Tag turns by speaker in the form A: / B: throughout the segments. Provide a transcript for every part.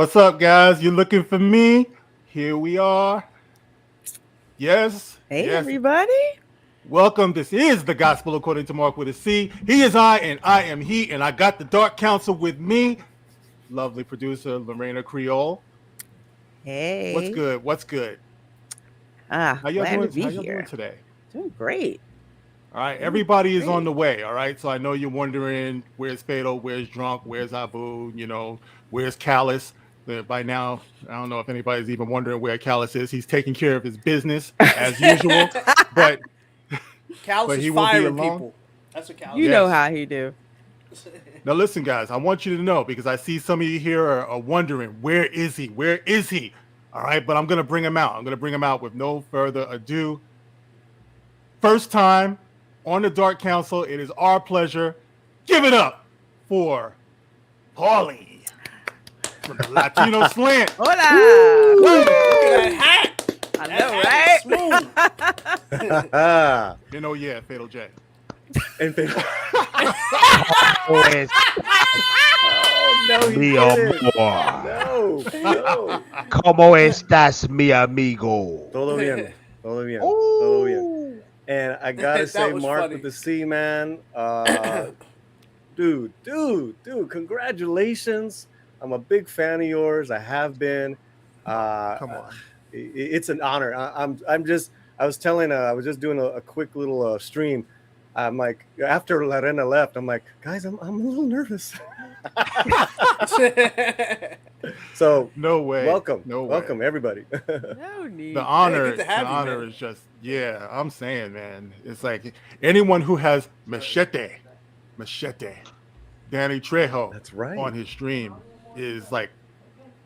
A: What's up, guys? You looking for me? Here we are. Yes,
B: Hey,
A: yes.
B: everybody.
A: Welcome. This is the Gospel according to Mark with a C. He is I, and I am he, and I got the Dark Council with me. Lovely producer Lorena Creole. What's
B: Hey.
A: good? What's good? How y'all
B: Glad to
A: doing?
B: be
A: How y'all doing
B: here.
A: today?
B: Doing great.
A: All right,
B: Doing
A: everybody is on
B: great.
A: the way. All right, so I know you're wondering where's Fatal, where's Drunk, where's Abu, where's Callus. By now, I don't know if anybody's even wondering where Callus is. He's taking care of his business as usual, but
C: Callus is
A: he will be
C: firing
A: along.
C: people. That's what Callus
B: You
C: is.
B: know
A: Yes.
B: how he do.
A: Now listen, guys. I want you to know because I see some of you here are wondering where is he? Where is he? All right, but I'm gonna bring him out. I'm gonna bring him out with no further ado. First time on the Dark Council. It is our pleasure. Give it up for Paulie from the Latino Slant.
B: Hola.
C: Look at that hat.
B: I
C: That
B: know,
C: hat
B: right?
C: is smooth.
A: Yeah, Fatal J.
D: And they,
E: Pues,
D: oh no, he
E: mi
D: didn't.
E: amor.
D: No.
E: ¿Cómo estás, mi amigo?
D: Todo bien. Todo bien. Todo bien. And I gotta
C: That
D: say,
C: was
D: Mark
C: funny.
D: with the C, man. Dude, congratulations. I'm a big fan of yours. I have been.
A: Come on.
D: It's an honor. I was just doing a quick little stream. I'm like, after Lorena left, I'm like, guys, I'm a little nervous. So
A: No way.
D: welcome,
A: No way.
D: welcome everybody.
B: No need.
A: The honor,
C: good to have
A: the
C: you,
A: honor
C: man.
A: is just, yeah, I'm saying, man. It's like anyone who has machete, Danny Trejo
D: That's right.
A: on his stream is like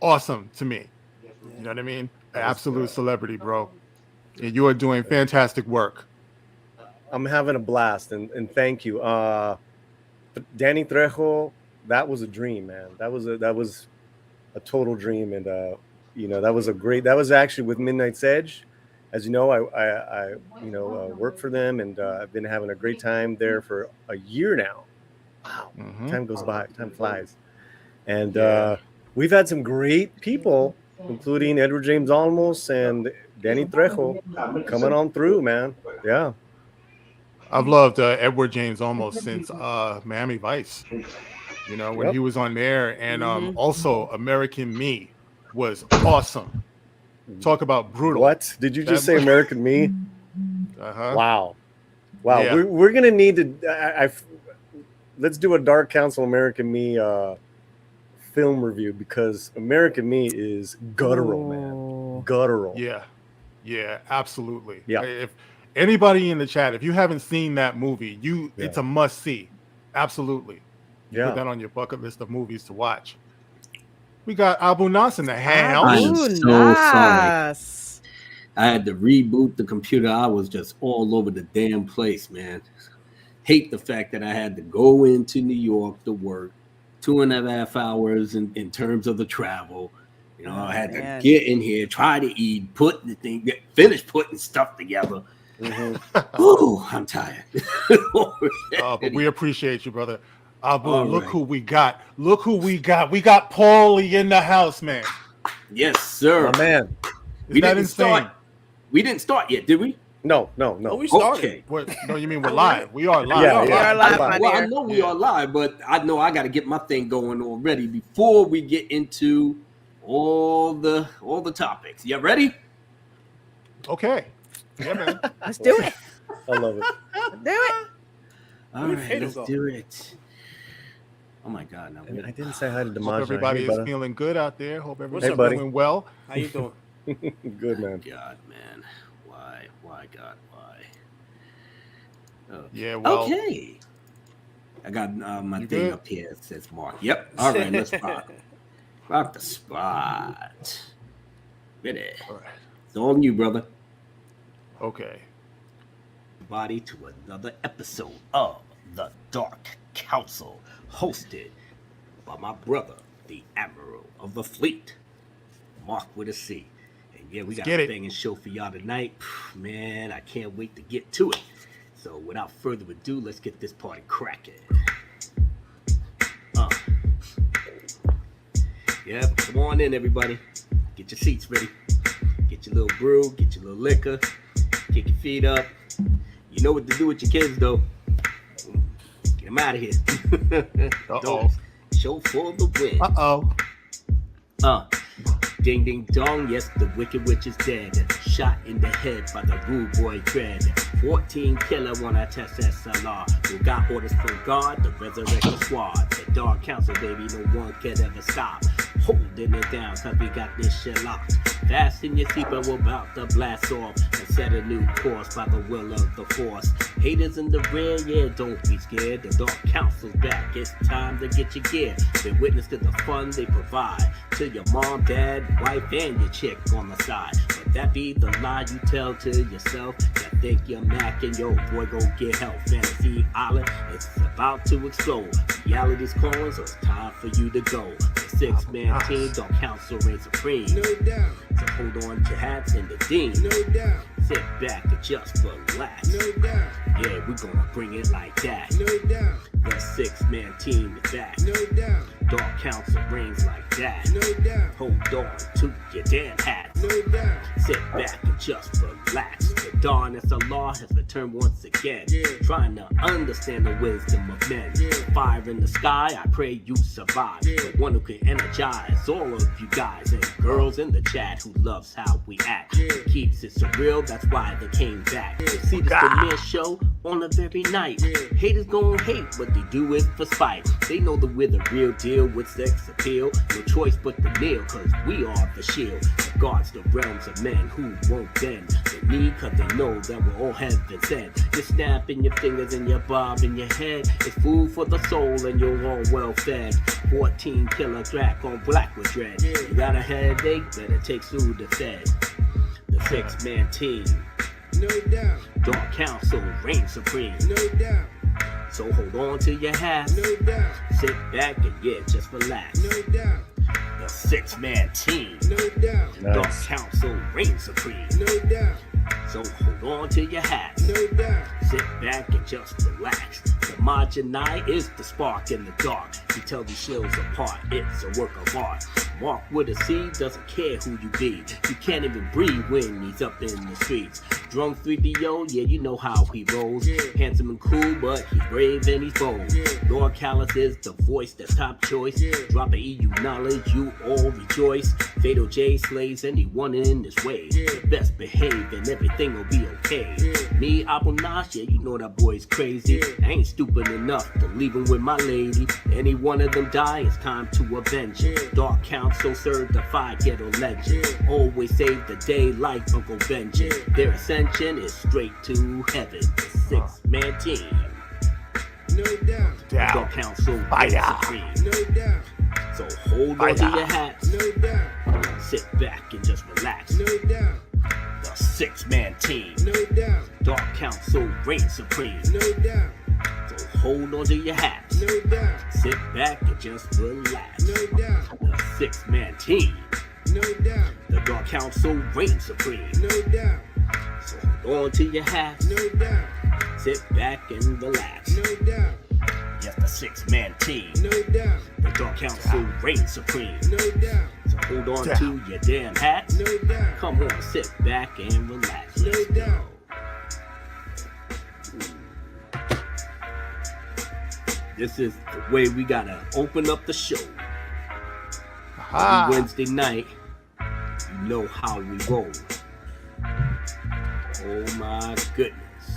A: awesome to me. You know what I mean? An absolute celebrity, bro. And you are doing fantastic work.
D: I'm having a blast, and thank you. Danny Trejo, that was a dream, man. That was a total dream, and that was actually with Midnight's Edge. As you know, I work for them, and I've been having a great time there for a year now. Wow, time goes by, time flies, and we've had some great people, including Edward James Olmos and Danny Trejo, coming on through, man. Yeah.
A: I've loved Edward James almost since Miami Vice. You know, when
D: Yep.
A: he was on there, and also American Me was awesome. Talk about brutal.
D: What did you just say? American Me?
A: Uh-huh.
D: Wow.
A: Yeah.
D: We're gonna need to. Let's do a Dark Council American Me film review, because American Me is guttural, man. Guttural.
A: Yeah, absolutely.
D: Yeah.
A: If anybody in the chat, if you haven't seen that movie, it's a must see. Absolutely.
D: Yeah.
A: Put that on your bucket list of movies to watch. We got Abu Nas in the
F: I
A: house.
F: am so sorry. I had to reboot the computer. I was just all over the damn place, man. Hate the fact that I had to go into New York to work 2.5 hours in terms of the travel. You know, I had to get in here, try to eat, finish putting stuff together. Oh, I'm tired.
A: But we appreciate you, brother. Abu, look who we got. Look who we got. We got Paulie in the house, man.
F: Yes, sir.
D: My man.
A: Is that insane?
F: We didn't start yet, did we?
D: No.
C: Oh, we started.
F: Okay.
A: No, you mean we're live. We are live.
D: Yeah,
B: We are live, my
F: Well,
B: dear.
F: I know we are live, but I know I got to get my thing going already before we get into all the topics. You ready?
A: Okay. Yeah, man.
B: Let's do it.
D: I love it.
B: Let's do it.
F: All
C: Where'd
F: right,
C: Fatal
F: let's
C: go?
F: do it. Oh my God! Now
D: I didn't say hi to
A: Hope
D: Dimash.
A: everybody is feeling good out there. Hope everybody's
C: up,
D: buddy?
A: doing well.
C: How you doing?
D: Good, man.
F: God, man, why, God, why?
A: Yeah, well.
F: Okay. I got my
A: You
F: thing
A: good?
F: up here. It says Mark. Yep. All right, let's rock. Rock the spot. Ready.
A: All right.
F: It's on you, brother.
A: Okay.
F: Everybody to another episode of The Dark Council, hosted by my brother, the Admiral of the Fleet, Mark with a C. And yeah, we got a banging show for y'all tonight. Man, I can't wait to get to it. So without further ado, let's get this party cracking. Yep, come on in, everybody. Get your seats ready. Get your little brew, get your little liquor, kick your feet up. You know what to do with your kids, though. Get them out of here.
A: Uh-oh.
F: Show for the win.
A: Uh-oh.
F: Ding ding dong, yes, the wicked witch is dead. Shot in the head by the rude boy dread. 14 killer when I test SLR. Who got orders from God, the resurrection squad. The dark council, baby, no one can ever stop. Holding it down, cause we got this shit locked. Fasten your seatbelt, we're about to blast off and set a new course by the will of the force. Haters in the rear, yeah, don't be scared. The dark council's back, it's time to get your gear. Been witness to the fun they provide to your mom, dad, wife, and your chick on the side. But that be the lie you tell to yourself. You think you're Mac and yo boy gon' get help. Fantasy Island, it's about to explode. Reality's calling, so it's time for you to go. The 6-man team, dark council reigns supreme.
C: No doubt.
F: So hold on to your hats and the dean.
C: No doubt.
F: Sit back and just relax.
C: No doubt.
F: Yeah, we're gonna bring it like that.
C: No doubt.
F: The 6-man team is back.
C: No doubt.
F: Dark council reigns like that.
C: No doubt.
F: Hold on to your damn hats.
C: No doubt.
F: Sit back and just relax. The dawn as the law has returned once again.
C: Yeah.
F: Trying to understand the wisdom of men.
C: Yeah.
F: Fire in the sky, I pray you survive.
C: Yeah.
F: The one who can energize all of you guys and girls in the chat who loves how we act.
C: Yeah.
F: Keeps it surreal, that's why they came back.
C: Yeah.
F: You see this premiere show on the very night.
C: Yeah.
F: Haters gon' hate, but they do it for spite. They know that we're the real deal with sex appeal. No choice but to kneel, cause we are the shield that guards the realms of men who won't bend the knee, cause they know that we're all heaven sent. You're snapping your fingers and you're bobbing your head. It's food for the soul and you're all well fed. 14 killer track on black with dread.
C: Yeah.
F: You got a headache, better take Sudafed. The 6-man team,
C: No doubt.
F: dark council reigns supreme.
C: No doubt.
F: So hold on to your hats.
C: No doubt.
F: Sit back and yeah, just relax.
C: No doubt.
F: The 6-man team,
C: No doubt.
F: dark
D: Nice.
F: council reigns supreme.
C: No doubt.
F: So hold on to your hats.
C: No doubt.
F: Sit back and just relax. The Majinai is the spark in the dark. You tell these shills apart, it's a work of art. Mark with a C, doesn't care who you be. You can't even breathe when he's up in the streets. Drunk 3DO, yeah, you know how he rolls.
C: Yeah.
F: Handsome and cool, but he's brave and he's bold.
C: Yeah.
F: Lord Callus is the voice that's top choice.
C: Yeah.
F: Drop an EU knowledge, you all rejoice. Fatal J slays anyone in his way.
C: Yeah.
F: The best behave and everything will be okay.
C: Yeah.
F: Me, Abunash, yeah, you know that boy's crazy.
C: Yeah.
F: I ain't stupid enough to leave him with my lady. Any one of them die, it's time to avenge it.
C: Yeah.
F: Dark council certified ghetto legend.
C: Yeah.
F: Always save the day like Uncle Benji.
C: Yeah.
F: Their ascension is straight to heaven. The 6-man team.
C: No doubt.
A: Down.
F: Dark council
A: Fire.
F: reigns supreme.
C: No doubt.
F: So hold on to
A: Fire.
F: your hats.
C: No doubt.
F: Sit back and just relax.
C: No doubt.
F: The 6-man team.
C: No doubt.
F: Dark council reigns supreme.
C: No doubt.
F: So hold on to your hats.
C: No doubt.
F: Sit back and just relax.
C: No doubt.
F: The 6-man team.
C: No doubt.
F: The Dark Council reigns supreme.
C: No doubt.
F: So hold on to your hats.
C: No doubt.
F: Sit back and relax.
C: No doubt.
F: Yes, the 6-man team.
C: No doubt.
F: The Dark Council reigns supreme.
C: No doubt.
F: So hold on to your damn hats.
C: No doubt.
F: Come on, sit back and relax.
C: No
F: Let's
C: doubt.
F: go. This is the way we gotta open up the show.
A: Aha.
F: Every Wednesday night, you know how we roll. Oh my goodness.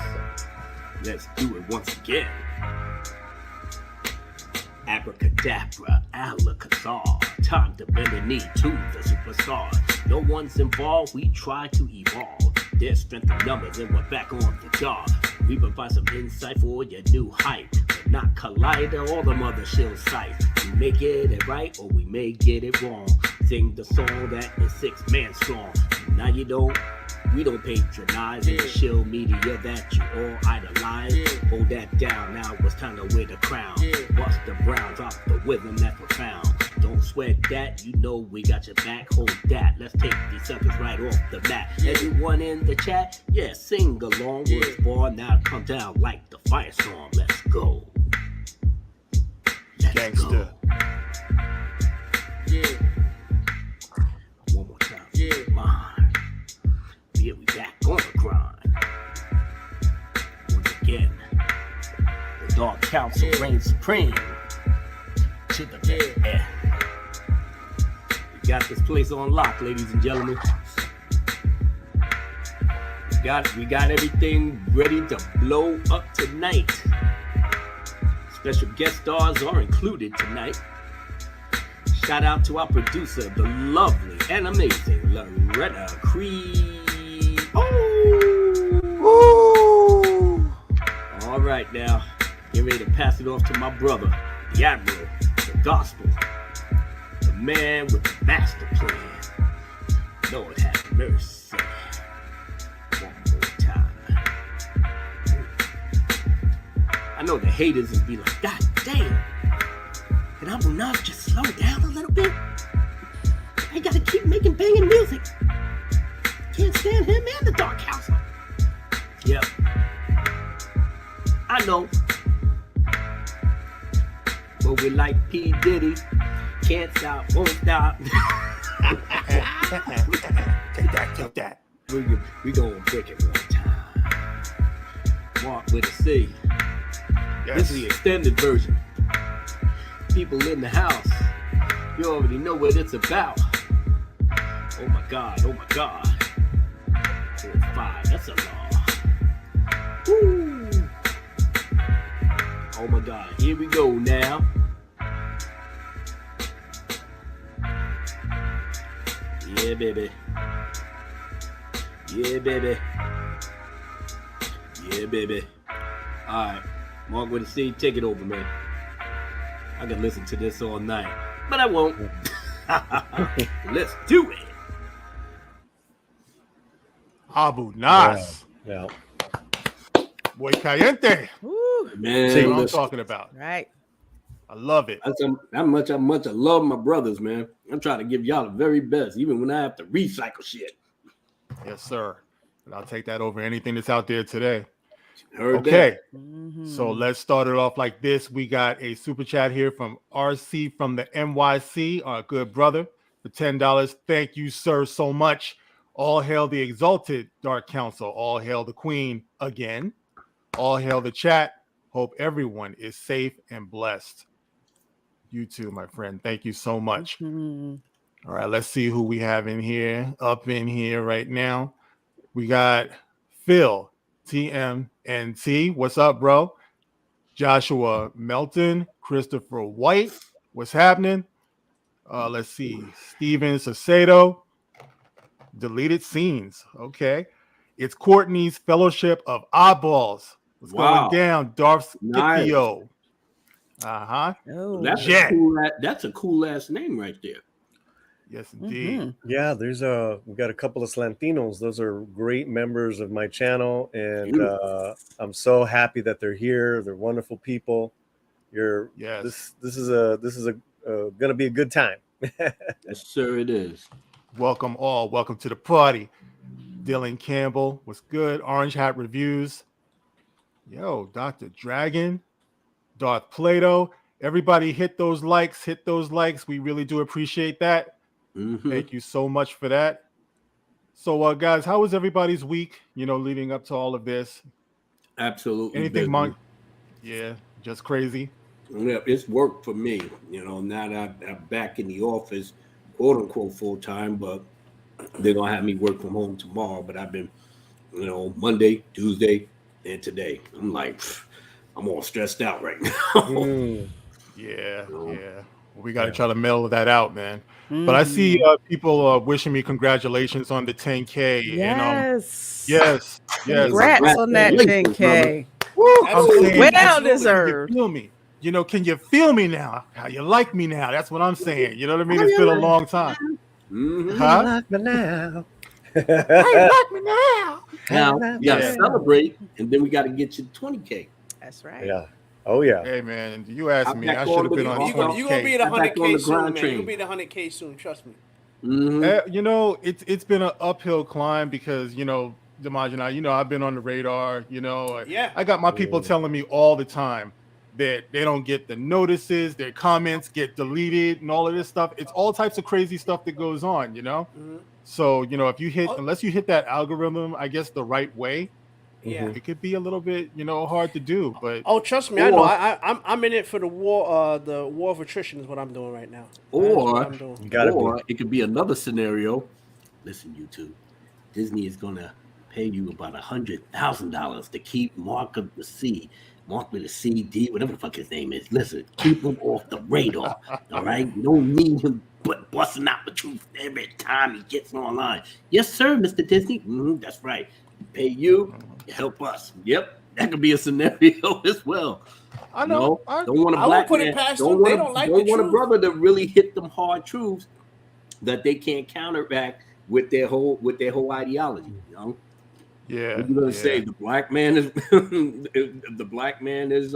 F: Let's do it once again. Abracadabra, Alakazar. Time to bend the knee to the superstar. No one's involved, we try to evolve. There's strength in numbers and we're back on the job. We provide some insight for your new hype. But not Collider or the mother shield site. We may get it right or we may get it wrong. Sing the song that is 6-man strong. Now you don't, we don't patronize in the shield media that you all idolize. Hold that down, now it's time to wear the crown. Bust the brown, drop the rhythm that's profound. Don't sweat that, you know we got your back. Hold that, let's take these suckers right off the mat. Everyone in the chat, yeah, sing along. Words born, now come down like the firestorm. Let's go. Let's
A: Gangster.
F: go.
C: Yeah. Yeah.
F: Come on. Yeah, we back on the grind. Once again, the Dark Council reigns supreme. To the end. We got this place on lock, ladies and gentlemen. We got everything ready to blow up tonight. Special guest stars are included tonight. Shout out to our producer, the lovely and amazing Loretta Creed. Oh! All right, now, get ready to pass it off to my brother, the Admiral, the Gospel, the man with the master plan. Lord have mercy. One more time. I know the haters will be like, God damn. And I will not just slow down a little bit. I gotta keep making banging music. Can't stand him and the Dark House. Yep. I know. But we like P. Diddy. Can't stop, won't stop.
A: Take that.
F: We gonna break it one time. Mark with a C.
A: Yes.
F: This is the extended version. People in the house, you already know what it's about. Oh my God, oh my God. 4 or 5, that's a law. Woo. Oh my God, here we go now. Yeah, baby. Yeah, baby. Yeah, baby. All right, Mark with a C, take it over, man. I can listen to this all night, but I won't. Let's do it.
A: Abu Nas.
D: Yeah.
A: Boy Caliente.
B: Woo.
F: Man,
A: See what I'm
F: listen,
A: talking about.
B: Right.
A: I love it.
F: that's how much I love my brothers, man. I'm trying to give y'all the very best, even when I have to recycle shit.
A: Yes, sir. And I'll take that over anything that's out there today.
F: Heard
A: Okay.
F: that?
B: Mhm.
A: So let's start it off like this. We got a super chat here from RC from the NYC, our good brother, for $10. Thank you, sir, so much. All hail the exalted Dark Council. All hail the Queen again. All hail the chat. Hope everyone is safe and blessed. You too, my friend. Thank you so much.
B: Mhm.
A: All right, let's see who we have in here, up in here right now. We got Phil, TMNT. What's up, bro? Joshua Melton, Christopher White. What's happening? Let's see. Steven Sacedo. Deleted scenes. Okay. It's Courtney's Fellowship of Oddballs. What's
F: Wow.
A: going down? Darth
F: Nice.
A: Scipio. Uh-huh.
B: Oh.
F: That's
A: Yeah.
F: that's a cool last name right there.
A: Yes, indeed.
B: Mhm.
D: Yeah, we got a couple of Slantinos. Those are great members of my channel, and I'm so happy that they're here. They're wonderful people.
A: Yes.
D: This is gonna be a good time.
F: Yes, sir, it is.
A: Welcome all. Welcome to the party. Dylan Campbell. What's good? Orange Hat Reviews. Yo, Dr. Dragon. Darth Plato. Everybody hit those likes. Hit those likes. We really do appreciate that.
F: Mhm.
A: Thank you so much for that. So, guys, how was everybody's week, leading up to all of this?
F: Absolutely.
A: Anything,
F: busy.
A: Monk? Yeah, just crazy.
F: Yeah, it's work for me. Now that I'm back in the office, quote unquote full time, but they're gonna have me work from home tomorrow. But I've been, Monday, Tuesday, and today. I'm like, I'm all stressed out right now.
A: Yeah,
F: No.
A: yeah. We got to try to mellow that out, man.
B: Mhm.
A: But I see people wishing me congratulations on the 10K.
B: Yes.
A: Yes.
B: Congrats on that
F: Congratulations,
B: 10K.
A: Woo, I'm saying,
B: Well
A: absolutely.
B: deserved.
A: Can you feel me? Can you feel me now? How you like me now? That's what I'm saying. You know what I mean? It's been a long time.
F: Mhm.
A: Huh?
D: Like me now.
A: How you like me now?
F: Now you gotta
A: Yeah.
F: celebrate, and then we gotta get you 20K.
B: That's right.
D: Yeah. Oh yeah.
A: Hey, man, you asked
F: I'm
A: me.
F: back
A: I
F: on
A: should have
F: the-
A: been on
F: you
G: You
A: 20K.
G: gonna be at
F: I'm back on
G: 100K
F: the
G: soon,
F: grind
G: man.
F: train.
G: You'll be at 100K soon. Trust me.
F: Mhm.
A: It's been an uphill climb because Damaj and I've been on the radar.
G: Yeah.
A: I got my people telling me all the time that they don't get the notices, their comments get deleted, and all of this stuff. It's all types of crazy stuff that goes on. So, if you unless you hit that algorithm, I guess the right way,
G: Yeah.
A: it could be a little bit, hard to do. But
G: Oh, trust me, I know. I'm in it for the war. The war of attrition is what I'm doing right now. That is what I'm doing.
F: Or it could be another scenario. Listen, YouTube, Disney is gonna pay you about $100,000 to keep Mark with the CD, whatever the fuck his name is. Listen, keep him off the radar. All right, you don't need him but busting out the truth every time he gets online. Yes, sir, Mr. Disney. That's right. Pay you, help us. Yep, that could be a scenario as well.
A: I know.
F: Don't want a black man. Don't want a brother to really hit them hard truths that they can't counteract with their whole ideology.
A: Yeah.
F: What you gonna say? The black man is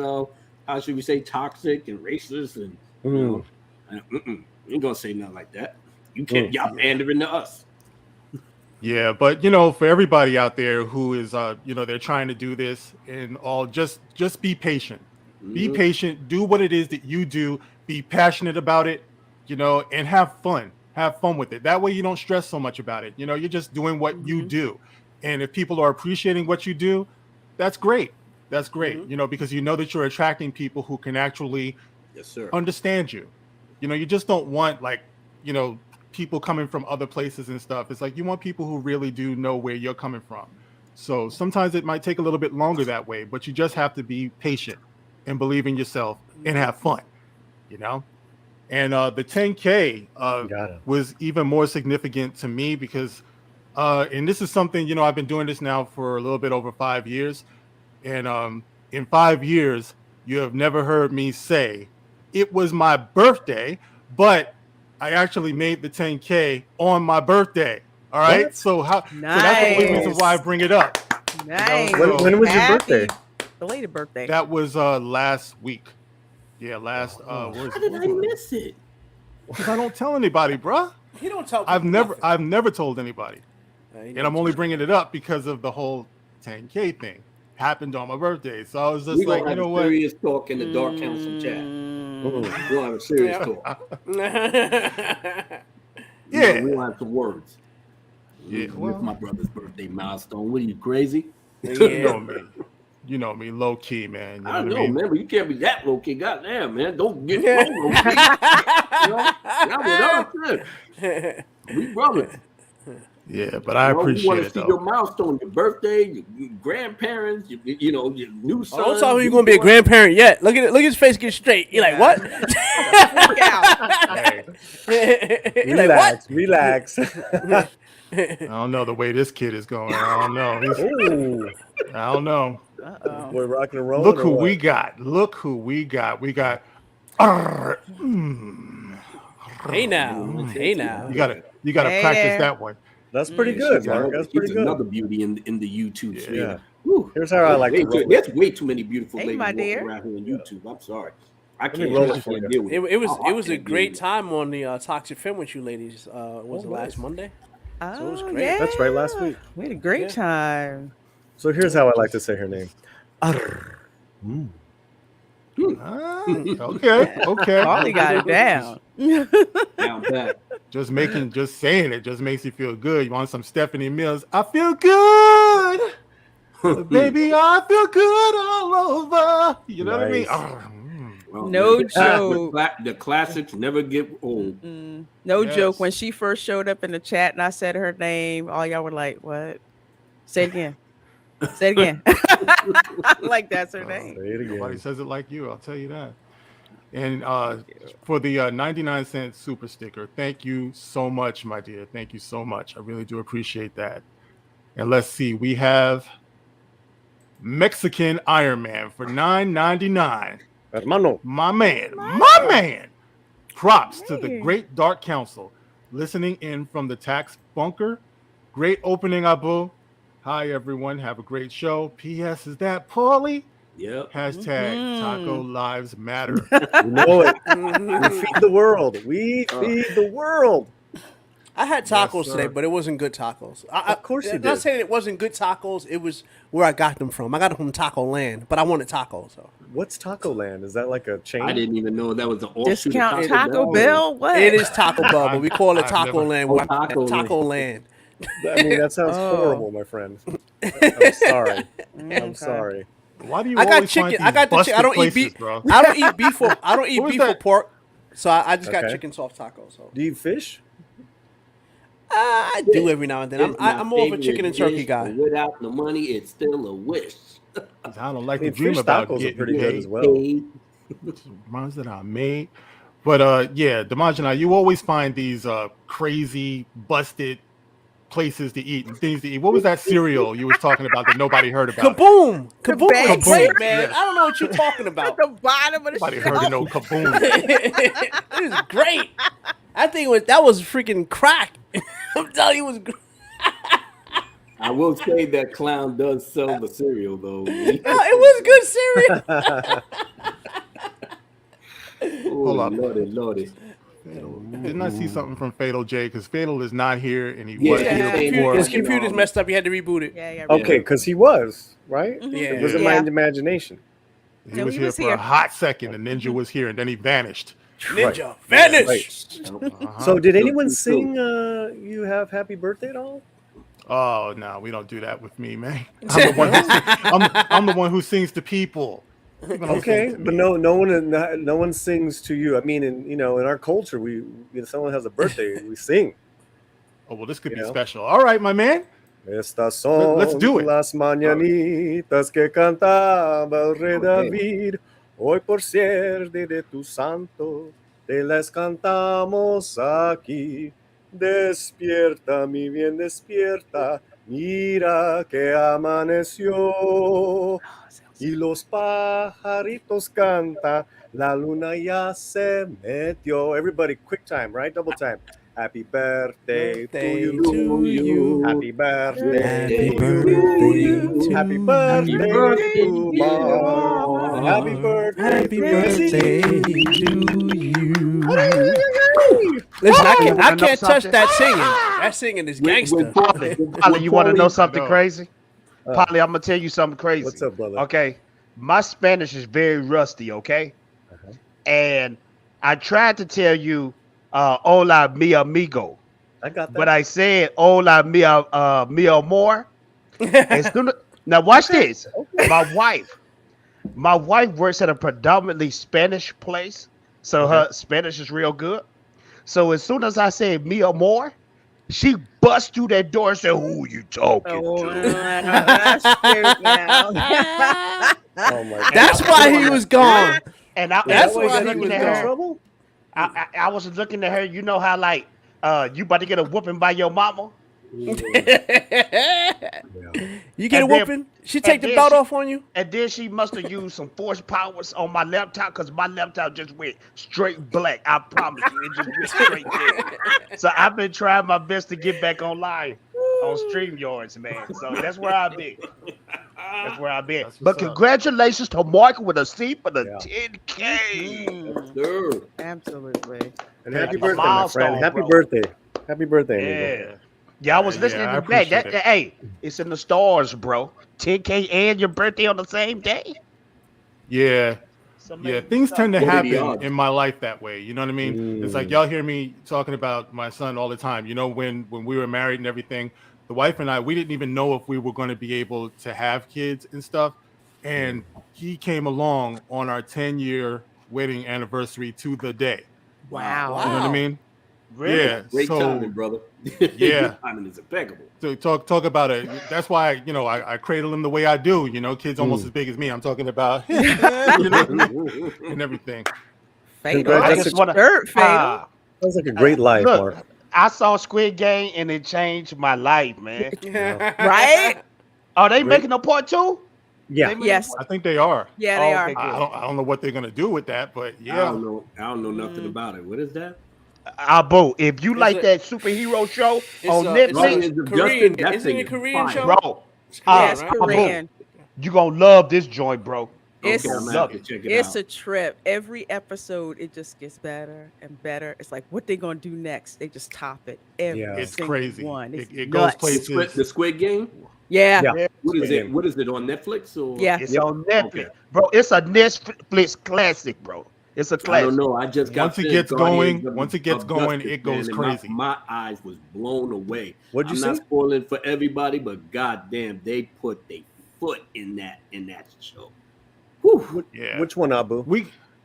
F: how should we say, toxic and racist and you ain't gonna say nothing like that. You can't. Y'all pandering to us.
A: Yeah, but for everybody out there who is they're trying to do this and all, just be patient. Be patient. Do what it is that you do. Be passionate about it, and have fun. Have fun with it. That way you don't stress so much about it. You're just doing what you do. And if people are appreciating what you do, that's great. That's great. Because that you're attracting people who can actually understand you. You just don't want people coming from other places and stuff. It's like you want people who really do know where you're coming from. So sometimes it might take a little bit longer that way, but you just have to be patient and believe in yourself and have fun, And the 10K was even more significant to me because, and this is something, I've been doing this now for a little bit over 5 years. And in 5 years, you have never heard me say it was my birthday, but I actually made the 10K on my birthday. All right.
B: What?
A: So that's the only reason why I bring it up.
B: Nice.
D: When was your birthday?
B: Belated birthday.
A: That was last week. Yeah, last.
F: How did I miss it?
A: Because I don't tell anybody, bruh.
G: You don't tell.
A: I've never told anybody, and I'm only bringing it up because of the whole 10K thing. Happened on my birthday, so I was just like, you know what?
F: Serious talk in the Dark Council chat. We'll have a serious talk.
A: Yeah,
F: we'll have some words.
A: Yeah,
F: with my brother's birthday milestone. What are you, crazy?
A: You know me, low key, man.
F: I know, man, but you can't be that low key. Goddamn, man, don't get low key. We brothers.
A: Yeah, but I appreciate
F: want
A: it.
F: to see your milestone, your birthday, your grandparents, your new son.
G: Don't tell me you're gonna be a grandparent yet. Look at his face get straight. You're like, what?
D: Relax.
A: I don't know the way this kid is going. I don't know. I don't know.
D: We're rocking and rolling.
A: Look who we got. We got.
G: Hey now.
A: You gotta practice that one.
D: That's pretty good, Mark. That's pretty good.
F: Another beauty in the YouTube sphere.
D: Yeah. Here's how I like to roll.
F: There's way too many beautiful ladies
B: my
F: walking
B: dear.
F: around here on YouTube. I'm sorry. I can't
D: roll
F: deal
D: it for
F: with
D: you.
G: It was a great time on the Toxic Femme with you ladies. Was it last Monday?
B: Oh,
G: So it was great.
B: yeah.
D: That's right, last week.
B: We had a great time.
D: So here's how I like to say her name.
A: Okay.
B: Polly got it down.
F: Down pat.
A: Just saying it just makes you feel good. You want some Stephanie Mills? I feel good, baby. I feel good all over. You know
D: Nice.
A: what I mean?
F: Well,
B: No
F: man,
B: joke.
F: The classics never get old.
B: No
A: Yes.
B: joke. When she first showed up in the chat and I said her name, all y'all were like, what? Say it again. Say it again. Like, that's her name.
D: Say it again.
A: Nobody says it like you. I'll tell you that. And for the 99-cent super sticker, thank you so much, my dear. Thank you so much. I really do appreciate that. And let's see, we have Mexican Iron Man for $9.99.
D: Hermano.
A: My man. Props to the Great Dark Council. Listening in from the tax bunker. Great opening, Abu. Hi, everyone. Have a great show. P.S. Is that Paulie?
F: Yep.
A: Hashtag Taco Lives Matter.
D: You know it. We feed the world. We feed the world.
G: I had
A: Yes,
G: tacos today,
A: sir.
G: but it wasn't good tacos.
D: Of course you
G: I'm not
D: did.
G: saying it wasn't good tacos. It was where I got them from. I got them from Taco Land, but I wanted tacos. So.
D: What's Taco Land? Is that like a chain?
F: I didn't even know that was an offshoot
B: Discount
F: of
B: Taco Bell? What?
G: It is Taco Bell, but we call it
A: I've
G: Taco
A: never-
G: Land.
F: Oh,
G: At
F: Taco
G: Taco Land.
D: I mean, that sounds
B: Oh.
D: horrible, my friend. I'm sorry.
B: Okay.
D: I'm sorry.
A: Why do you
G: I got
A: always
G: chicken.
A: find
G: I got the
A: these
G: chicken. I don't
A: busted
G: eat beef.
A: places, bro?
G: I don't eat beef for. I don't eat
A: What was
G: beef or
A: that?
G: pork. So I just got
D: Okay.
G: chicken soft tacos. So
D: Do you eat fish?
G: I do every now and then.
F: It's my
G: I'm more of a
F: favorite
G: chicken and turkey
F: dish,
G: guy.
F: but without the money, it's still a wish.
A: I don't like
D: I mean,
A: to dream
D: fish
A: about
D: tacos are
A: getting
D: pretty good
A: paid.
D: as well.
A: Reminds that I made. But yeah, Dimajanai, you always find these crazy, busted places to eat and things to eat. What was that cereal you was talking about that nobody heard about?
G: Kaboom! Kaboom
B: bag
G: was great,
B: cereal.
G: man.
A: Yes.
G: I don't know what you're talking
B: At
G: about.
B: the bottom of the
A: Nobody
B: shelf.
A: heard of no kaboom.
G: It was great. I think that was freaking crack. I'm telling you, it was great.
F: I will say that clown does sell the cereal though.
G: No, it was good cereal.
F: Hold
A: up.
F: Lordy.
A: Didn't I see something from Fatal J? Because Fatal is not here and he
F: Yeah,
A: was
F: yeah,
A: here
F: yeah.
A: before.
G: His computer's messed up. He had to reboot it.
B: Yeah, yeah.
D: Okay, because he was, right?
G: Yeah.
D: It wasn't
B: Yeah.
D: my imagination.
A: He
B: No,
A: was
B: he
A: here
B: was
A: for
B: here.
A: a hot second and Ninja was here and then he vanished.
G: Ninja, vanish.
D: Right. So did anyone
F: true.
D: sing You Have Happy Birthday at all?
A: Oh no, we don't do that with me, man. I'm the one who I'm the one who sings to people. People don't
D: Okay,
A: sing to
D: but
A: me.
D: no one sings to you. I mean, in our culture, if someone has a birthday, we sing.
A: Oh well, this could
D: You
A: be
D: know?
A: special. All right, my man.
D: Estas son
A: Let's do it.
D: las mañanitas que cantaba el rey
F: Okay.
D: David. Hoy por ser día de tu santo, te las cantamos aquí. Despierta, mi bien, despierta. Mira que amaneció. Y los pajaritos canta. La luna ya se metió. Everybody, quick time, right? Double time. Happy birthday to you. Happy birthday
G: Happy
D: to
G: birthday
D: you.
G: to
D: Happy
G: you.
D: birthday to Mark. Happy birthday
G: Happy
D: to
G: birthday
D: you.
G: to you. Listen, I
E: wanna know
G: can't touch
E: something?
G: that singing. That singing is gangster.
E: Polly, you want to know something
A: No.
E: crazy? Polly, I'm gonna tell you something crazy.
D: What's up, brother?
E: Okay, my Spanish is very rusty. Okay, and I tried to tell you, "Hola, mi amigo,"
D: I got that.
E: but I said, "Hola, mi amor." Now watch this. My wife works at a predominantly Spanish place, so her Spanish is real good. So as soon as I said "mi amor," she bust through that door and said, "Who you talking
B: Oh,
E: to?"
B: that's cute now.
D: Oh my God.
G: That's why he was gone.
E: And I
G: That's
E: was
G: why he
E: looking
G: was
E: at
G: gone.
E: her.
D: trouble?
E: I was looking at her. You know how like you about to get a whooping by your mama,
G: You get a
E: And then-
G: whooping? She take
E: and
G: the
E: then
G: belt
E: she-
G: off on you?
E: and then she must have used some force powers on my laptop because my laptop just went straight black. I promise you, it just went straight there. So I've been trying my best to get back online on StreamYards, man. So that's where I've been. That's where I've been.
A: That's
E: But
A: what's up.
E: congratulations to Mark with a C for the
D: Yeah.
E: 10K.
F: Sir.
B: Absolutely.
D: And happy
E: A
D: birthday, my
E: milestone,
D: friend. Happy
E: bro.
D: birthday. Happy birthday, amigo.
E: Yeah. Yeah, I was
A: Yeah,
E: listening
A: I
E: to that.
A: appreciate it.
E: Hey, it's in the stars, bro. 10K and your birthday on the same day.
A: Yeah.
E: So
A: Yeah,
E: maybe
A: things tend to
F: What are the
A: happen
F: odds?
A: in my life that way. You know what I mean? It's like y'all hear me talking about my son all the time. You know, when we were married and everything, the wife and I, we didn't even know if we were going to be able to have kids and stuff. And he came along on our 10-year wedding anniversary to the day.
B: Wow.
A: You know what I mean?
E: Really?
A: Yeah.
F: Great
A: so
F: timing, brother.
A: Yeah.
F: Your timing is impeccable.
A: to talk about it. That's why, you know, I cradle him the way I do. You know, kids almost as big as me. I'm talking about, you know, and everything.
B: Fatal.
D: I
B: Like
D: just
B: a
E: wanna-
B: shirt, fatal.
D: Sounds like a great life,
E: Look,
D: Mark.
E: I saw Squid Game and it changed my life, man.
B: Right?
E: Are they making a part 2?
D: Yeah.
B: Yes.
A: I think they are.
B: Yeah, they
E: Okay,
B: are.
E: good.
A: I don't know what they're gonna do with that, but
F: I
A: yeah.
F: don't know nothing about it. What is that?
E: Boo, if you like
G: a-
E: that superhero show
G: It's
E: on
G: a- it's
E: Netflix,
G: a
F: Justin,
G: Korean.
F: that
G: Isn't it
F: thing
G: a
F: is
G: Korean
F: fire.
G: show?
E: bro,
G: Korean,
B: Yes,
G: right?
E: Boo,
B: Korean.
E: you gonna love this joint, bro.
B: It's
F: I'm gonna have to check it
B: it's
F: out.
B: a trip. Every episode, it just gets better and better. It's like what they gonna do next. They just top it. Every
A: It's
B: single
A: crazy.
B: one. It's
A: It goes
B: nuts.
A: places.
F: The Squid Game.
B: Yeah.
D: Yeah.
F: What is
D: Squid
F: it?
D: Game.
F: What is it on Netflix or?
B: Yeah.
E: It's on Netflix, bro. It's a Netflix classic, bro. It's a
F: I
E: classic.
F: don't know. I just got
A: Once it
F: finished
A: gets
F: Guardians
A: going,
F: of
A: it
F: Justice,
A: goes
F: and
A: crazy.
F: My eyes was blown away.
D: What'd you
F: I'm not
D: see?
F: spoiling for everybody, but goddamn, they put their foot in that show. Whew.
A: Yeah.
D: Which one, Abu?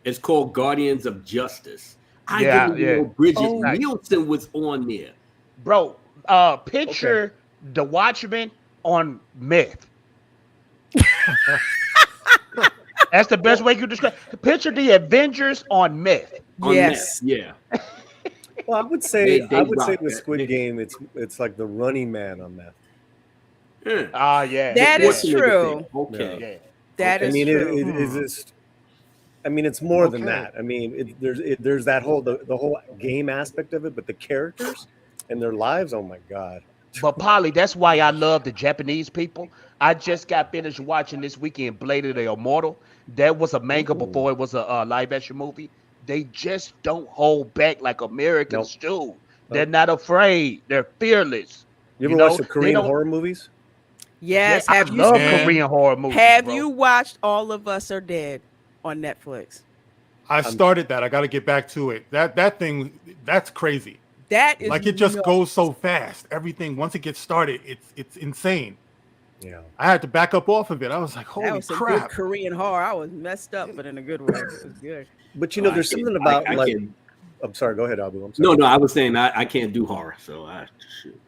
F: It's called Guardians of Justice. I
E: Yeah,
F: didn't even know Bridget
B: Oh.
F: Nielsen was on there.
E: Bro, picture the Watchmen on meth. That's the best way you could describe. Picture the Avengers on meth.
F: On
B: Yes.
F: that. Yeah.
D: Well, I would say
F: They
D: with
F: rock
D: the
F: that.
D: Squid Game, it's like the Running Man on meth.
E: Ah, yeah.
B: That is
F: What's the nigga
B: true.
F: thing? Okay.
E: Yeah.
B: That is true.
D: It is just. I mean, it's more than
A: Okay.
D: that. I mean, there's that whole the whole game aspect of it, but the characters and their lives. Oh my god.
E: But Polly, that's why I love the Japanese people. I just got finished watching this weekend Blade of the Immortal. That was a manga before it was a live action movie. They just don't hold back like Americans do. They're not afraid. They're fearless.
D: You ever
E: know,
D: watch the
E: they
D: Korean
E: don't-
D: horror movies?
B: Yes.
E: I
B: Have you
E: love
A: Man.
E: Korean horror movies.
B: have
E: bro.
B: you watched All of Us Are Dead on Netflix?
A: I started that. I got to get back to it. That thing, that's crazy.
B: That is
A: Like it just
B: nuts.
A: goes so fast. Everything once it gets started, it's insane.
D: Yeah.
A: I had to back up off of it. I was like,
B: That
A: holy
B: was some good
A: crap.
B: Korean horror. I was messed up, but in a good way. It was good.
D: But you know, there's something about
F: I
D: like.
F: can't-
D: I'm sorry. Go ahead, Abu. I'm sorry.
F: No, I was saying I can't do horror, so shoot.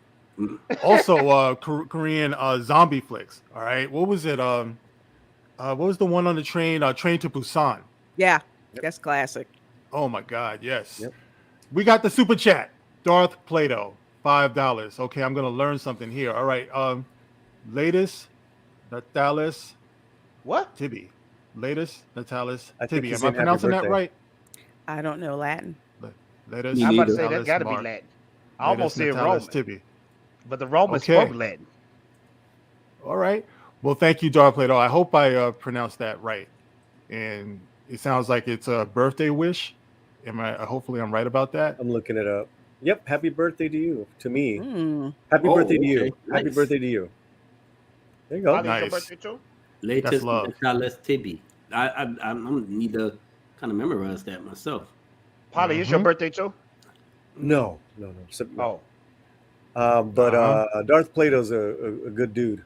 A: Also, Korean zombie flicks. All right, what was it? What was the one on the train? Train to Busan.
B: Yeah, that's classic.
A: Oh my God, yes.
D: Yep.
A: We got the super chat. Darth Plato, $5. Okay, I'm gonna learn something here. All right. Latest Natalis
E: What?
A: Tibi. Latest Natalis
D: I think
A: Tibi.
D: he's
A: Am I
D: saying happy
A: pronouncing that
D: birthday.
A: right?
B: I don't know Latin.
A: Latest
F: Me
E: I'm about to
F: neither.
E: say that
A: Natalis
E: got to be
A: Mark.
E: Latin. I almost said
A: Latest Natalis
E: Roman,
A: Tibi.
E: but the Romans
A: Okay.
E: spoke Latin.
A: All right. Well, thank you, Darth Plato. I hope I pronounced that right. And it sounds like it's a birthday wish. Hopefully I'm right about that.
D: I'm looking it up. Yep. Happy birthday to you. To me.
B: Mm.
D: Happy
F: Oh,
D: birthday to you.
F: okay.
D: Happy
F: Nice.
D: birthday to you. There you go.
E: Polly, it's your
A: Nice.
E: birthday too?
F: Latest
A: love.
F: Natalis Tibi. I need to kind of memorize that myself.
E: Polly, it's your birthday too?
D: No. So-
E: Oh,
D: But Darth Plato's a good dude.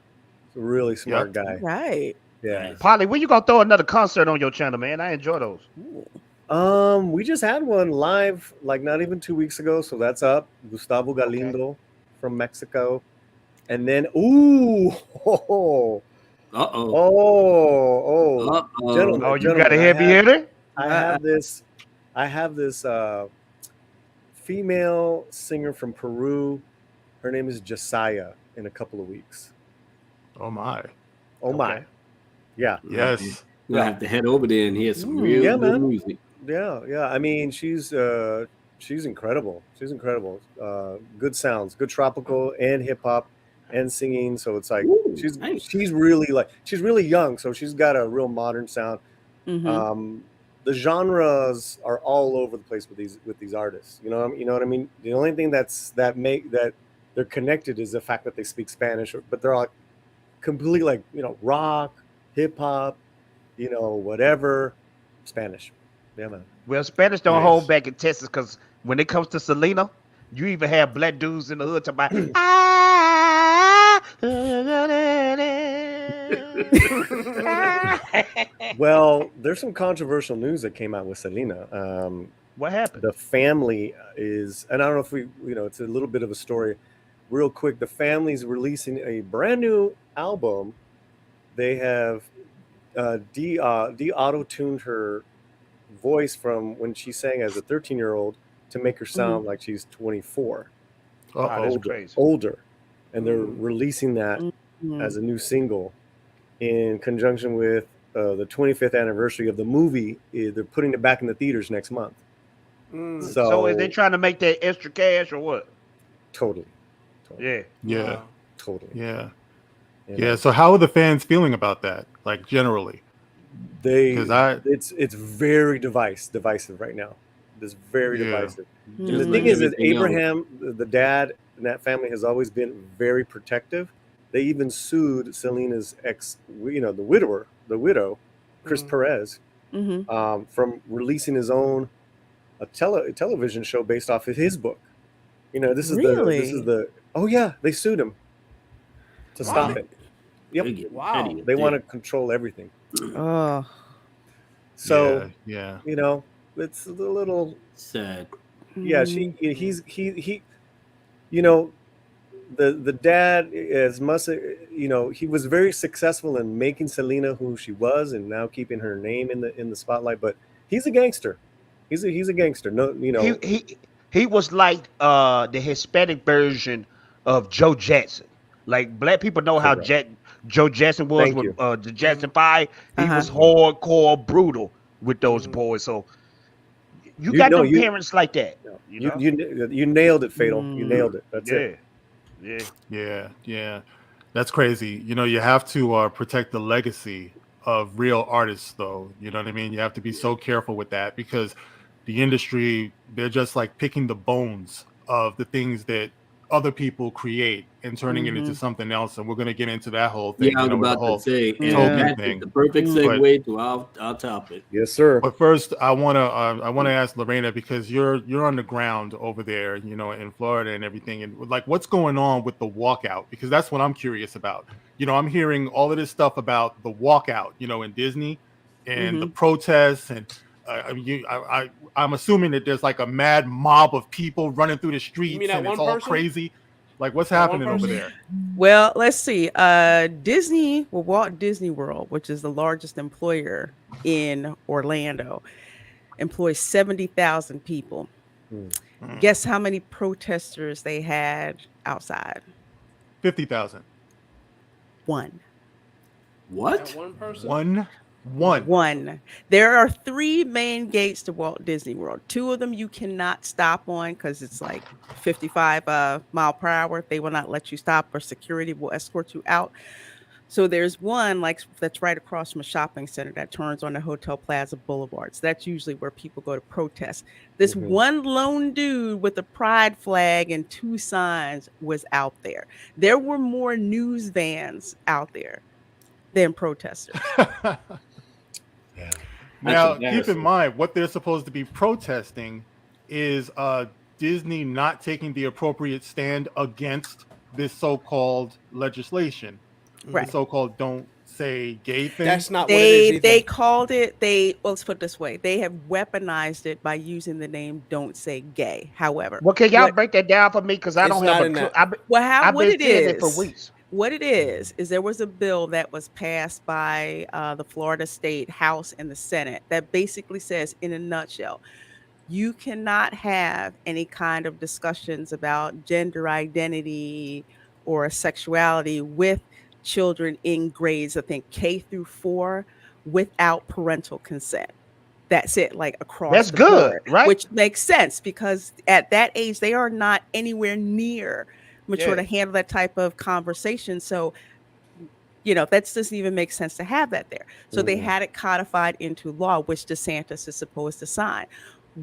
D: He's a really smart guy.
B: Right.
D: Yeah.
E: Polly, when you gonna throw another concert on your channel, man? I enjoy those.
D: We just had one live like not even 2 weeks ago, so that's up. Gustavo Galindo from Mexico. And then
F: Uh-oh.
D: gentlemen,
E: Oh, you
D: gentlemen,
E: got a heavy hitter?
D: I have this female singer from Peru. Her name is Josiah in a couple of weeks.
A: Oh my.
D: Oh my.
E: Okay.
D: Yeah.
A: Yes.
F: We'll have to head over there and hear some real
D: yeah,
F: good
D: man.
F: music.
D: Yeah. I mean, she's incredible. She's incredible. Good sounds, good tropical and hip hop and singing. So it's like
F: Ooh,
D: she's
F: nice.
D: she's really young, so she's got a real modern sound.
B: Mhm.
D: The genres are all over the place with these artists. You know what I mean? The only thing that they're connected is the fact that they speak Spanish, but they're all completely like, rock, hip hop, whatever, Spanish. Yeah, man.
E: Well, Spanish don't
A: Yes.
E: hold back in Texas because when it comes to Selena, you even have black dudes in the hood talking about.
D: Well, there's some controversial news that came out with Selena.
E: What happened?
D: The family is, and I don't know if it's a little bit of a story. Real quick, the family's releasing a brand new album. They have de-auto-tuned her voice from when she sang as a 13-year-old to make her sound like she's 24,
E: Wow, that's
A: Uh-oh.
E: crazy.
D: older. And they're releasing that as a new single in conjunction with the 25th anniversary of the movie. They're putting it back in the theaters next month.
E: So is they trying to make that extra cash or what?
D: Totally.
E: Yeah.
A: Yeah.
D: Totally.
A: Yeah.
D: Yeah.
A: Yeah. So how are the fans feeling about that? Like generally? Because
D: It's very divisive right now. It's very
A: Yeah.
D: divisive.
B: Mhm.
D: And the
F: Just
D: thing
F: like
D: is
F: everything else.
D: Abraham, the dad in that family, has always been very protective. They even sued Selena's ex, the widow, Chris
G: Mm.
D: Perez,
B: Mhm.
D: from releasing his own television show based off of his book. This is
B: Really?
D: the oh yeah, they sued him to stop
G: What?
D: it. Yep,
F: They get
G: Wow.
F: petty up
D: they want to
F: there.
D: control everything.
B: Oh.
D: So
A: Yeah.
D: it's a little
F: Sad.
D: yeah. He you know the dad, as much he was very successful in making Selena who she was and now keeping her name in the spotlight, but he's a gangster. He's a gangster. No,
E: He was like the Hispanic version of Joe Jackson. Like black people know how
D: correct.
E: Joe Jackson was
D: Thank
E: with
D: you.
E: the Jackson Five. He
B: Uh-huh.
E: was hardcore brutal with those boys. So you
D: You
E: got
D: know
E: them
D: you
E: parents like that, you know?
D: you nailed it, Fatal. You
B: Mm.
D: nailed it. That's it.
E: Yeah.
A: Yeah. That's crazy. You have to protect the legacy of real artists, though. You know what I mean? You have to be so careful with that because the industry, they're just like picking the bones of the things that other people create and turning it into
B: Mhm.
A: something else. And we're going to get into that whole
F: Yeah,
A: thing,
F: I was
A: with the
F: about to
A: whole
F: say, and
B: Yeah.
A: Tolkien
F: that is
A: thing.
F: the perfect
B: Mm.
F: segue to our topic.
D: Yes, sir.
A: But first, I want to ask Lorena, because you're on the ground over there, in Florida and everything, and like what's going on with the walkout, because that's what I'm curious about. I'm hearing all of this stuff about the walkout, in Disney, and the
B: Mhm.
A: protests, and I'm assuming that there's like a mad mob of people running through the
G: You mean
A: streets,
G: that
A: and it's
G: one
A: all
G: person?
A: crazy. Like what's
G: That one
A: happening over
G: person?
A: there?
B: Well, let's see. Disney, well, Walt Disney World, which is the largest employer in Orlando, employs 70,000 people.
D: Hmm.
B: Guess how many protesters they had outside?
A: 50,000.
B: One.
G: That
F: What?
G: one person?
A: One.
B: One. There are three main gates to Walt Disney World. Two of them you cannot stop on because it's like 55 mile per hour. They will not let you stop, or security will escort you out. So there's one like that's right across from a shopping center that turns on the Hotel Plaza Boulevard. So that's usually where people go to protest. This
D: Mhm.
B: one lone dude with a pride flag and two signs was out there. There were more news vans out there than protesters.
D: Yeah.
F: That's
A: Now, keep in
F: embarrassing.
A: mind what they're supposed to be protesting is Disney not taking the appropriate stand against this so-called legislation, the
B: Right.
A: so-called "don't say gay" thing.
G: That's not what it is
B: They
G: either.
B: called it well, let's put it this way. They have weaponized it by using the name "Don't Say Gay." However,
E: Well, can y'all
B: what
E: break that down for me? Because I
G: It's
E: don't have
G: not
E: a
G: in
E: clue.
G: that.
E: I've
B: what
E: been
B: it
E: seeing it for
B: is,
E: weeks.
B: what it is there was a bill that was passed by the Florida State House and the Senate that basically says, in a nutshell, you cannot have any kind of discussions about gender identity or sexuality with children in grades, I think K through 4, without parental consent. That's it, like across
E: That's
B: the
E: good,
B: board,
E: right?
B: which makes sense because at that age, they are not anywhere near mature
E: Yeah.
B: to handle that type of conversation. So, that doesn't even make sense to have that there. So they
D: Mhm.
B: had it codified into law, which DeSantis is supposed to sign.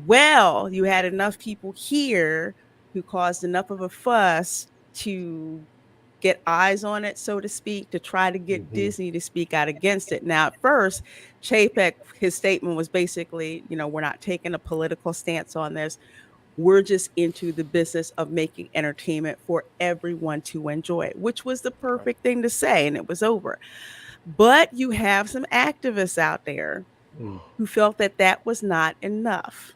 B: Well, you had enough people here who caused enough of a fuss to get eyes on it, so to speak, to try to get
D: Mhm.
B: Disney to speak out against it. Now, at first, Chapek, his statement was basically, we're not taking a political stance on this. We're just into the business of making entertainment for everyone to enjoy, which was the perfect thing to say, and it was over. But you have some activists out there
D: Mm.
B: who felt that that was not enough.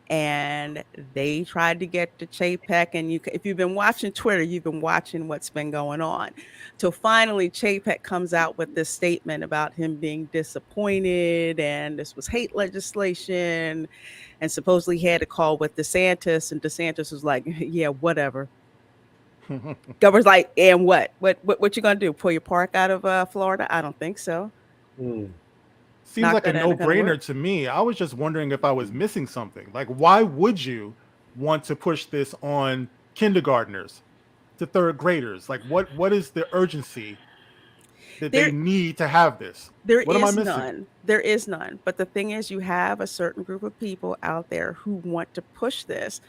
B: And they tried to get to Chapek, and if you've been watching Twitter, you've been watching what's been going on. So finally, Chapek comes out with this statement about him being disappointed, and this was hate legislation, and supposedly he had a call with DeSantis, and DeSantis was like, "Yeah, whatever." Governor's like, "And what? What you gonna do? Pull your park out of Florida? I don't think so.
D: Mm.
A: Seems
B: Not
A: like a
B: gonna
A: no-brainer
B: work."
A: to me. I was just wondering if I was missing something. Like, why would you want to push this on kindergartners to third graders? Like, what is the urgency that
B: There-
A: they need to have this?
B: There
A: What am I
B: is
A: missing?
B: none. There is none. But the thing is, you have a certain group of people out there who want to push this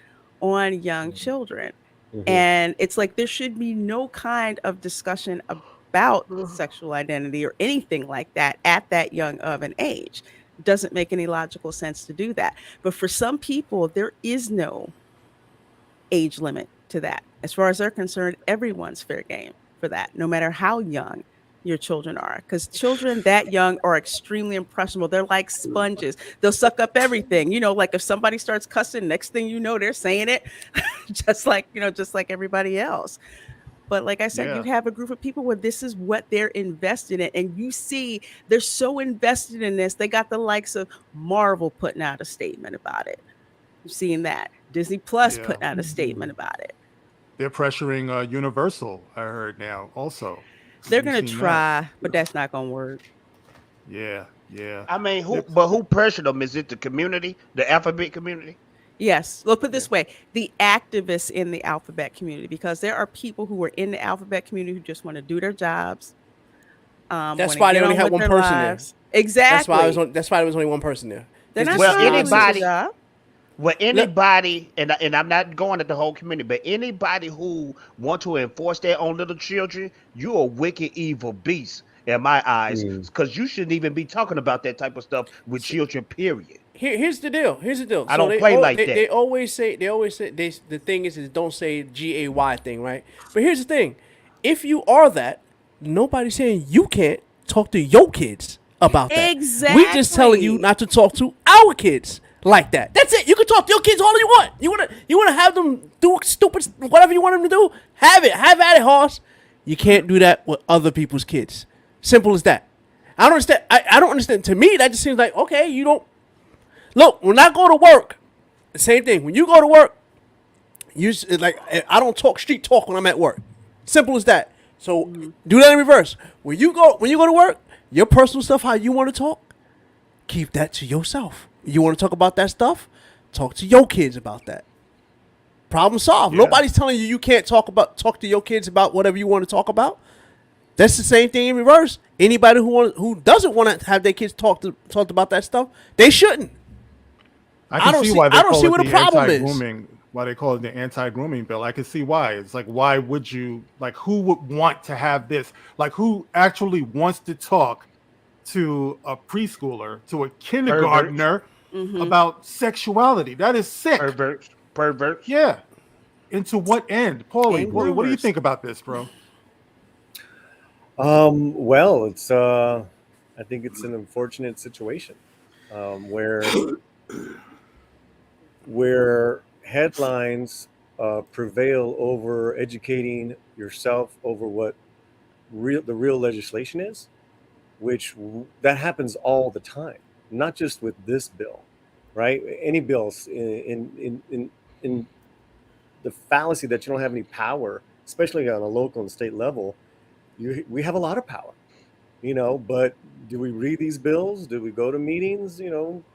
B: on young children.
D: Mhm.
B: And it's like there should be no kind of discussion about sexual identity or anything like that at that young of an age. Doesn't make any logical sense to do that. But for some people, there is no age limit to that. As far as they're concerned, everyone's fair game for that, no matter how young your children are. Because children that young are extremely impressionable. They're like sponges. They'll suck up everything. Like if somebody starts cussing, next thing you know, they're saying it just like, just like everybody else. But like I said, you
A: Yeah.
B: have a group of people where this is what they're invested in. And you see they're so invested in this. They got the likes of Marvel putting out a statement about it. You've seen that. Disney Plus
A: Yeah.
B: putting out a statement about it.
A: They're pressuring Universal, I heard now also.
B: They're
A: You've
B: going to
A: seen that?
B: try, but that's not going to work.
A: Yeah.
E: I mean,
A: They're-
E: who pressured them? Is it the community, the alphabet community?
B: Yes. Let's put it this way, the activists in the alphabet community, because there are people who are in the alphabet community who just want to do their jobs.
G: That's
B: wanna
G: why they
B: get
G: only
B: on
G: had
B: with
G: one
B: their
G: person there.
B: lives. Exactly.
G: That's why there was only one person there.
B: They're not
E: Well,
B: trying to lose their
E: anybody-
B: job.
E: Well, anybody, and I'm not going at the whole community, but anybody who want to enforce that on little children, you're a wicked, evil beast in my eyes, because you shouldn't even be talking about that type of stuff with children. Period.
G: Here's the deal.
E: I don't play like that.
G: They always say the thing is don't say GAY thing, right? But here's the thing: if you are that, nobody's saying you can't talk to your kids about that. We just telling you
B: Exactly.
G: not to talk to our kids like that. That's it. You can talk to your kids all you want. You wanna have them do stupid whatever you want them to do. Have at it, horse. You can't do that with other people's kids. Simple as that. I don't understand. I don't understand. To me, that just seems like, okay, you don't. Look, when I go to work, the same thing. When you go to work, I don't talk street talk when I'm at work. Simple as that. So do that in reverse. When you go to work, your personal stuff, how you want to talk, keep that to yourself. You want to talk about that stuff, talk to your kids about that. Problem solved.
A: Yeah.
G: Nobody's telling you can't talk to your kids about whatever you want to talk about. That's the same thing in reverse. Anybody who doesn't want to have their kids talk about that stuff, they shouldn't.
A: I
G: don't
A: see
G: see-
A: why they
G: I don't
A: call
G: see
A: it
G: what
A: the
G: the problem is.
A: anti-grooming. Why they call it the anti-grooming bill? I can see why. It's like, why would you? Like, who would want to have this? Like, who actually wants to talk to a preschooler, to a kindergartner about sexuality? That is sick.
E: Perverts.
A: Yeah. And to what end, Paulie?
B: And
A: What do you
B: groomers.
A: think about this, bro?
D: Well, it's I think it's an unfortunate situation where headlines prevail over educating yourself over what the real legislation is, that happens all the time, not just with this bill, right? Any bills in the fallacy that you don't have any power, especially on a local and state level. We have a lot of power, but do we read these bills? Do we go to meetings?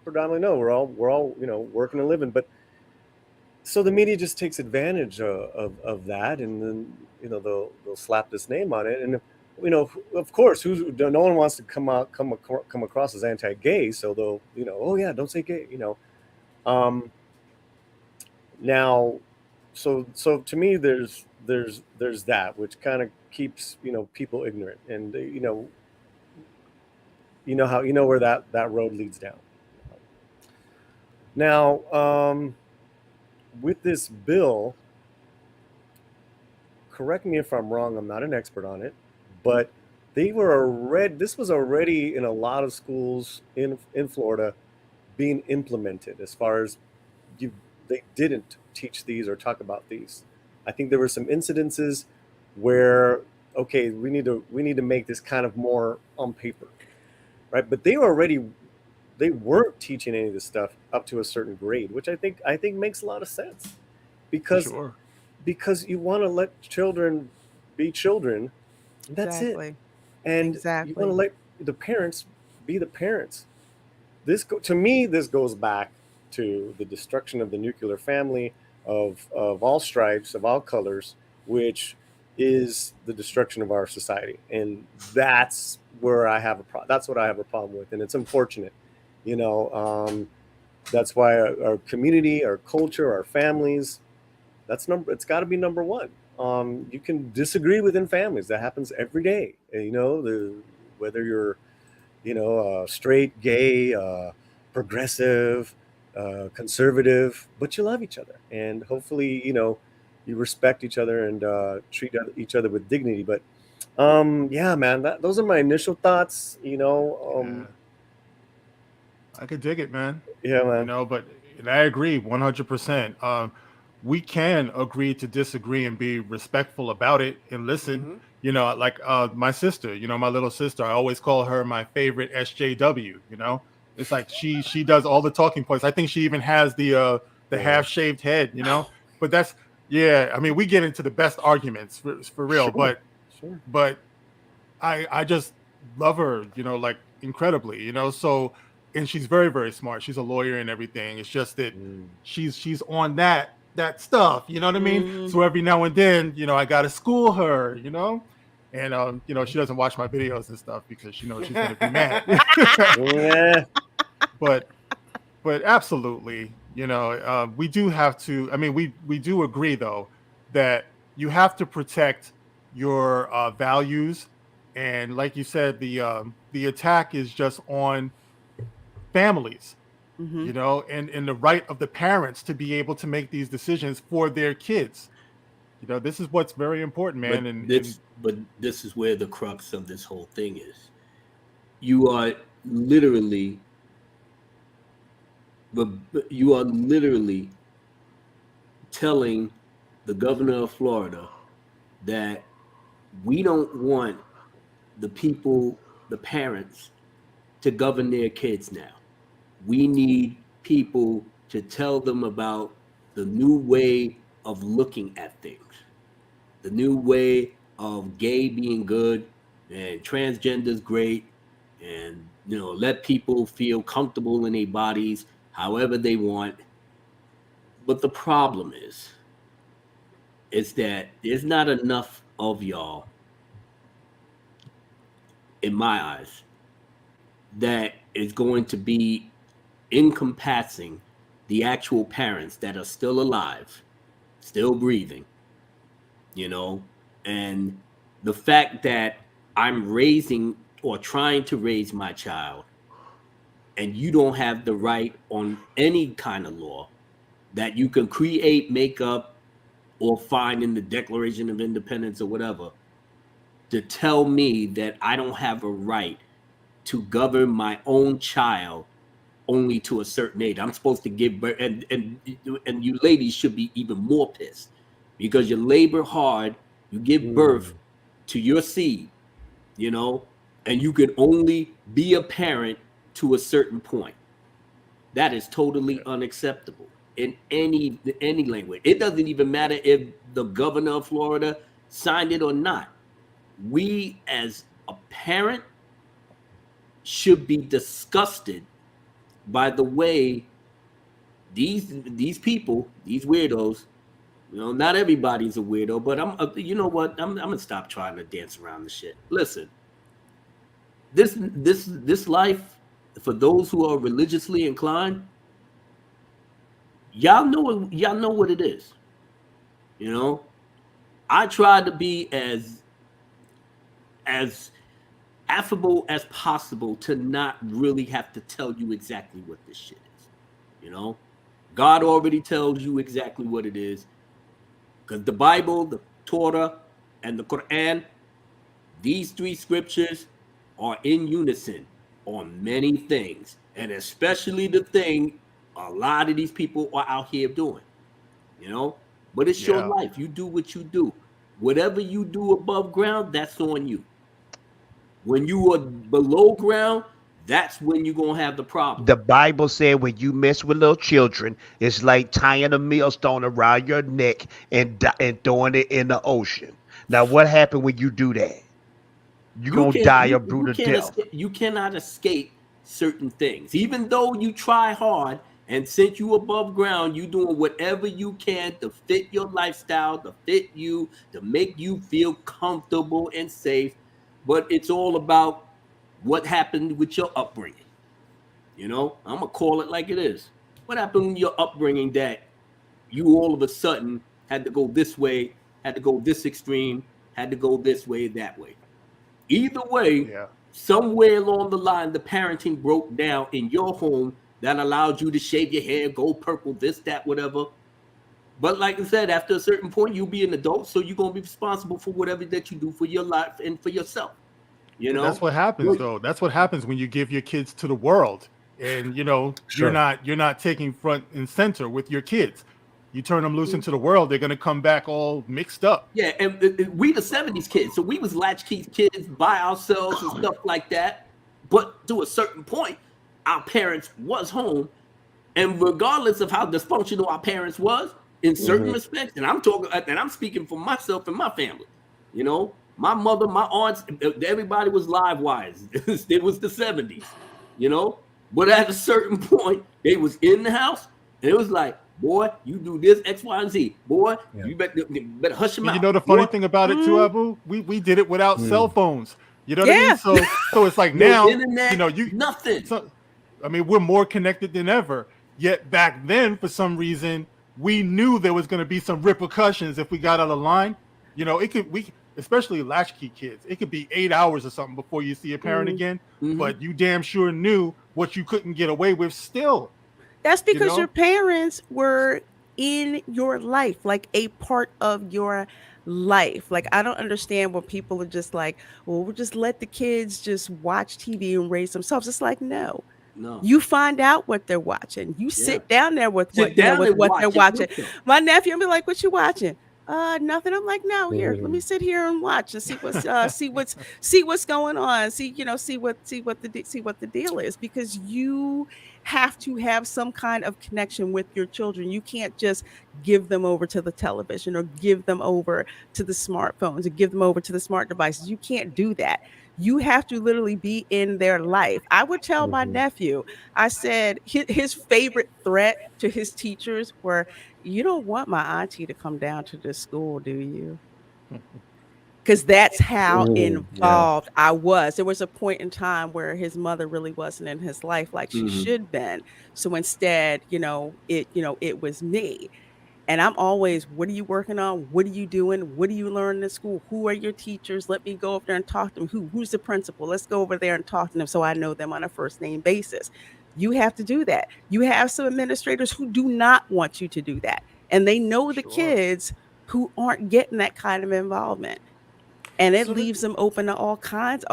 D: Predominantly no. We're all working and living. But so the media just takes advantage of that, and then they'll slap this name on it, and of course, no one wants to come across as anti-gay, so they'll oh yeah, don't say gay, now, so to me, there's that, which kind of keeps people ignorant, and where that road leads down. Now, with this bill, correct me if I'm wrong, I'm not an expert on it, but this was already in a lot of schools in Florida being implemented, as far as they didn't teach these or talk about these. I think there were some incidences where, okay, we need to make this kind of more on paper, right? But they weren't teaching any of this stuff up to a certain grade, which I think makes a lot of sense, because
A: Sure.
D: you want to let children be children. That's
B: Exactly.
D: it. And
B: Exactly.
D: you want to let the parents be the parents. To me, this goes back to the destruction of the nuclear family of all stripes, of all colors, which is the destruction of our society, and that's where I have that's what I have a problem with, and it's unfortunate, you know. That's why our community, our culture, our families, it's got to be number one. You can disagree within families. That happens every day. You know, whether you're, straight, gay, progressive, conservative, but you love each other, and hopefully, you respect each other and treat each other with dignity. But yeah, man, those are my initial thoughts.
A: Yeah. I could dig it, man.
D: Yeah, man.
A: You know, but and I agree 100%. We can agree to disagree and be respectful about it and listen.
G: Mhm.
A: You know, like my sister, my little sister, I always call her my favorite SJW. It's like she does all the talking points. I think she even has the half shaved head. But that's I mean, we get into the best arguments for real,
D: Sure.
A: but I just love her, like incredibly, so, and she's very, very smart. She's a lawyer and everything. It's just that she's on that stuff, you know what I mean? So every now and then, I gotta school her, and she doesn't watch my videos and stuff because she knows she's gonna be mad.
D: Yeah.
A: But absolutely, we do have to. I mean, we do agree though that you have to protect your values, and like you said, the attack is just on families, and the right of the parents to be able to make these decisions for their kids. This is what's very important, man.
F: But this is where the crux of this whole thing is. You are literally telling the governor of Florida that we don't want the parents to govern their kids now. We need people to tell them about the new way of looking at things, the new way of gay being good and transgender's great, and let people feel comfortable in their bodies however they want. But the problem is that there's not enough of y'all, in my eyes, that is going to be encompassing the actual parents that are still alive, still breathing, and the fact that I'm raising or trying to raise my child, and you don't have the right on any kind of law that you can create, make up, or find in the Declaration of Independence or whatever, to tell me that I don't have a right to govern my own child only to a certain age. I'm supposed to give birth, and you ladies should be even more pissed because you labor hard, you give birth to your seed, and you can only be a parent to a certain point. That is totally unacceptable in any language. It doesn't even matter if the governor of Florida signed it or not. We as a parent should be disgusted by the way these people, these weirdos, not everybody's a weirdo, but I'm gonna stop trying to dance around the shit. Listen, this life, for those who are religiously inclined, y'all know what it is. I try to be as affable as possible to not really have to tell you exactly what this shit is. God already tells you exactly what it is, because the Bible, the Torah, and the Quran, these three scriptures are in unison on many things, and especially the thing a lot of these people are out here doing, but it's your life. You do what you do. Whatever you do above ground, that's on you. When you are below ground, that's when you're going to have the problem.
E: The Bible said when you mess with little children, it's like tying a millstone around your neck and throwing it in the ocean. Now, what happened when you do that? You're going to die a brutal death.
F: You cannot escape certain things. Even though you try hard, And since you above ground, you doing whatever you can to fit your lifestyle, to fit you, to make you feel comfortable and safe. But it's all about what happened with your upbringing. You know, I'm gonna call it like it is. What happened in your upbringing that you all of a sudden had to go this way, had to go this extreme, had to go this way, that way. Either way,
A: Yeah.
F: somewhere along the line, the parenting broke down in your home that allowed you to shave your hair, go purple, this, that, whatever. But like I said, after a certain point, you'll be an adult, so you're gonna be responsible for whatever that you do for your life and for yourself. You know,
A: That's what happens, though. That's what happens when you give your kids to the world, and
D: Sure.
A: you're not taking front and center with your kids. You turn them loose into the world, they're gonna come back all mixed up.
F: Yeah, and we the 70s kids, so we was latchkey kids by ourselves and stuff like that. But to a certain point, our parents was home, and regardless of how dysfunctional our parents was, in certain respects, and I'm speaking for myself and my family, you know, my mother, my aunts, everybody was live wires. It was the 70s, you know. But at a certain point, they was in the house, and it was like, boy, you do this X, Y, and Z. Boy, you better hush them
A: And
F: out.
A: you know the funny
F: Boy,
A: thing about it too, Abu? We did it without cell phones. You know what I
B: Yeah.
A: mean? So it's like
F: no
A: now,
F: internet, nothing.
A: So, I mean, we're more connected than ever. Yet back then, for some reason, we knew there was going to be some repercussions if we got out of line. Especially latchkey kids, it could be 8 hours or something before you see a parent again. But you damn sure knew what you couldn't get away with still.
B: That's because
A: know?
B: your parents were in your life, like a part of your life. Like, I don't understand when people are just like, well, we'll just let the kids just watch TV and raise themselves. It's like, no. You find out what they're watching. You sit down there with what they're watching. My nephew will be like, what you watching? Nothing. I'm like, no, here, let me sit here and watch and see what's see what's going on. See what the deal is, because you have to have some kind of connection with your children. You can't just give them over to the television or give them over to the smartphones or give them over to the smart devices. You can't do that. You have to literally be in their life. I would tell my nephew, I said his favorite threat to his teachers were, you don't want my auntie to come down to this school, do you? Because that's how involved I was. There was a point in time where his mother really wasn't in his life like she should have been. So instead, it was me. And I'm always, what are you working on? What are you doing? What are you learning in school? Who are your teachers? Let me go over there and talk to them. Who's the principal? Let's go over there and talk to them so I know them on a first name basis. You have to do that. You have some administrators who do not want you to do that. And they know the kids who aren't getting that kind of involvement. And it leaves them open to all kinds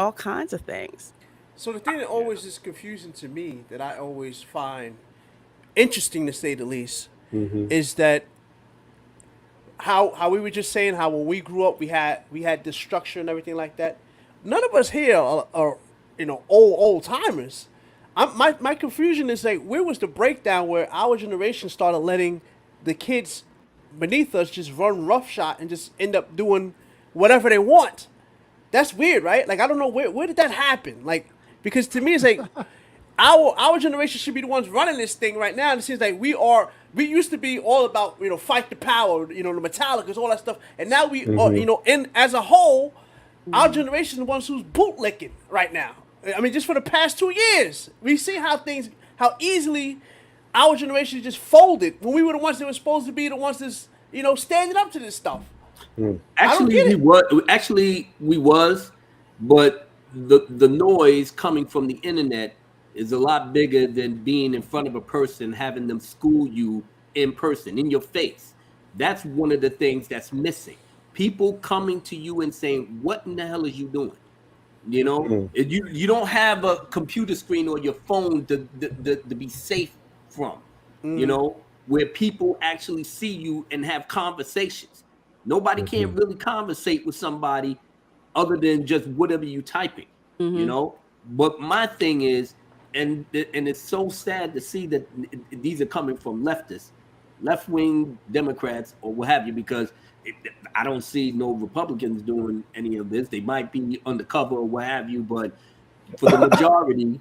B: of things.
G: So the thing that always is confusing to me, that I always find interesting to say the least, is that how we were just saying how when we grew up we had this structure and everything like that. None of us here are old timers. My confusion is like, where was the breakdown where our generation started letting the kids beneath us just run roughshod and just end up doing whatever they want? That's weird, right? Like, I don't know where did that happen? Like, because to me it's like our generation should be the ones running this thing right now. And it seems like we used to be all about, fight the power, the Metallicas, all that stuff. And now we are, as a whole, our generation is the ones who's bootlicking right now. I mean, just for the past 2 years, we see how easily our generation just folded when we were the ones that were supposed to be the ones that's, standing up to this stuff.
F: Actually, we was, but the noise coming from the internet is a lot bigger than being in front of a person, having them school you in person, in your face. That's one of the things that's missing. People coming to you and saying, what in the hell is you doing? You don't have a computer screen or your phone to be safe from, where people actually see you and have conversations. Nobody can't really conversate with somebody other than just whatever you typing, But my thing is, and it's so sad to see that these are coming from leftists, left-wing Democrats or what have you, because I don't see no Republicans doing any of this. They might be undercover or what have you, but for the majority,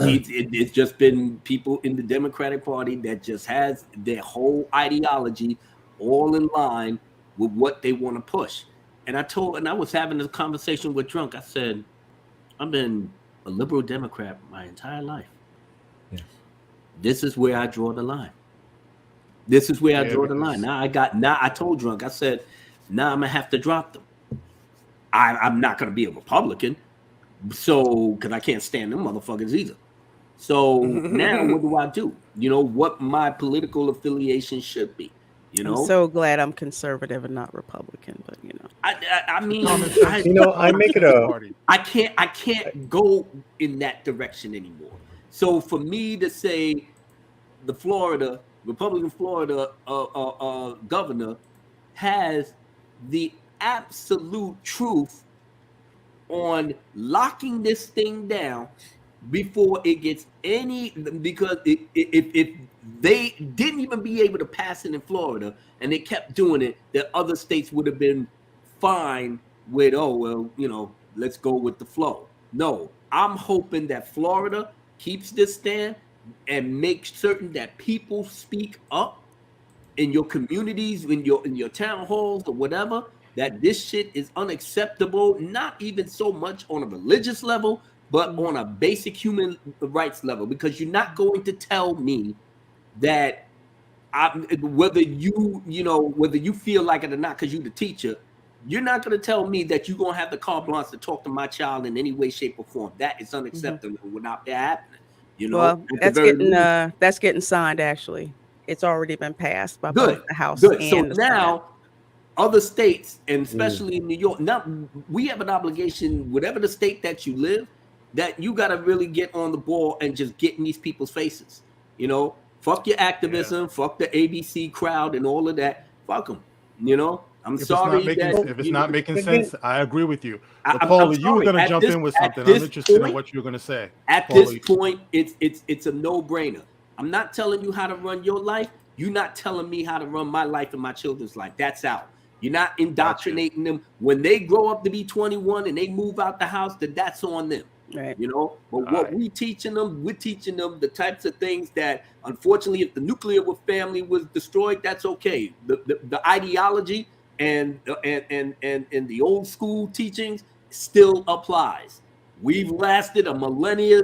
F: It's just been people in the Democratic Party that just has their whole ideology all in line with what they want to push. And I was having this conversation with Drunk. I said, I've been a liberal Democrat my entire life.
D: Yeah.
F: This is where I draw the line. This is where I draw the line. Now I told Drunk, I said, now I'm gonna have to drop them. I'm not gonna be a Republican, so because I can't stand them motherfuckers either. So now what do? You know what my political affiliation should be. You know,
B: I'm so glad I'm conservative and not Republican, but you know,
F: I mean,
D: I make it a.
F: I can't go in that direction anymore. So for me to say the Republican Florida governor has the absolute truth on locking this thing down before it gets any, because if they didn't even be able to pass it in Florida and they kept doing it, that other states would have been fine with, oh, well, you know, let's go with the flow. No, I'm hoping that Florida keeps this stand and makes certain that people speak up in your communities, in your town halls or whatever, that this shit is unacceptable, not even so much on a religious level, but on a basic human rights level, because you're not going to tell me that whether you feel like it or not, because you're the teacher, you're not going to tell me that you're going to have the carte blanche to talk to my child in any way, shape, or form. That is unacceptable without that happening. You know,
B: well, that's getting signed. Actually, it's already been passed by both the House and
F: so
B: the
F: now
B: Senate.
F: Other states, and especially in New York, now we have an obligation, whatever the state that you live, that you got to really get on the ball and just get in these people's faces. You know, fuck your activism, fuck the ABC crowd and all of that. Fuck them. You know, I'm sorry
A: if it's not making sense, I agree with you. But Paulie, you were going to jump in with something. I'm interested in what you're going to say.
F: At this point, it's a no-brainer. I'm not telling you how to run your life. You're not telling me how to run my life and my children's life. That's out. You're not indoctrinating them. When they grow up to be 21 and they move out the house, that's on them.
B: Right.
F: You know, but what we're teaching them the types of things that, unfortunately, if the nuclear family was destroyed, that's okay. The ideology and the old school teachings still applies. We've lasted a millennia,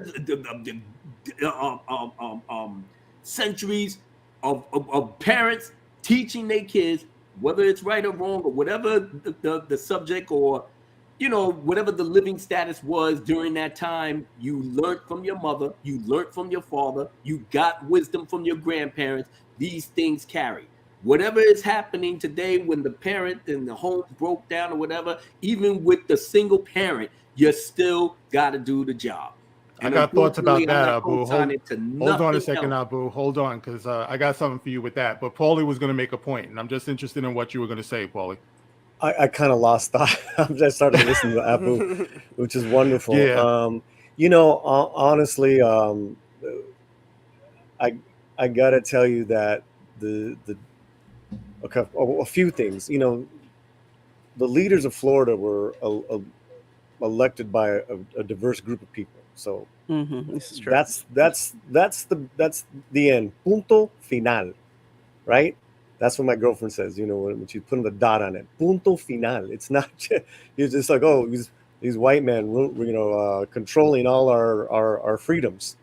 F: centuries of parents teaching their kids, whether it's right or wrong or whatever the subject, or you know, whatever the living status was during that time. You learned from your mother, you learned from your father, you got wisdom from your grandparents. These things carry. Whatever is happening today, when the parent and the home broke down or whatever, even with the single parent, you still got to do the job.
A: I got thoughts about that, Abu. Hold on a second, Abu. Hold on, because I got something for you with that. But Paulie was going to make a point, and I'm just interested in what you were going to say, Paulie.
D: I kind of lost thought. I started to listen to Abu, which is wonderful.
A: Yeah.
D: You know, honestly, I gotta tell you that a few things. You know, the leaders of Florida were elected by a diverse group of people. So
B: this is true.
D: that's the end. Punto final, right? That's what my girlfriend says. You know, when she's putting the dot on it. Punto final. It's not it's just like, oh, these white men, you know, controlling all our freedoms.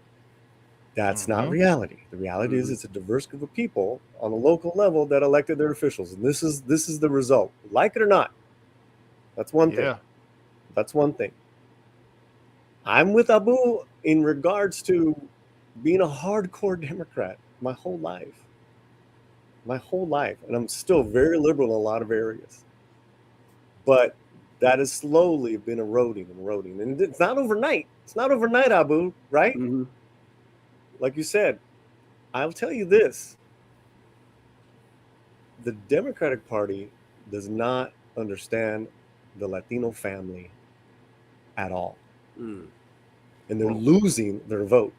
D: That's not reality. The reality is it's a diverse group of people on a local level that elected their officials, and this is the result. Like it or not, that's one thing. That's one thing. I'm with Abu in regards to being a hardcore Democrat my whole life. And I'm still very liberal in a lot of areas. But that has slowly been eroding. And it's not overnight. It's not overnight, Abu, right?
F: Mm-hmm.
D: Like you said, I'll tell you this. The Democratic Party does not understand the Latino family at all. And they're losing their vote.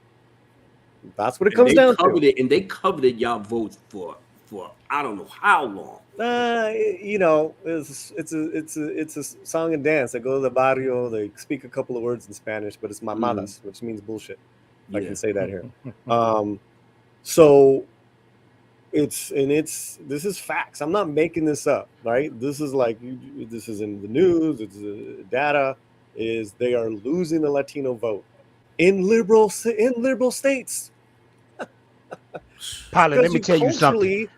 D: That's what it comes down to.
F: And they coveted y'all votes for I don't know how long.
D: You know, it's a song and dance. They go to the barrio, they speak a couple of words in Spanish, but it's mamadas, which means bullshit. if I can say that here. So this is facts. I'm not making this up, right? This is like this is in the news. It's data. Is they are losing the Latino vote in liberal states.
E: Polly, let me tell you something.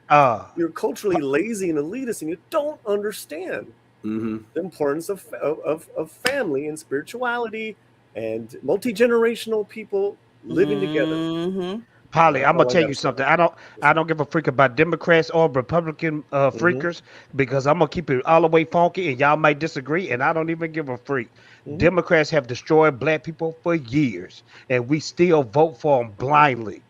D: You're culturally lazy and elitist, and you don't understand the importance of family and spirituality and multi-generational people living together.
E: Polly, I'm gonna tell you something. I don't give a freak about Democrats or Republican freakers, because I'm gonna keep it all the way funky, and y'all might disagree, and I don't even give a freak. Democrats have destroyed black people for years, and we still vote for them blindly.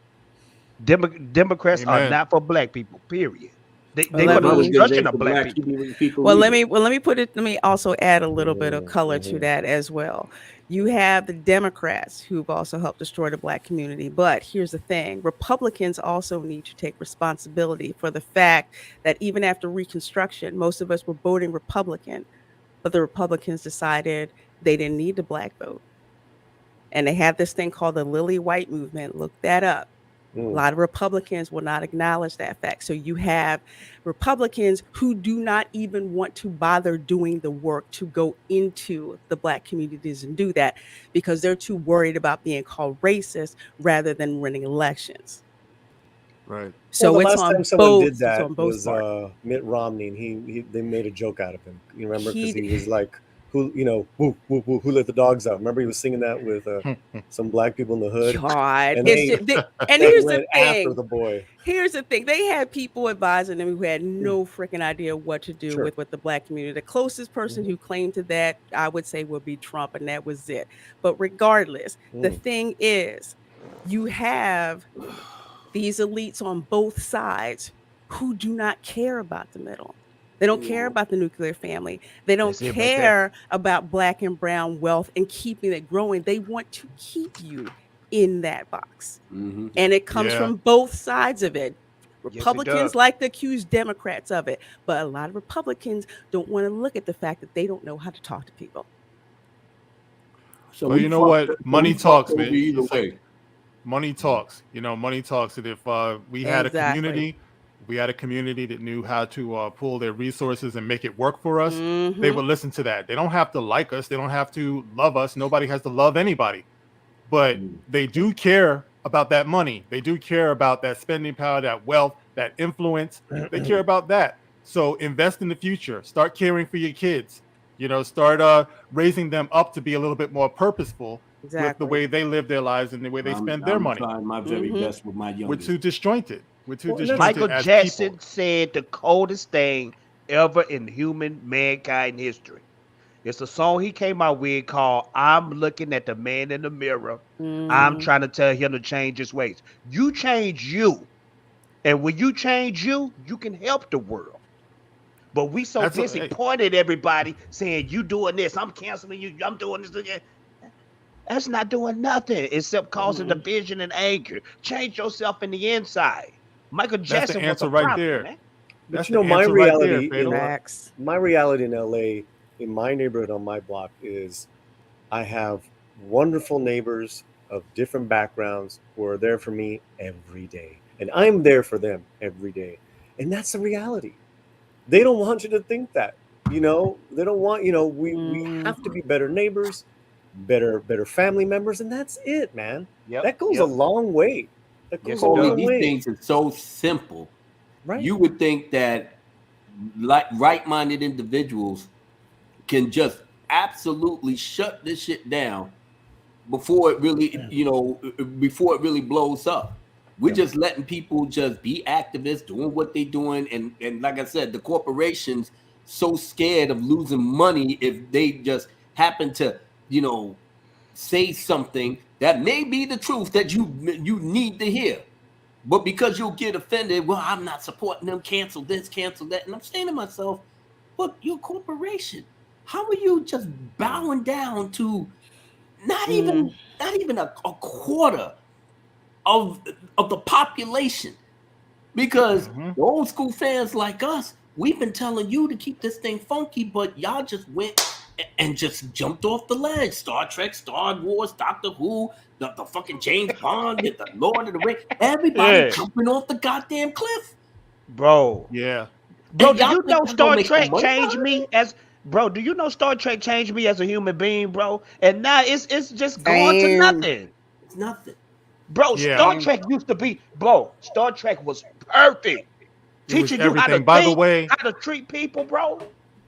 E: Democrats are not for black people. Period. They want the destruction of black people.
B: Well, let me also add a little bit of color to that as well. You have the Democrats who've also helped destroy the black community. But here's the thing. Republicans also need to take responsibility for the fact that even after Reconstruction, most of us were voting Republican, but the Republicans decided they didn't need the black vote. And they have this thing called the Lily White movement. Look that up. A lot of Republicans will not acknowledge that fact. So you have Republicans who do not even want to bother doing the work to go into the black communities and do that, because they're too worried about being called racist rather than winning elections.
A: Right.
B: So
D: the
B: it's
D: last
B: on
D: time someone
B: both.
D: did that
B: it's on both
D: was Mitt Romney, and they made a joke out of him. You remember, because he was like, who let the dogs out? Remember, he was singing that with some black people in the hood.
B: God.
D: And
B: here's the thing.
D: After the boy.
B: Here's the thing. They had people advising them who had no freaking idea what to do with the black community. The closest person who claimed to that, I would say, would be Trump, and that was it. But regardless, the thing is, you have these elites on both sides who do not care about the middle. They don't care about the nuclear family. They don't care about black and brown wealth and keeping it growing. They want to keep you in that box. And it comes from both sides of it. Republicans like to accuse Democrats of it, but a lot of Republicans don't want to look at the fact that they don't know how to talk to people.
A: So well, you know what? Money talks, man. Either way. Money talks. You know, money talks. And if we had a community, we had a community that knew how to pool their resources and make it work for us, they would listen to that. They don't have to like us. They don't have to love us. Nobody has to love anybody. But they do care about that money. They do care about that spending power, that wealth, that influence. They care about that. So invest in the future. Start caring for your kids. You know, start raising them up to be a little bit more purposeful with the way they live their lives and the way they spend their money.
F: I'm trying my very best with my youngest.
A: We're too disjointed.
E: Michael Jackson said the coldest thing ever in human mankind history. It's a song he came out with called "I'm Looking at the Man in the Mirror." I'm trying to tell him to change his ways. You change you. And when you change you, you can help the world. But we so busy pointing at everybody saying, you doing this, I'm canceling you, I'm doing this again. That's not doing nothing except causing division and anger. Change yourself in the inside. Michael Jackson
A: was the answer right there.
E: Man.
D: But you know, my reality in LA, in my neighborhood on my block, is I have wonderful neighbors of different backgrounds who are there for me every day. And I'm there for them every day. And that's the reality. They don't want you to think that, you know, they don't want, you know, we have to be better neighbors, better family members. And that's it, man. That goes a long way. That goes a long way.
F: These things are so simple.
D: Right.
F: You would think that like right-minded individuals can just absolutely shut this shit down before it really, you know, before it really blows up. We're just letting people just be activists, doing what they're doing. And like I said, the corporations so scared of losing money if they just happen to, you know, say something that may be the truth that you need to hear. But because you'll get offended, well, I'm not supporting them, cancel this, cancel that. And I'm saying to myself, look, you're a corporation. How are you just bowing down to not even a quarter of the population? Because the old school fans like us, we've been telling you to keep this thing funky, but y'all just went and just jumped off the ledge. Star Trek, Star Wars, Doctor Who, the fucking James Bond, the Lord of the Rings. Everybody
E: Yeah.
F: jumping off the goddamn cliff.
E: Bro.
A: Yeah.
E: Bro,
F: And
E: do
F: y'all
E: you
F: think
E: know
F: I'm gonna
E: Star
F: make
E: Trek
F: some money
E: changed
F: out of
E: me as bro? Do you know Star Trek changed me as a human being, bro? And now it's just gone to
B: Same.
E: nothing.
F: It's nothing.
E: Bro,
A: Yeah.
E: Star Trek used to be, bro, Star Trek was perfect.
A: It was
E: Teaching you how to
A: everything. By the
E: think,
A: way,
E: how to treat people, bro.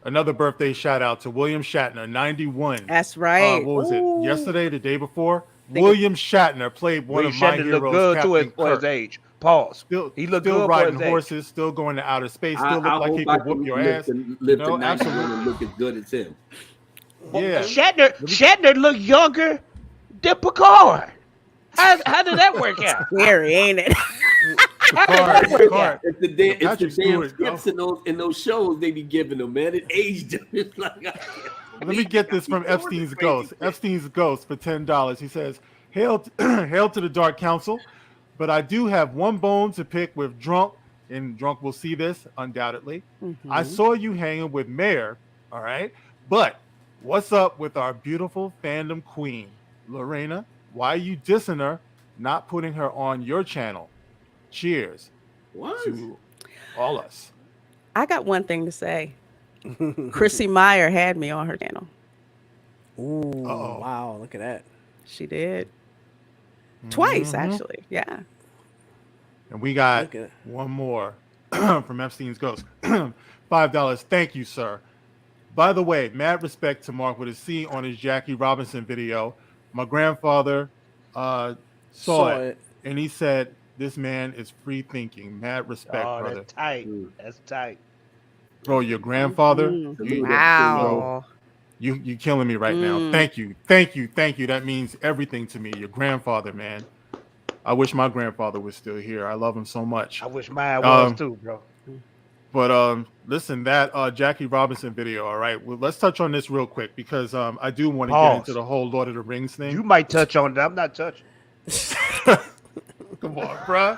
A: another birthday shout out to William Shatner, 91.
B: That's right.
A: What was
B: Ooh.
A: it? Yesterday, the day before?
B: Think
A: William Shatner played one
E: William
A: of my
E: Shatner looked
A: heroes,
E: good
A: Captain
E: for his
A: Kirk.
E: age. Pause. He looked
A: still
E: good for
A: riding
E: his age.
A: horses, still going to outer space, still
F: I
A: look like
F: hope
A: he
F: I
A: could whoop
F: can
A: your
F: live
A: ass.
F: to, live to 91
A: absolutely.
F: and look as good as him.
A: Yeah.
E: Shatner looked younger than Picard. How did that work out?
B: Scary, ain't it?
A: Picard.
F: It's the damn
A: Patrick Stewart,
F: scripts in those shows they be giving them, man. It aged them. It's like,
A: Let me get this from Epstein's Ghost. Epstein's Ghost for $10. He says, hail to the Dark Council, but I do have one bone to pick with Drunk, and Drunk will see this, undoubtedly. I saw you hanging with Mayor, all right? But what's up with our beautiful fandom queen, Lorena? Why are you dissing her, not putting her on your channel? Cheers to all us.
B: I got one thing to say. Chrissy Meyer had me on her channel.
G: Ooh,
A: Uh-oh.
G: wow, look at that.
B: She did. Twice, actually. Yeah.
A: And we got
G: Okay.
A: one more from Epstein's Ghost. $5. Thank you, sir. By the way, mad respect to Mark with a C on his Jackie Robinson video. My grandfather saw it, and he said, this man is free thinking. Mad respect, brother.
E: That's tight. That's tight.
A: Bro, your grandfather?
B: Wow.
A: You killing me right now. Thank you. That means everything to me. Your grandfather, man. I wish my grandfather was still here. I love him so much.
E: I wish mine was too, bro.
A: But listen, that Jackie Robinson video, all right. Well, let's touch on this real quick because I do want to get into the whole Lord of the Rings thing.
E: You might touch on it. I'm not touching.
A: Come on, bro.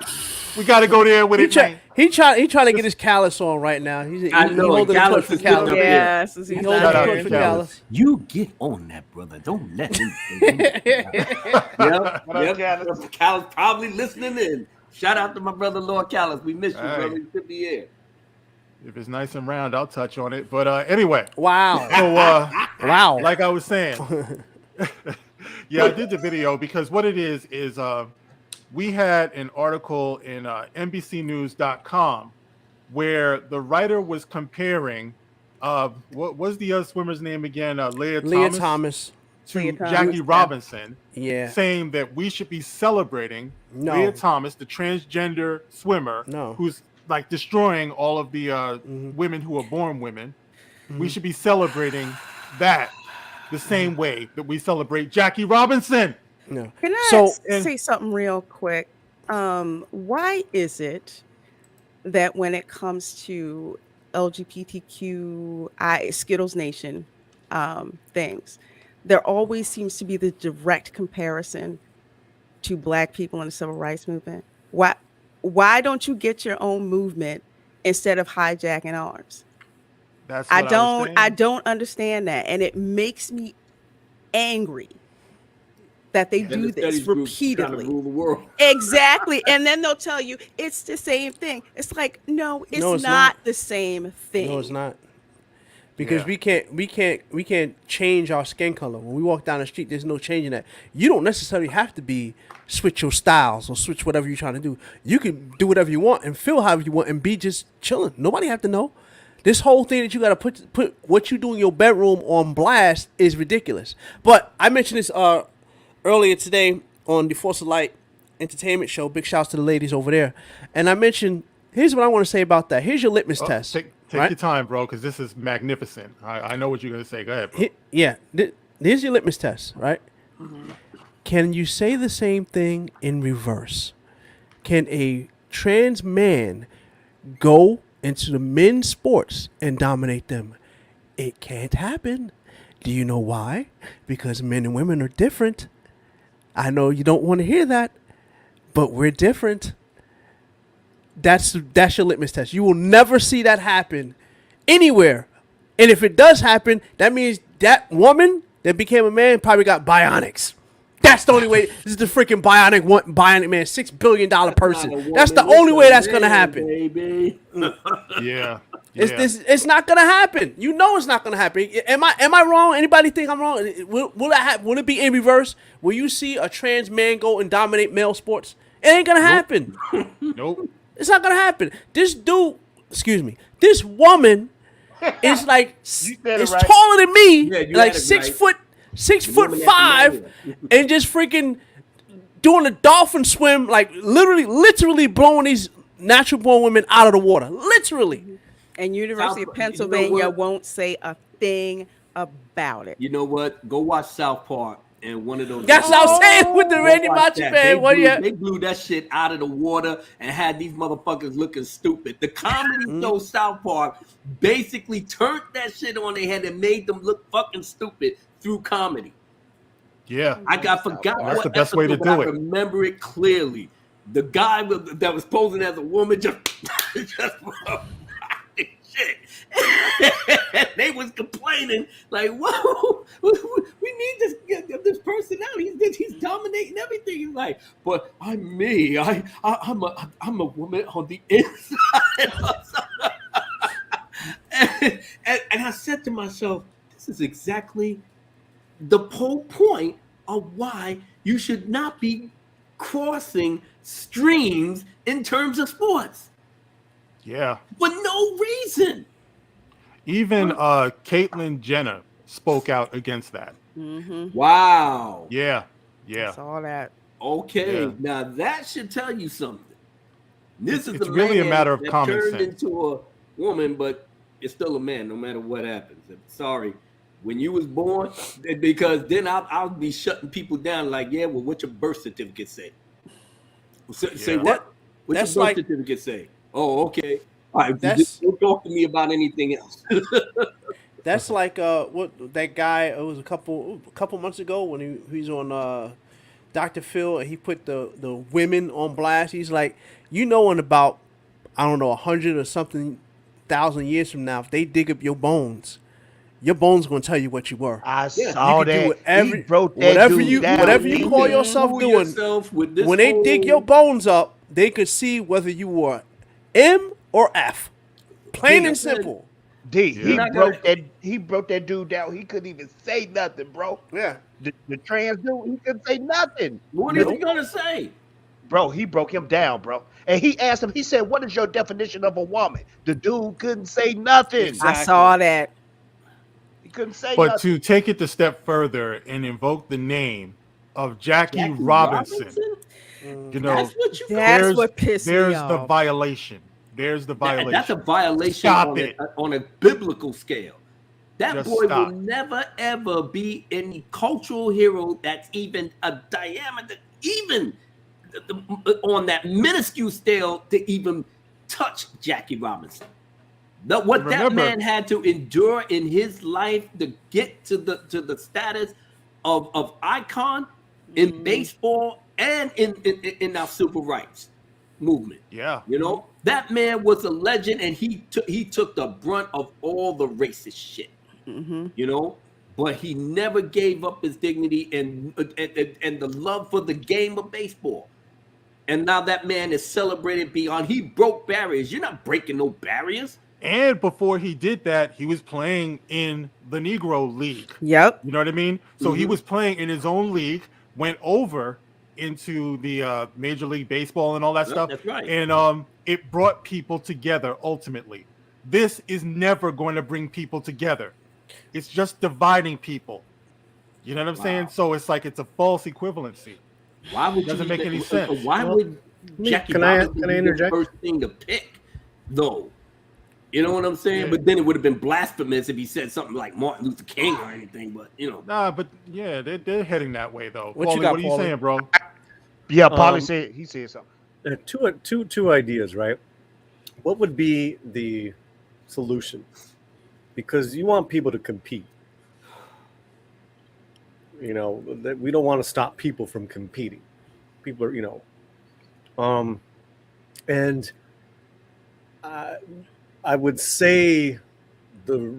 A: We got to go there with it.
G: He trying to get his callus on right now. He's holding the torch for callus.
B: Yes,
G: he's holding the torch for callus.
F: You get on that, brother. Don't let him. Yep. Callus probably listening in. Shout out to my brother Lord Callus. We miss you, brother. You should be here.
A: If it's nice and round, I'll touch on it. But anyway.
G: Wow.
A: So
G: wow.
A: Like I was saying. Yeah, I did the video because what it is we had an article in NBCnews.com where the writer was comparing what was the swimmer's name again? Leah Thomas to Jackie Robinson.
G: Yeah.
A: Saying that we should be celebrating Leah Thomas, the transgender swimmer, who's like destroying all of the women who are born women. We should be celebrating that the same way that we celebrate Jackie Robinson.
B: No. Can I say something real quick? Why is it that when it comes to LGBTQI Skittles Nation things, there always seems to be the direct comparison to Black people in the civil rights movement? Why don't you get your own movement instead of hijacking ours? I don't understand that, and it makes me angry that they do this repeatedly.
F: Rule the world.
B: Exactly. And then they'll tell you it's the same thing. It's like, no, it's not the same thing.
G: No, it's not. Because we can't change our skin color. When we walk down the street, there's no changing that. You don't necessarily have to switch your styles or switch whatever you're trying to do. You can do whatever you want and feel however you want and be just chilling. Nobody have to know. This whole thing that you got to put what you do in your bedroom on blast is ridiculous. But I mentioned this earlier today on the Force of Light Entertainment Show. Big shouts to the ladies over there. And I mentioned, here's what I want to say about that. Here's your litmus test.
A: Take your time, bro, because this is magnificent. I know what you're going to say. Go ahead, bro.
G: Here's your litmus test, right? Mm-hmm. Can you say the same thing in reverse? Can a trans man go into the men's sports and dominate them? It can't happen. Do you know why? Because men and women are different. I know you don't want to hear that, but we're different. That's your litmus test. You will never see that happen anywhere. And if it does happen, that means that woman that became a man probably got bionics. That's the only way. This is the freaking bionic man, $6 billion person. That's the only way that's gonna happen.
F: Baby.
A: Yeah.
G: It's not gonna happen. You know it's not gonna happen. Am I wrong? Anybody think I'm wrong? Will it be in reverse? Will you see a trans man go and dominate male sports? It ain't gonna happen.
A: Nope.
G: It's not gonna happen. This woman is like
E: You said it
G: is
E: right.
G: taller than me,
F: Yeah, you
G: like
F: had it
G: 6
F: right.
G: foot, 6'5",
F: woman
G: and just freaking doing a dolphin swim, like literally blowing these natural born women out of the water, literally.
B: And University
F: South-
B: of
F: you know
B: Pennsylvania
F: what?
B: won't say a thing about it.
F: You know what? Go watch South Park and one of those.
G: That's what I'm saying with the
F: Go
G: Randy
F: watch
G: Macho
F: that.
G: man.
F: They blew that shit out of the water and had these motherfuckers looking stupid. The comedy show South Park basically turned that shit on their head and made them look fucking stupid through comedy.
A: Yeah.
F: Forgot
A: That's
F: what
A: the best way to
F: episode, but
A: do
F: I
A: it.
F: remember it clearly. The guy that was posing as a woman just shit. They was complaining like, "Whoa, we need this person out. He's dominating everything." He's like, "But I'm me. I'm a woman on the inside." and I said to myself, "This is exactly the whole point of why you should not be crossing streams in terms of sports
A: Yeah.
F: for no reason."
A: Even Caitlyn Jenner spoke out against that.
B: Mm-hmm.
F: Wow.
A: Yeah. Yeah.
B: Saw that.
F: Okay.
A: Yeah.
F: Now that should tell you something. This is
A: It's
F: a
A: really a
F: man
A: matter of
F: that
A: common
F: turned
A: sense.
F: into a woman, but it's still a man no matter what happens. Sorry. When you was born, because then I'll be shutting people down like, yeah, well, what your birth certificate say? Say
A: Yeah.
F: what? What your
G: That's
F: birth
G: like-
F: certificate say? Oh, okay. All right,
G: That's-
F: don't talk to me about anything else.
G: That's like what that guy. It was a couple months ago when he's on Dr. Phil and he put the women on blast. He's like, in about, I don't know, 100 or something thousand years from now, if they dig up your bones gonna tell you what you were.
E: I
F: Yeah,
E: saw
G: you can do
E: that.
G: whatever-
E: He broke that
G: whatever
E: dude
G: you-
E: down.
G: whatever you call
F: can
G: yourself
F: fool
G: doing,
F: yourself with this
G: When they dig your
F: whole-
G: bones up, they could see whether you were M or F. Plain
F: Yeah.
G: and simple.
E: D,
A: Yeah.
E: he
F: Not
E: broke
F: gonna-
E: that. He broke that dude down. He couldn't even say nothing, bro.
G: Yeah.
E: The trans dude, he couldn't say nothing.
F: What is he gonna say?
E: Bro, he broke him down, bro. And he asked him, he said, "What is your definition of a woman?" The dude couldn't say nothing.
G: Exactly.
B: I saw that.
E: He couldn't say
A: But
E: nothing.
A: to take it a step further and invoke the name of Jackie Robinson, you know,
F: That's what you
B: That's
A: there's,
B: what pissed me
A: there's
B: off.
A: the violation. There's the violation.
F: That's a violation
A: Stop
F: on,
A: it.
F: on a biblical scale. That
A: Just
F: boy
A: stop.
F: will never ever be any cultural hero that's even a diameter, even on that minuscule scale to even touch Jackie Robinson. What that
A: Remember-
F: man had to endure in his life to get to the status of icon in baseball and in our civil rights movement.
A: Yeah.
F: You know, that man was a legend, and he took the brunt of all the racist shit. You know, but he never gave up his dignity and the love for the game of baseball. And now that man is celebrated beyond. He broke barriers. You're not breaking no barriers.
A: And before he did that, he was playing in the Negro League.
B: Yep.
A: You know what I mean? So he was playing in his own league, went over into the Major League Baseball and all that
F: Yep,
A: stuff.
F: that's right.
A: And it brought people together ultimately. This is never going to bring people together. It's just dividing people. You know what I'm saying? So it's like it's a false equivalency.
F: Why would
A: Doesn't
F: you
A: make any sense.
F: Why would Jackie
D: can I
F: Robinson be the
D: interject?
F: first thing to pick, though? You know what I'm saying?
A: Yeah.
F: But then it would have been blasphemous if he said something like Martin Luther King or anything. But you know,
A: Nah, but yeah, they're heading that way though.
G: What you
A: Paulie,
G: got,
A: what are you
G: Paulie?
A: saying, bro?
E: Yeah, Polly
D: Um,
E: said he said something.
D: Two ideas, right? What would be the solution? Because you want people to compete. You know, that we don't want to stop people from competing. People are, and I would say the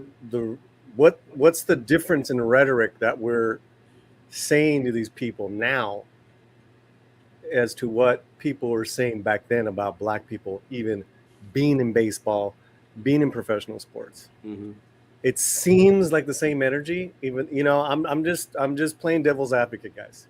D: what's the difference in rhetoric that we're saying to these people now as to what people were saying back then about black people even being in baseball, being in professional sports?
F: Mhm.
D: It seems like the same energy. Even I'm just playing devil's advocate, guys.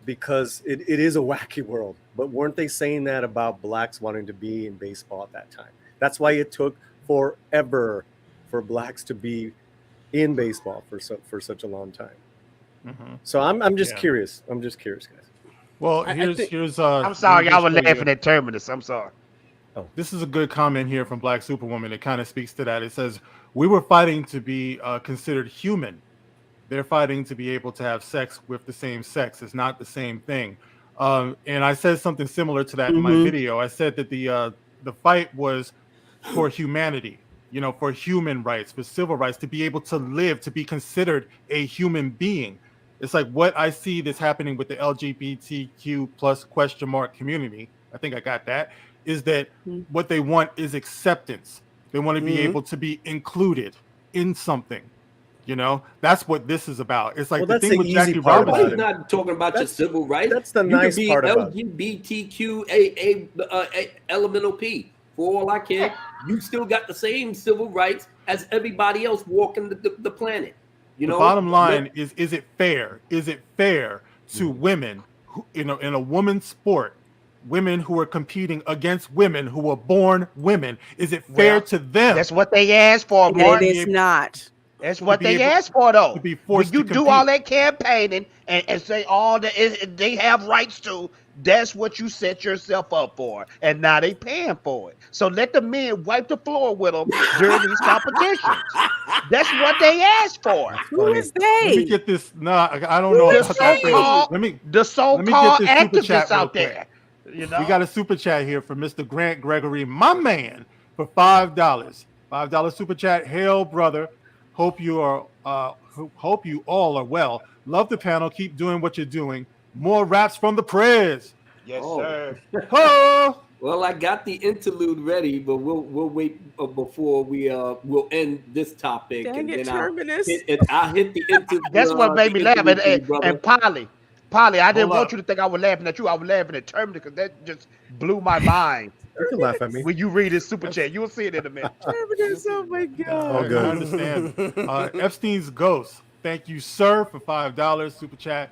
D: Because it is a wacky world. But weren't they saying that about blacks wanting to be in baseball at that time? That's why it took forever for blacks to be in baseball for such a long time.
A: Mm-hmm.
D: So I'm just
A: Yeah.
D: curious. I'm just curious, guys.
A: Well,
G: I
A: here's
G: think-
A: here's
E: I'm sorry,
A: let me
E: y'all were
A: just show you.
E: laughing at Terminus. I'm sorry.
A: This is a good comment here from Black Superwoman. It kind of speaks to that. It says, we were fighting to be considered human. They're fighting to be able to have sex with the same sex. It's not the same thing. And I said something similar to that in my video. I said that the fight was for humanity, for human rights, for civil rights, to be able to live, to be considered a human being. It's like what I see that's happening with the LGBTQ plus question mark community. I think I got that. Is that what they want is acceptance. They want to be able to be included in something. That's what this is about. It's like
D: Well,
A: the
D: that's
A: thing
D: the
A: with
D: easy
A: Jackie
D: part
A: Robinson.
D: about
F: Nobody's not talking about your civil rights.
D: That's the
F: you
D: nice
F: can be
D: part about it.
F: LGBTQAA elemental P. For all I care, you still got the same civil rights as everybody else walking the planet.
A: The bottom line is it fair? Is it fair to women who, in a woman's sport, women who are competing against women who were born women? Is it fair to them?
E: That's what they asked for,
B: And
E: Mark.
B: it is not.
E: That's what
A: be
E: they
A: able
E: asked for, though.
A: to be
E: When
A: forced
E: you
A: to
E: do
A: compete.
E: all that campaigning and say all they have rights to, that's what you set yourself up for. And now they paying for it. So let the men wipe the floor with them during these competitions. That's what they asked for.
B: Who is
A: Let me
B: they?
A: get this. No, I don't know
E: The
A: about that phrase.
E: so-called,
A: Let me
E: the
A: get
E: so-called
A: this super chat
E: activists
A: real
E: out
A: quick.
E: there.
A: We got a super chat here from Mr. Grant Gregory, my man, for $5. $5 super chat. Hail, brother. Hope you all are well. Love the panel. Keep doing what you're doing. More raps from the prayers.
E: Yes,
F: Oh.
E: sir.
A: Ho!
F: Well, I got the interlude ready, but we'll wait before we'll end this topic,
B: Dang
F: and
B: it,
F: then I'll
B: Terminus.
F: hit the interlude.
E: That's what made me laugh. And Polly, I didn't
A: Hold
E: want
A: up.
E: you to think I was laughing at you. I was laughing at Terminus because that just blew my mind.
D: You can laugh at me.
E: When you read his super chat, you will see it in a minute.
B: Terminus, oh my
D: All
B: God.
D: good.
A: I understand. Epstein's Ghost. Thank you, sir, for $5 super chat.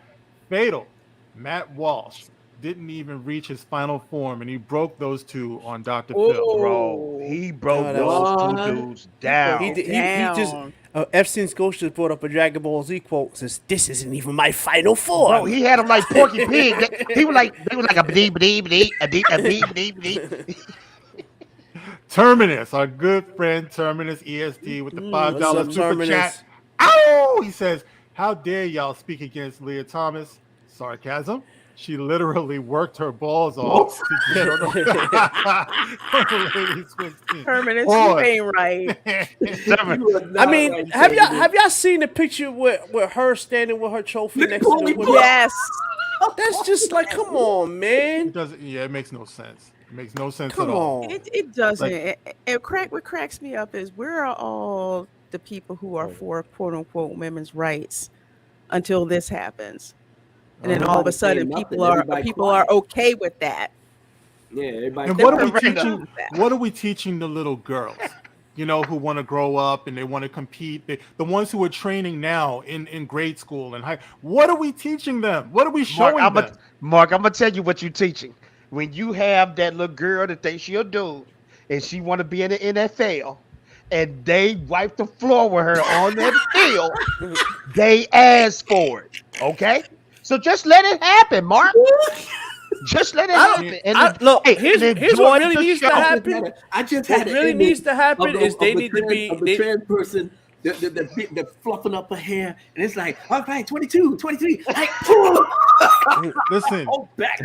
A: Fatal. Matt Walsh didn't even reach his final form, and he broke those two on Dr. Phil.
E: Bro, he broke
G: No,
E: those
F: that's-
E: two dudes down.
G: He just
B: Down.
G: Epstein's Ghost just brought up a Dragon Ball Z quote. Says this isn't even my final form.
E: Bro, he had him like Porky Pig. They was like a bdee bdee bdee a dee bdee bdee.
A: Terminus, our good friend Terminus ESD with the $5
G: What's up,
A: super
G: Terminus?
A: chat. Ow! He says, how dare y'all speak against Leah Thomas? Sarcasm. She literally worked her balls off to get on the ladies' 15.
B: Terminus, you
A: Pause.
B: ain't right.
G: I mean, have y'all seen the picture with her standing with her trophy next to the
B: Yes.
G: That's just like, come on,
A: It
G: man.
A: doesn't. Yeah, it makes no sense. It makes no sense
G: Come
A: at all.
G: on.
B: It doesn't. What cracks me up is where are all the people who are for quote unquote women's rights until this happens, and then all of a
F: Nobody's saying
B: sudden
F: nothing.
B: people are
F: Everybody quiet.
B: okay with that.
F: Yeah, everybody.
A: And what are we
B: They're
A: teaching?
B: with that.
A: What are we teaching the little girls? Who want to grow up and they want to compete. The ones who are training now in grade school and high. What are we teaching them? What are we showing them?
E: Mark, I'm gonna tell you what you're teaching. When you have that little girl that thinks she a dude and she want to be in the NFL, and they wipe the floor with her on that field, they ask for it. Okay, so just let it happen, Mark. Just let it happen.
G: Look,
E: hey,
G: here's
E: and
G: what
E: enjoy
G: really
E: the
G: needs to
E: show.
G: happen.
F: I just
G: What
F: had
G: really needs to happen is they need to be
F: the trans person. They're fluffing up her hair, and it's like, all right, 22, 23. Like,
A: Listen,
F: oh, back.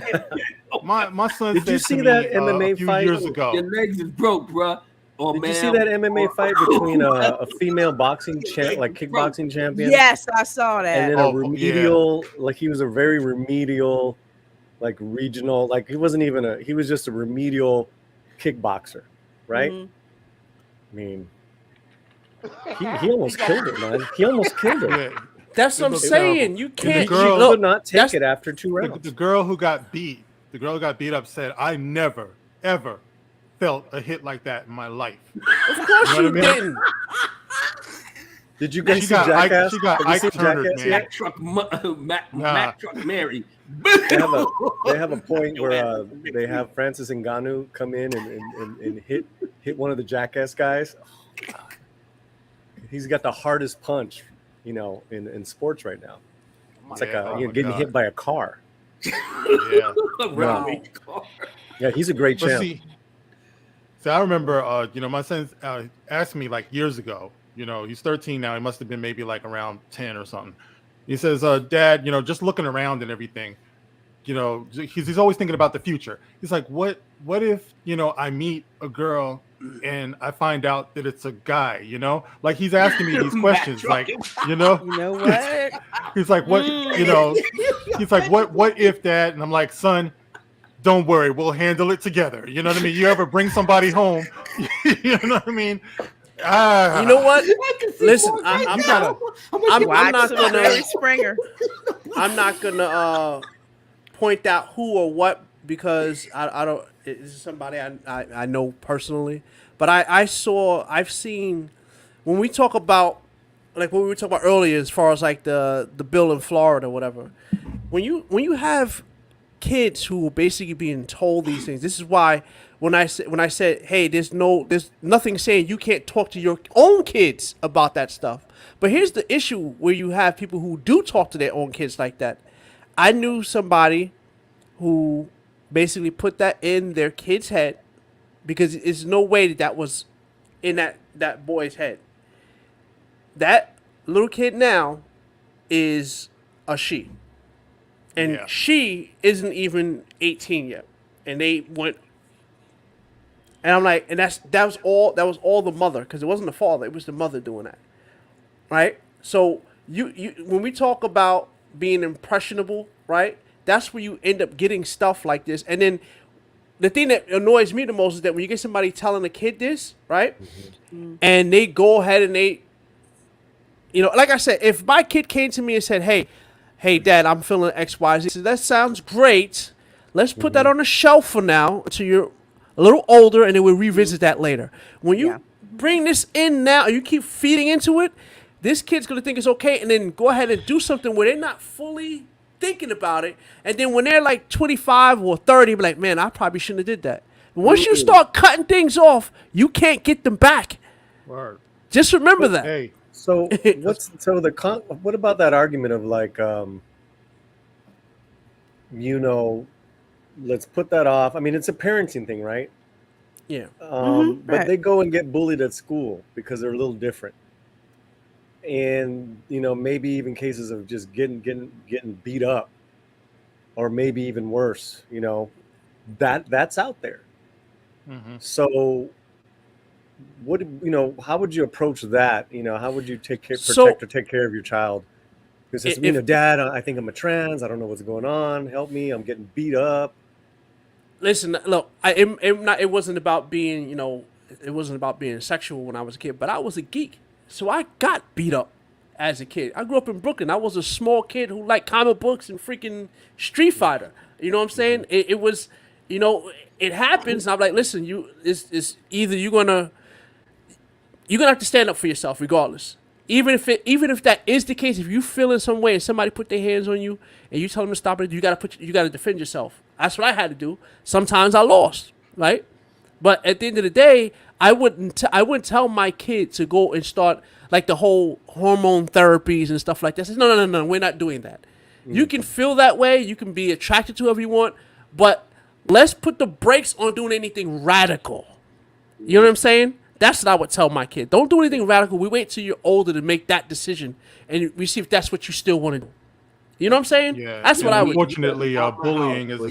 A: my son
D: Did
A: said
D: you
A: to
D: see
A: me
D: that
A: a
D: MMA
A: few
D: fight?
A: years ago.
F: Your legs is broke, bro. Oh,
D: Did
F: man.
D: you see that MMA fight between a female boxing kickboxing champion?
B: Yes, I saw that.
D: And then
A: Oh,
D: a remedial, like he was a very remedial, like regional, like he wasn't even he was just a remedial kickboxer, right?
B: Mhm.
D: I mean, He almost killed it, man. He almost killed it.
A: Yeah.
G: That's what I'm
A: Look,
G: saying. You can't.
A: girl-
D: He
G: look,
D: could not take
G: that's-
D: it after 2
A: The
D: rounds.
A: girl who got beat, up said, "I never, ever felt a hit like that in my life."
G: Of course
A: You know
G: you
A: what I mean?
G: didn't.
D: Did you guys
A: She
D: see
A: got Ike-
D: Jackass?
A: she got
D: Have you
A: Ike
D: seen
A: Turner,
D: Jackass
A: man.
D: yet?
F: Mac Truck Mary.
D: They have a point where they have Francis Ngannou come in and hit one of the Jackass guys. Oh, God. He's got the hardest punch, in sports right now. It's like getting hit by a car.
A: Yeah.
F: Wow.
D: Yeah, he's a great
A: But
D: champ.
A: see, I remember, my son asked me like years ago. He's 13 now. He must have been maybe like around 10 or something. He says, "Dad, just looking around and everything, he's always thinking about the future. He's like, what if I meet a girl and I find out that it's a guy, like he's asking me these questions, like,
B: You know what?
A: he's like, what, he's like, what if, Dad?" And I'm like, "Son, don't worry, we'll handle it together." You know what I mean? You ever bring somebody home, you know what I mean?
G: You know what? Listen, I'm not
B: Watch some Jerry
G: gonna.
B: Springer.
G: I'm not gonna point out who or what because I don't. This is somebody I know personally, but I've seen when we talk about like what we were talking about earlier as far as like the bill in Florida or whatever. When you have kids who are basically being told these things, this is why when I said, hey, there's nothing saying you can't talk to your own kids about that stuff. But here's the issue where you have people who do talk to their own kids like that. I knew somebody who basically put that in their kid's head because there's no way that was in that boy's head. That little kid now is a she. And
A: Yeah.
G: she isn't even 18 yet. And they went. And I'm like, and that was all the mother, because it wasn't the father, it was the mother doing that. Right? So you when we talk about being impressionable, right? That's where you end up getting stuff like this. And then the thing that annoys me the most is that when you get somebody telling a kid this, right? Mm-hmm. And they go ahead and they, like I said, if my kid came to me and said, hey, Dad, I'm feeling X, Y, Z. So that sounds great. Let's put that on the shelf for now until you're a little older, and then we'll revisit that later. When you bring this in now and you keep feeding into it, this kid's going to think it's okay and then go ahead and do something where they're not fully thinking about it. And then when they're like 25 or 30, be like, man, I probably shouldn't have did that. And once you start cutting things off, you can't get them back.
A: Word.
G: Just remember that.
A: Hey,
D: So what about that argument of like, let's put that off. I mean, it's a parenting thing, right?
G: Yeah.
D: But
B: right.
D: they go and get bullied at school because they're a little different. And, maybe even cases of just getting beat up, or maybe even worse, that's out there.
A: mhm.
D: So what, how would you approach that? How would you take care of your child? Because Dad, I think I'm a trans. I don't know what's going on. Help me. I'm getting beat up.
G: Listen, look, it wasn't about being, it wasn't about being sexual when I was a kid, but I was a geek. So I got beat up as a kid. I grew up in Brooklyn. I was a small kid who liked comic books and freaking Street Fighter. You know what I'm saying? It was, it happens. And I'm like, listen, it's either you're gonna have to stand up for yourself regardless. Even if that is the case, if you feel in some way and somebody put their hands on you and you tell them to stop it, you gotta defend yourself. That's what I had to do. Sometimes I lost, right? But at the end of the day, I wouldn't tell my kid to go and start like the whole hormone therapies and stuff like that. I said, no, we're not doing that. Mm-hmm. You can feel that way. You can be attracted to whoever you want, but let's put the brakes on doing anything radical. You know what I'm saying? That's what I would tell my kid. Don't do anything radical. We wait till you're older to make that decision, and we see if that's what you still want to do. You know what I'm saying?
A: Yeah,
G: that's what I would.
A: Unfortunately, bullying is a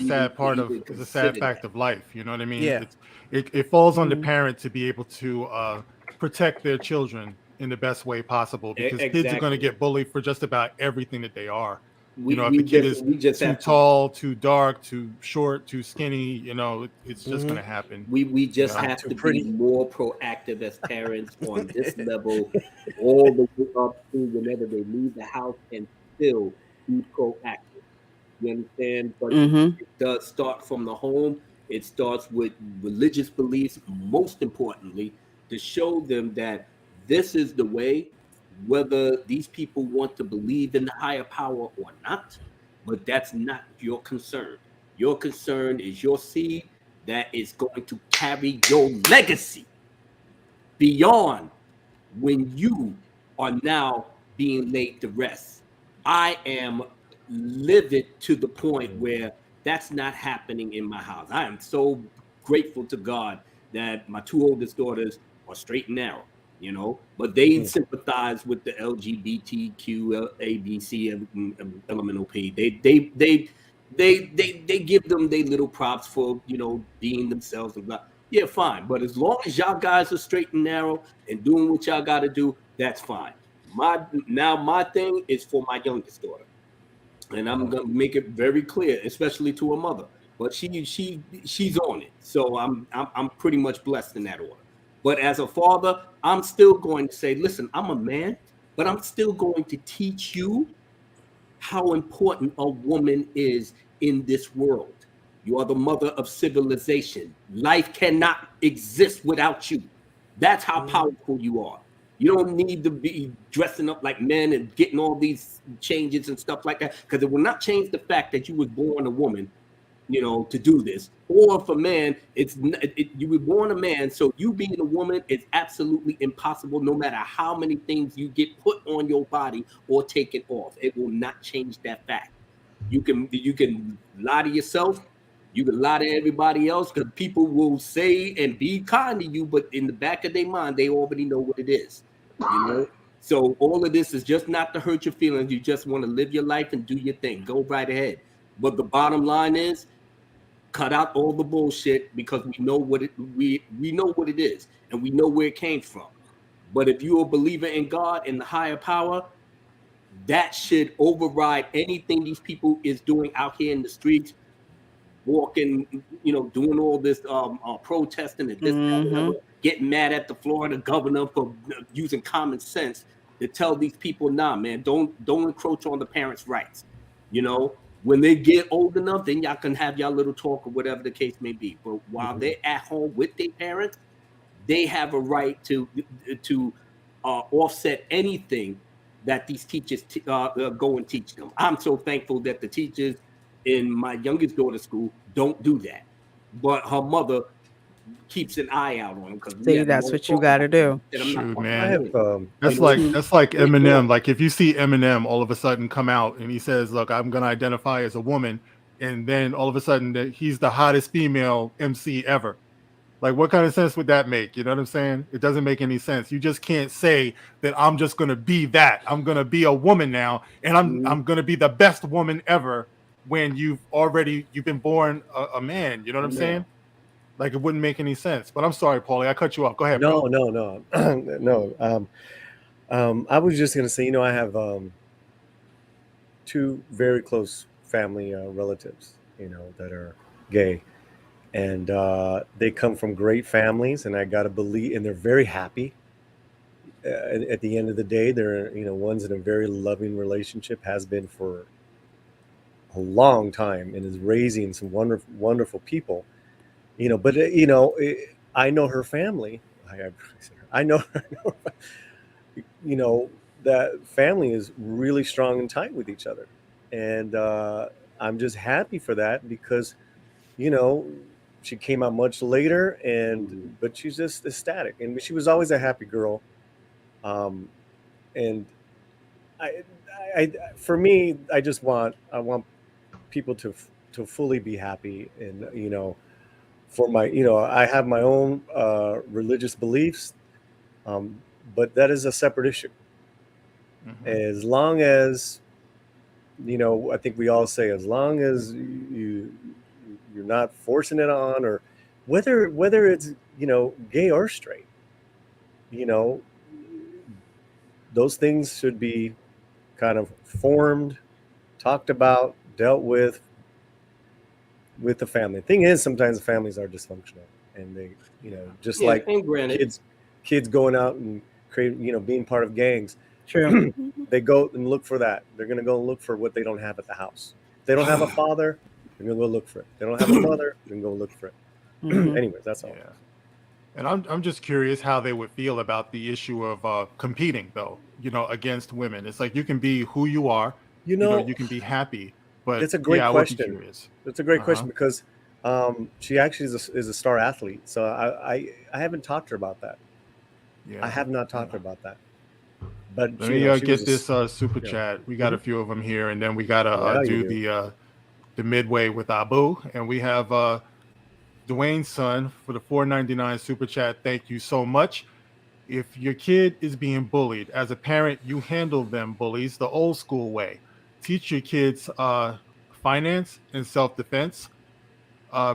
A: sad fact of life. You know what I mean?
G: Yeah.
A: It falls on the parent to be able to protect their children in the best way possible, because kids are going to get bullied for just about everything that they are. You know, if the kid
F: we
A: is
F: just
A: too
F: have to
A: tall, too dark, too short, too skinny, you know, it's just going to happen.
F: we just
A: Yeah.
F: have
D: Too
F: to
D: pretty.
F: be more proactive as parents on this level all the way up to whenever they leave the house, and still be proactive. You understand? But
B: Mm-hmm.
F: it does start from the home. It starts with religious beliefs, most importantly, to show them that this is the way, whether these people want to believe in the higher power or not. But that's not your concern. Your concern is your seed that is going to carry your legacy beyond when you are now being laid to rest. I am livid to the point where that's not happening in my house. I am so grateful to God that my two oldest daughters are straight and narrow, you know, but they sympathize with the LGBTQ, ABC, and elemental P. They give them their little props for, you know, being themselves and blah. Yeah, fine. But as long as y'all guys are straight and narrow and doing what y'all got to do, that's fine. My thing is for my youngest daughter, and I'm gonna make it very clear, especially to her mother. But she's on it, so I'm pretty much blessed in that order. But as a father, I'm still going to say, listen, I'm a man, but I'm still going to teach you how important a woman is in this world. You are the mother of civilization. Life cannot exist without you. That's how powerful you are. You don't need to be dressing up like men and getting all these changes and stuff like that, because it will not change the fact that you was born a woman, you know, to do this. Or for man, you were born a man, so you being a woman is absolutely impossible. No matter how many things you get put on your body or taken off, it will not change that fact. You can lie to yourself. You can lie to everybody else, because people will say and be kind to you, but in the back of their mind, they already know what it is. You know. So all of this is just not to hurt your feelings. You just want to live your life and do your thing. Go right ahead. But the bottom line is, cut out all the bullshit, because we know what we know what it is, and we know where it came from. But if you're a believer in God and the higher power, that should override anything these people is doing out here in the streets, walking, you know, doing all this protesting and this, that,
B: Mm-hmm.
F: whatever, getting mad at the Florida governor for using common sense to tell these people, nah, man, don't encroach on the parents' rights. You know, when they get old enough, then y'all can have y'all little talk or whatever the case may be. But while they're at home with their parents, they have a right to offset anything that these teachers go and teach them. I'm so thankful that the teachers in my youngest daughter's school don't do that, but her mother keeps an eye out on them, because we
B: See,
F: had a
B: that's
F: long
B: what you
F: talk
B: got to
F: about them.
B: do.
F: And I'm not
A: Shoot,
F: fucking
D: I
A: man.
D: have
F: kidding.
A: That's
F: You know,
A: like
F: great
A: Eminem.
F: daughter.
A: Like if you see Eminem all of a sudden come out and he says, "Look, I'm gonna identify as a woman," and then all of a sudden he's the hottest female MC ever. Like, what kind of sense would that make? You know what I'm saying? It doesn't make any sense. You just can't say that I'm just gonna be that. I'm gonna be a woman now, and I'm gonna be the best woman ever when you've been born a man. You know what I'm saying?
F: Man.
A: Like, it wouldn't make any sense. But I'm sorry, Paulie, I cut you off. Go ahead,
D: No,
A: bro.
D: no, no. I was just gonna say, I have two very close family relatives, that are gay, and they come from great families, and I gotta believe, and they're very happy. At the end of the day, they're one's in a very loving relationship, has been for a long time, and is raising some wonderful, wonderful people. But I know her family. I know her. you know that family is really strong and tight with each other, and I'm just happy for that, because you know she came out much later, but she's just ecstatic, and she was always a happy girl. Um and for me, I want people to fully be happy, and for my I have my own religious beliefs, um but that is a separate issue. As long as I think we all say, as long as you're not forcing it on, or whether it's gay or straight, you know those things should be kind of formed talked about, dealt with the family. Thing is, sometimes the families are dysfunctional, and they, just like
F: and granted,
D: kids going out and being part of gangs.
B: True.
D: They go and look for that. They're gonna go and look for what they don't have at the house. If they don't have a father, they're gonna go look for it. If they don't have a mother, they're gonna go look for it. Anyways, that's all.
A: Yeah. And I'm just curious how they would feel about the issue of competing, though, against women. It's like you can be who you are, you can be happy, but
D: it's a great
A: I would be
D: question.
A: curious.
D: It's a great question because she actually is a star athlete. So I haven't talked to her about that.
A: Yeah.
D: I have not talked to her about that. But
A: let me get this super chat. We got a few of them here, and then we gotta do the midway with Abu, and we have Dwayne's son for the $4.99 super chat. Thank you so much. If your kid is being bullied, as a parent, you handle them bullies the old school way. Teach your kids finance and self-defense.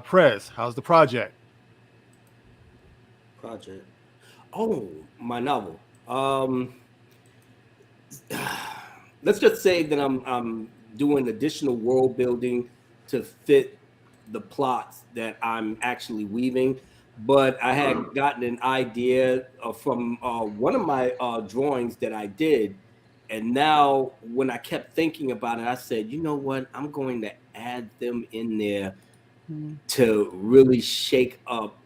A: Prez, how's the project?
F: Oh, my novel. Let's just say that I'm doing additional world building to fit the plots that I'm actually weaving. But I had gotten an idea from one of my drawings that I did. And now when I kept thinking about it, I said, you know what? I'm going to add them in there to really shake up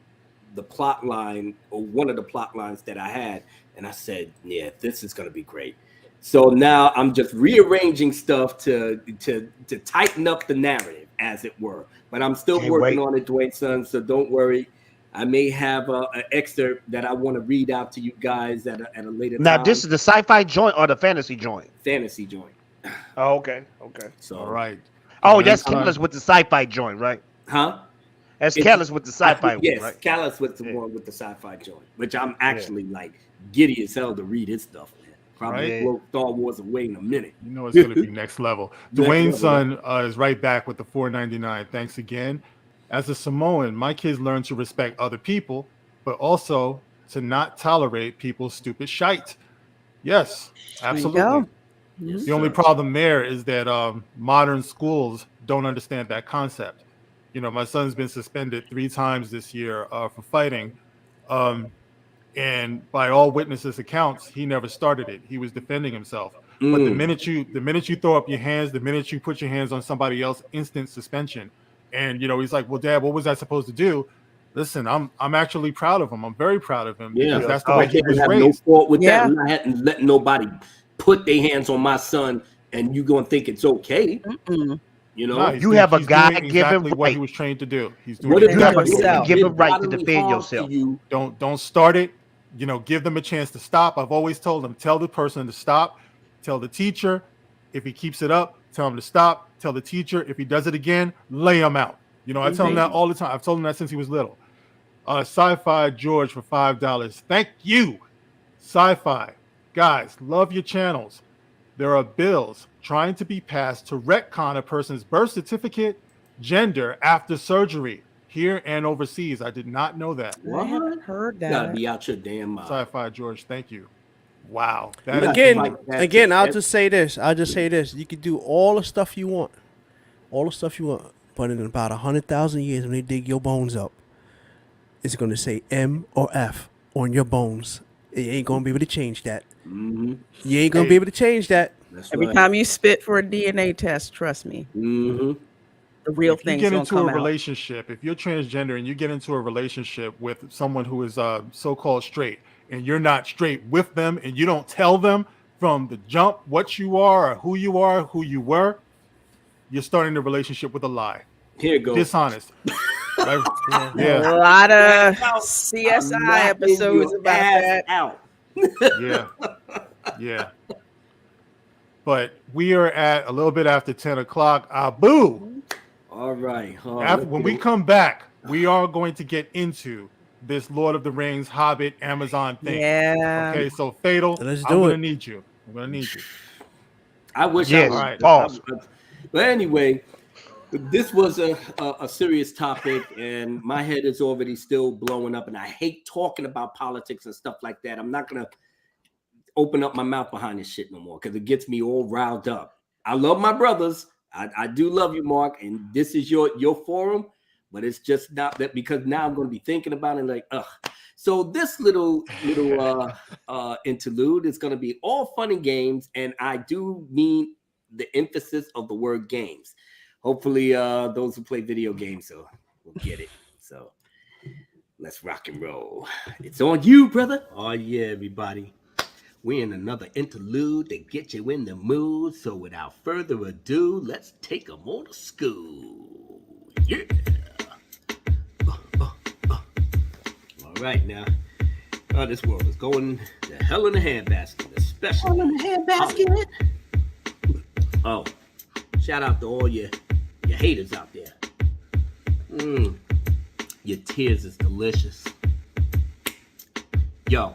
F: the plot line, or one of the plot lines that I had. And I said, yeah, this is going to be great. So now I'm just rearranging stuff to tighten up the narrative, as it were. But I'm still working on it, Dwayne son. So don't worry. I may have an excerpt that I want to read out to you guys at a later time.
E: Now, this is the sci-fi joint or the fantasy joint?
F: Fantasy joint.
E: Oh, okay.
F: So,
A: all right.
E: Oh, that's Callus with the sci-fi joint, right?
F: Huh?
E: That's Callus with the sci-fi one,
F: yes,
E: right?
F: Callus with the one with the sci-fi joint, which I'm actually like giddy as hell to read his stuff, man. Probably blow Star Wars away in a minute.
A: You know it's going to be next level. Dwayne's son is right back with the $4.99. Thanks again. As a Samoan, my kids learn to respect other people, but also to not tolerate people's stupid shite. Yes, absolutely.
B: Yes,
A: the only problem there is that modern schools don't understand that concept. My son's been suspended 3 times this year for fighting. And by all witnesses' accounts, he never started it. He was defending himself. But the minute you throw up your hands, the minute you put your hands on somebody else, instant suspension. And he's like, "Well, Dad, what was I supposed to do?" Listen, I'm actually proud of him. I'm very proud of him because that's the way he was raised.
F: No fault with that. I'm not having to let nobody put their hands on my son, and you gonna think it's okay.
A: No,
E: you have a guy
A: exactly
E: give
A: what
E: right.
A: he was trained to do. He's doing
E: give him right to defend yourself.
A: Don't start it. Give them a chance to stop. I've always told them, tell the person to stop. Tell the teacher if he keeps it up, tell him to stop. Tell the teacher if he does it again, lay him out. I tell him that all the time. I've told him that since he was little. Sci-Fi George for $5. Thank you, Sci-Fi. Guys, love your channels. There are bills trying to be passed to retcon a person's birth certificate, gender after surgery here and overseas. I did not know that.
B: I haven't heard that.
F: You gotta be out your damn mind.
A: Sci-Fi George, thank you. Wow.
G: Again, I'll just say this. You can do all the stuff you want. But in about 100,000 years, when they dig your bones up, it's going to say M or F on your bones. You ain't going to be able to change that. You ain't going to be able to change that.
B: Every time you spit for a DNA test, trust me. The real thing.
A: You get into a relationship, if you're transgender and you get into a relationship with someone who is so-called straight, and you're not straight with them, and you don't tell them from the jump what you are, or who you were, you're starting the relationship with a lie.
F: Here it goes.
A: Dishonest. Right?
B: A lot of CSI episodes about that.
A: Yeah. But we are at a little bit after 10 o'clock. Abu.
F: All right.
A: When we come back, we are going to get into this Lord of the Rings, Hobbit, Amazon thing.
B: Yeah.
A: Okay, so Fatal, I'm going to need you.
F: I wish
E: I was.
F: Right.
E: Pause.
F: But anyway, this was a serious topic, and my head is already still blowing up, and I hate talking about politics and stuff like that. I'm not going to open up my mouth behind this shit no more because it gets me all riled up. I love my brothers. I do love you, Mark, and this is your forum, but it's just not that, because now I'm going to be thinking about it like, ugh. So this little interlude is going to be all fun and games, and I do mean the emphasis of the word games. Hopefully, those who play video games will get it. So let's rock and roll. It's on you, brother. Oh yeah, everybody. We're in another interlude to get you in the mood. So without further ado, let's take them all to school. Yeah. All right now. This world is going to hell in a handbasket, especially. Hell in a handbasket? Oh, shout out to all your haters out there. Your tears is delicious. Yo,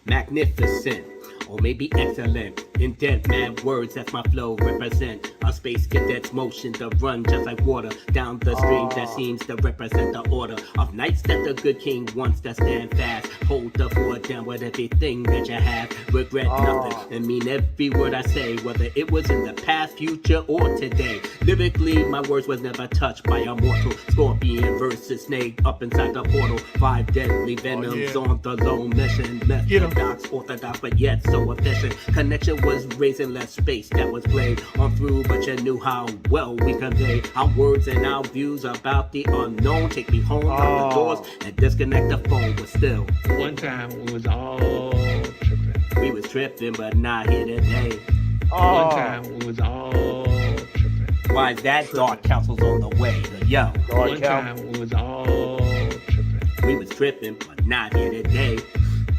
F: magnificent. Or maybe excellent. Indent mad words, that's my flow represent. A space cadet's motion to run just like water down the stream that seems to represent the order of knights that the good king wants to stand fast. Hold the fort down with everything that you have. Regret nothing and mean every word I say, whether it was in the past, future, or today. Lyrically, my words was never touched by a mortal. Scorpion versus snake up inside the portal. 5 deadly venoms on the lone mission. Methodox, orthodox, but yet so efficient. Connection was raising less space that was played on through, but you knew how well we convey our words and our views about the unknown. Take me home out the doors and disconnect the phone, but still.
E: One time we was all tripping.
F: We was tripping, but not here today.
E: One time we was all tripping.
F: Why is that? Dark council's on the way. Yo.
E: One time we was all tripping.
F: We was tripping, but not here today.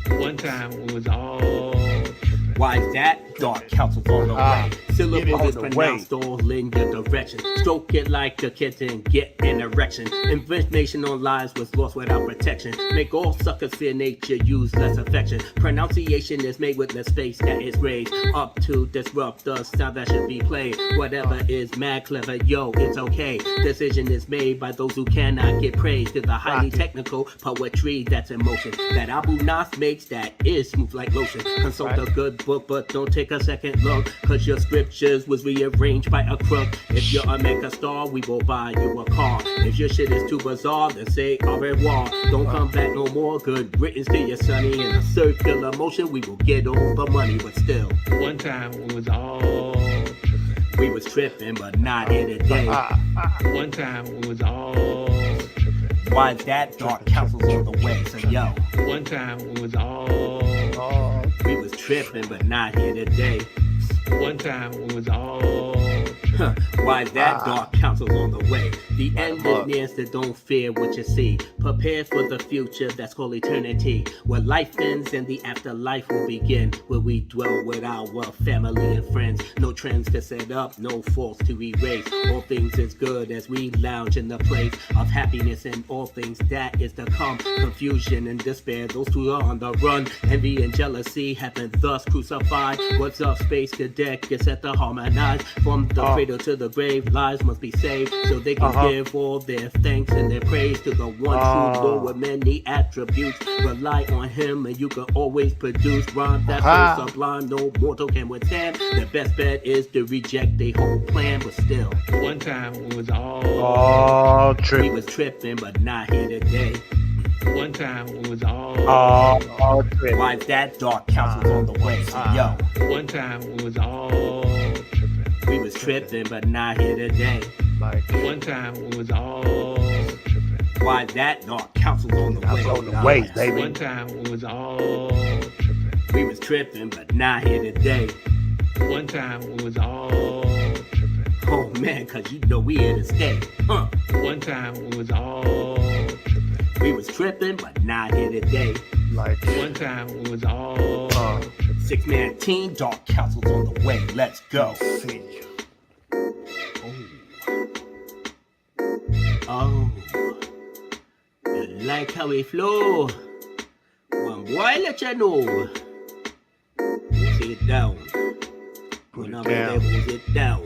E: One time we was all tripping.
F: Why is that? Dark council's on the way. Syllables is pronounced all in your direction. Stroke it like a kitten, get an erection. Information on lies was lost without protection. Make all suckers fear nature, use less affection. Pronunciation is made with the space that is raised up to disrupt the sound that should be played. Whatever is mad clever, yo, it's okay. Decision is made by those who cannot get praised. To the highly technical poetry that's in motion. That Abu Nas makes that is smooth like lotion. Consult a good book, but don't take a second look, cause your scriptures was rearranged by a crook. If you're a mega star, we will buy you a car. If your shit is too bizarre, then say au revoir. Don't come back no more. Good riddance to your sonny. In a circular motion, we will get all the money, but still.
E: One time we was all tripping.
F: We was tripping, but not here today.
E: One time we was all tripping.
F: Why is that? Dark council's on the way, so yo.
E: One time we was all
F: we was tripping, but not here today.
E: One time we was all
F: Why is that? Dark council's on the way. The end is near, so don't fear what you see. Prepare for the future that's called eternity, where life ends and the afterlife will begin, where we dwell with our family and friends. No trends to set up, no faults to erase. All things is good as we lounge in the place of happiness, and all things that is to come. Confusion and despair, those who are on the run. Envy and jealousy have been thus crucified. What's up, space cadet? Get set to harmonize. From the cradle to the grave, lives must be saved, so they can give all their thanks and their praise to the one true Lord with many attributes. Rely on him and you can always produce rhyme that's so sublime no mortal can withstand. The best bet is to reject their whole plan, but still.
E: One time we was all
F: tripping. We was tripping, but not here today.
E: One time we was all
F: tripping. Why is that? Dark council's on the way, so yo.
E: One time we was all tripping.
F: We was tripping, but not here today.
E: One time we was all tripping.
F: Why is that? Dark council's on the way.
E: On the way, baby. One time we was all tripping.
F: We was tripping, but not here today.
E: One time we was all tripping.
F: Oh man, cause you know we here to stay.
E: One time we was all tripping.
F: We was tripping, but not here today.
E: One time we was all tripping.
F: 6-man team, Dark council's on the way. Let's go. Oh, you like how we flow? One boy let you know. Sit down. When I'm there, sit down.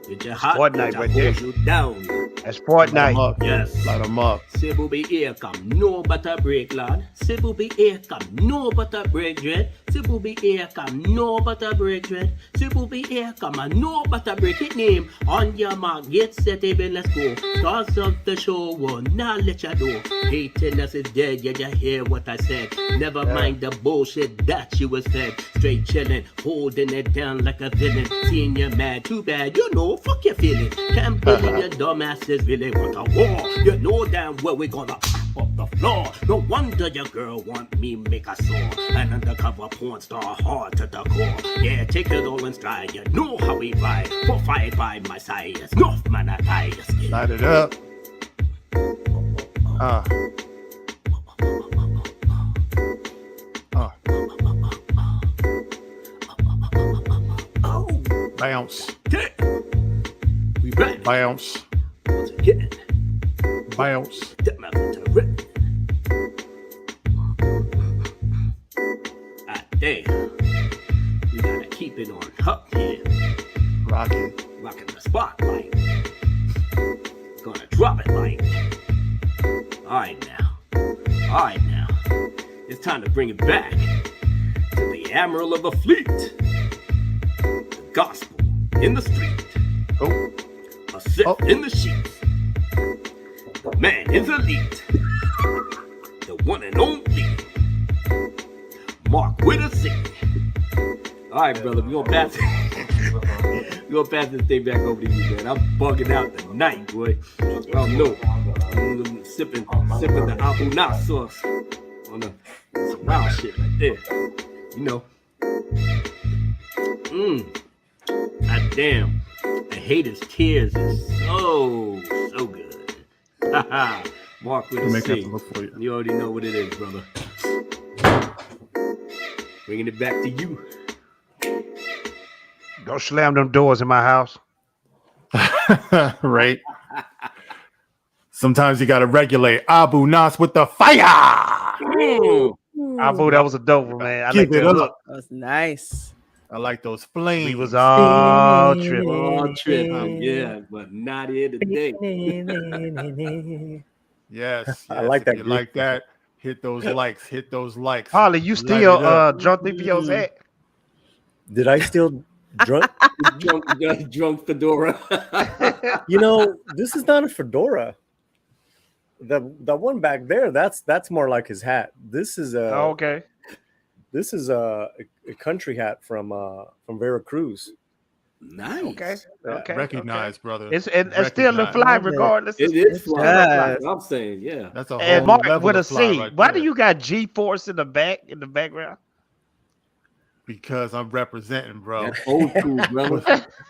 F: With your heart,
E: Fortnite right there.
F: You down.
E: That's Fortnite.
F: Yes.
A: Light them up.
F: Sibu be here, come no but a break, lad. Sibu be here, come no but a break, dread. Sibu be here, come no butter break red. Sibu be here, come and no butter break it name. On your mark, get set, even let's go. Stars of the show will not let you know. Hating us is dead, yeah, you hear what I said. Never mind the bullshit that you was fed. Straight chillin', holding it down like a villain. Seeing you mad, too bad, you know, fuck your feeling. Can't believe your dumbasses really want a war. You know damn well we gonna pop up the floor. No wonder your girl want me make a sore. An undercover porn star hard to the core. Yeah, take it all in stride, you know how we ride. For fight by my side, it's no man I tie.
A: Light it up. Bounce.
F: Yeah. We ready.
A: Bounce.
F: Yeah.
A: Bounce.
F: That mouth to rip. Ah, damn. We gotta keep it on up here.
A: Rocking.
F: Rocking the spotlight. Gonna drop it like. Alright now. It's time to bring it back to the Admiral of the Fleet. The gospel in the street.
A: Oh.
F: A sip in the sheets. The man is elite. The one and only. Mark with a C. Alright, brother, we're gonna pass it. We're gonna pass this thing back over to you, man. I'm bugging out tonight, boy. I don't know. I'm sipping the Abu Nas sauce on some wild shit right there. You know. God damn. The haters' tears is so good. Haha. Mark with a
A: Make
F: C.
A: up look for you.
F: You already know what it is, brother. Bringing it back to you.
E: Don't slam them doors in my house.
A: Right. Sometimes you gotta regulate. Abu Nas with the fire.
E: Abu, that was a dope one, man. I
A: Give
E: like
A: it
E: that
A: up.
E: look.
B: That was nice.
A: I like those flames.
E: We was all tripping.
F: All tripping, yeah, but not here today.
A: Yes.
D: I like
A: if
D: that
A: You
D: group.
A: like that? Hit those likes. Hit those likes.
E: Harley, you
A: Light
E: still
A: it up.
E: drunk DPO's hat?
D: Did I still drunk?
F: drunk fedora.
D: You know, this is not a fedora. The one back there, that's more like his hat. This is a
E: Oh, okay.
D: this is a country hat from Veracruz.
F: Nice.
E: Okay. Okay.
A: Recognize, brother.
E: It's still a fly
A: Recognize.
E: regardless.
F: It is fly.
B: Yes.
F: I'm saying, yeah.
A: That's a whole
E: And Mark
A: level
E: with a
A: of fly
E: C.
A: right
E: Why
A: there.
E: do you got G-Force in the background?
A: Because I'm representing, bro.
F: That's old school, brother.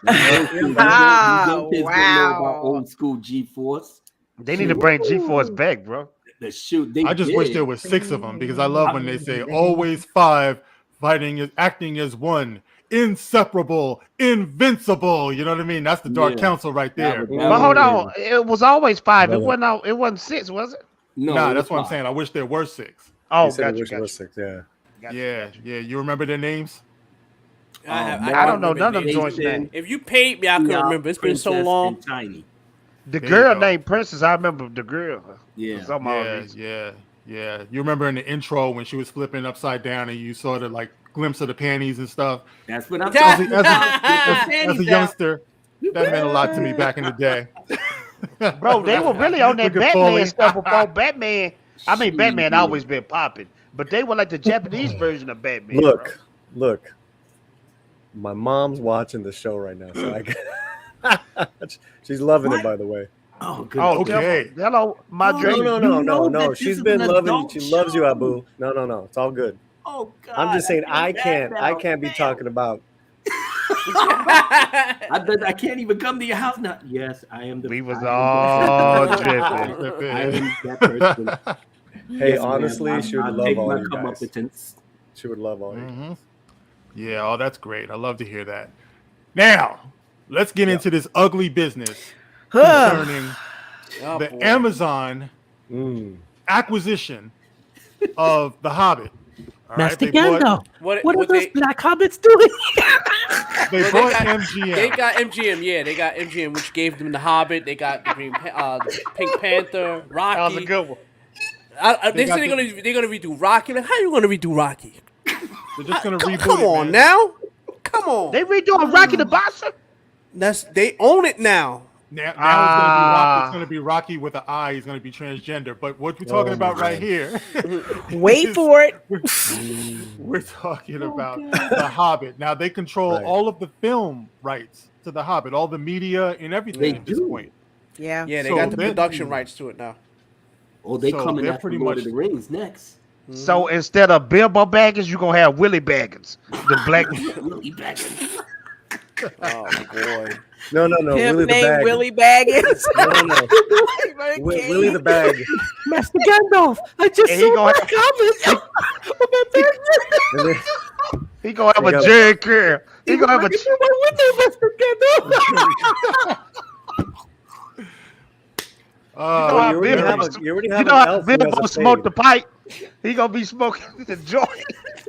F: That's old school.
B: Wow.
F: You young kids don't know about old school G-Force.
E: They need to bring G-Force back, bro.
F: The shoot.
A: I just wish there was 6 of them because I love when they say always 5, acting as one, inseparable, invincible. You know what I mean? That's the Dark
F: Yeah.
A: Council right there.
E: But hold on, it was always 5. It
D: Brother.
E: wasn't 6, was it?
F: No,
A: Nah,
F: it
A: that's
F: was
A: what I'm
F: fly.
A: saying. I wish there were 6.
E: Oh,
D: He said
E: got
D: it
E: you,
D: was
E: got you.
D: six, yeah.
A: Yeah. You remember their names?
E: I don't know none of them
F: Jason,
E: joints name.
G: If you paid me, I could
F: Yeah,
G: remember. It's been so
F: Princess
G: long.
F: and Tiny.
E: The
A: There you
E: girl
A: go.
E: named Princess, I remember the girl.
F: Yeah.
E: For some odd reason.
A: Yeah. You remember in the intro when she was flipping upside down and you saw the like glimpse of the panties and stuff.
F: That's what I'm
A: As
F: talking
A: a,
F: about.
A: as a youngster, that meant a lot to me back in the day.
E: Bro, they were really on that
A: Look at Foley.
E: Batman stuff before Batman. I mean, Batman always been popping, but they were like the Japanese version of Batman.
D: Look. My mom's watching the show right now, so she's loving it, by the way.
F: Oh, good.
E: Oh,
A: Okay.
E: hello, my
F: No,
E: dream.
F: know that this
D: She's
F: is
D: been
F: an
D: loving you.
F: adult
D: She loves you,
F: show.
D: Abu. No. It's all good.
F: Oh, God.
D: I'm just saying
F: feel
D: I
F: bad now.
D: can't be talking about.
F: I can't even come to your house now. Yes, I am the.
E: We was
F: I
E: all
F: am
E: tripping.
F: I am that person.
D: Hey,
F: Yes,
D: honestly,
F: ma'am.
D: she would
F: I'll
D: love
F: take
D: all
F: my
D: you guys.
F: comeuppance.
D: She would love all you.
A: Mm-hmm. Yeah, that's great. I love to hear that. Now, let's get into this ugly business concerning
G: Oh,
A: the
G: boy.
A: Amazon acquisition of The Hobbit. All right,
H: Master
A: they bought,
H: Gandalf.
G: What
H: What are those
G: they,
H: black hobbits doing?
A: they
G: Well,
A: bought
G: they
A: MGM.
G: They got MGM, yeah. They got MGM, which gave them the Hobbit. They got the the Pink Panther, Rocky.
E: That was a good one.
G: They
A: got
G: said they're gonna redo Rocky. Like, how you gonna redo Rocky?
A: They're just gonna reboot
G: Come
A: it,
G: on
A: man.
G: now. Come on.
E: They redoing Rocky the Boxer?
G: They own it now.
A: Now it's gonna be Rocky. It's
E: Ah.
A: gonna be Rocky with an eye. He's gonna be transgender. But what we're talking about right here,
B: Wait for it.
A: we're talking about the Hobbit. Now they control all of the film rights to the Hobbit, all the media and everything
F: They
A: at this
F: do.
A: point.
B: Yeah.
G: Yeah, they
A: So
G: got the
A: they're-
G: production rights to it now.
F: Oh, they
A: So
F: coming
A: they're
F: after
A: pretty
F: Lord
A: much-
F: of the Rings next.
E: So instead of Bilbo Baggins, you're gonna have Willie Baggins, the black.
F: Willie Baggins.
G: Oh boy.
D: No,
B: Him
D: Willie the
B: named
D: Bag.
B: Willie Baggins.
D: No. Willie the Bag.
F: Master Gandalf, I just
E: And he gonna have,
D: And then,
E: he gonna have
D: He
E: a
D: got-
E: Jerry Curl. He gonna have a.
A: Oh,
D: you already have a,
E: You
D: an
E: know how
D: elf who has
E: Bilbo
D: a
E: smoked the
D: fade.
E: pipe? He gonna be smoking the joint.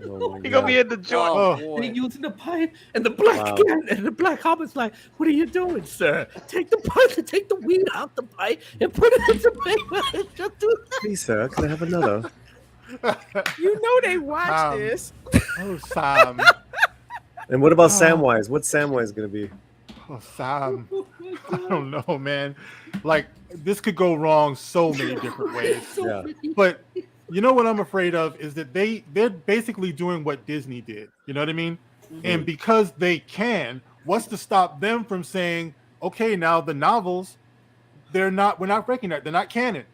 D: Oh my
E: He gonna
D: God.
E: be in the joint.
A: Oh.
F: And he using the pipe, and the black and the black hobbit's like, "What are you doing, sir? Take the pipe, take the weed out the pipe, and put it into paper. Just do that."
D: Please, sir, can I have another?
B: You know they watch
A: Um,
B: this.
A: Oh, Sam.
D: And what about Samwise? What's Samwise gonna be?
A: Oh, Sam. I don't know, man. Like, this could go wrong so many different ways.
D: Yeah.
A: But you know what I'm afraid of is that they're basically doing what Disney did. You know what I mean? And because they can, what's to stop them from saying, okay, now the novels, we're not breaking that. They're not canon.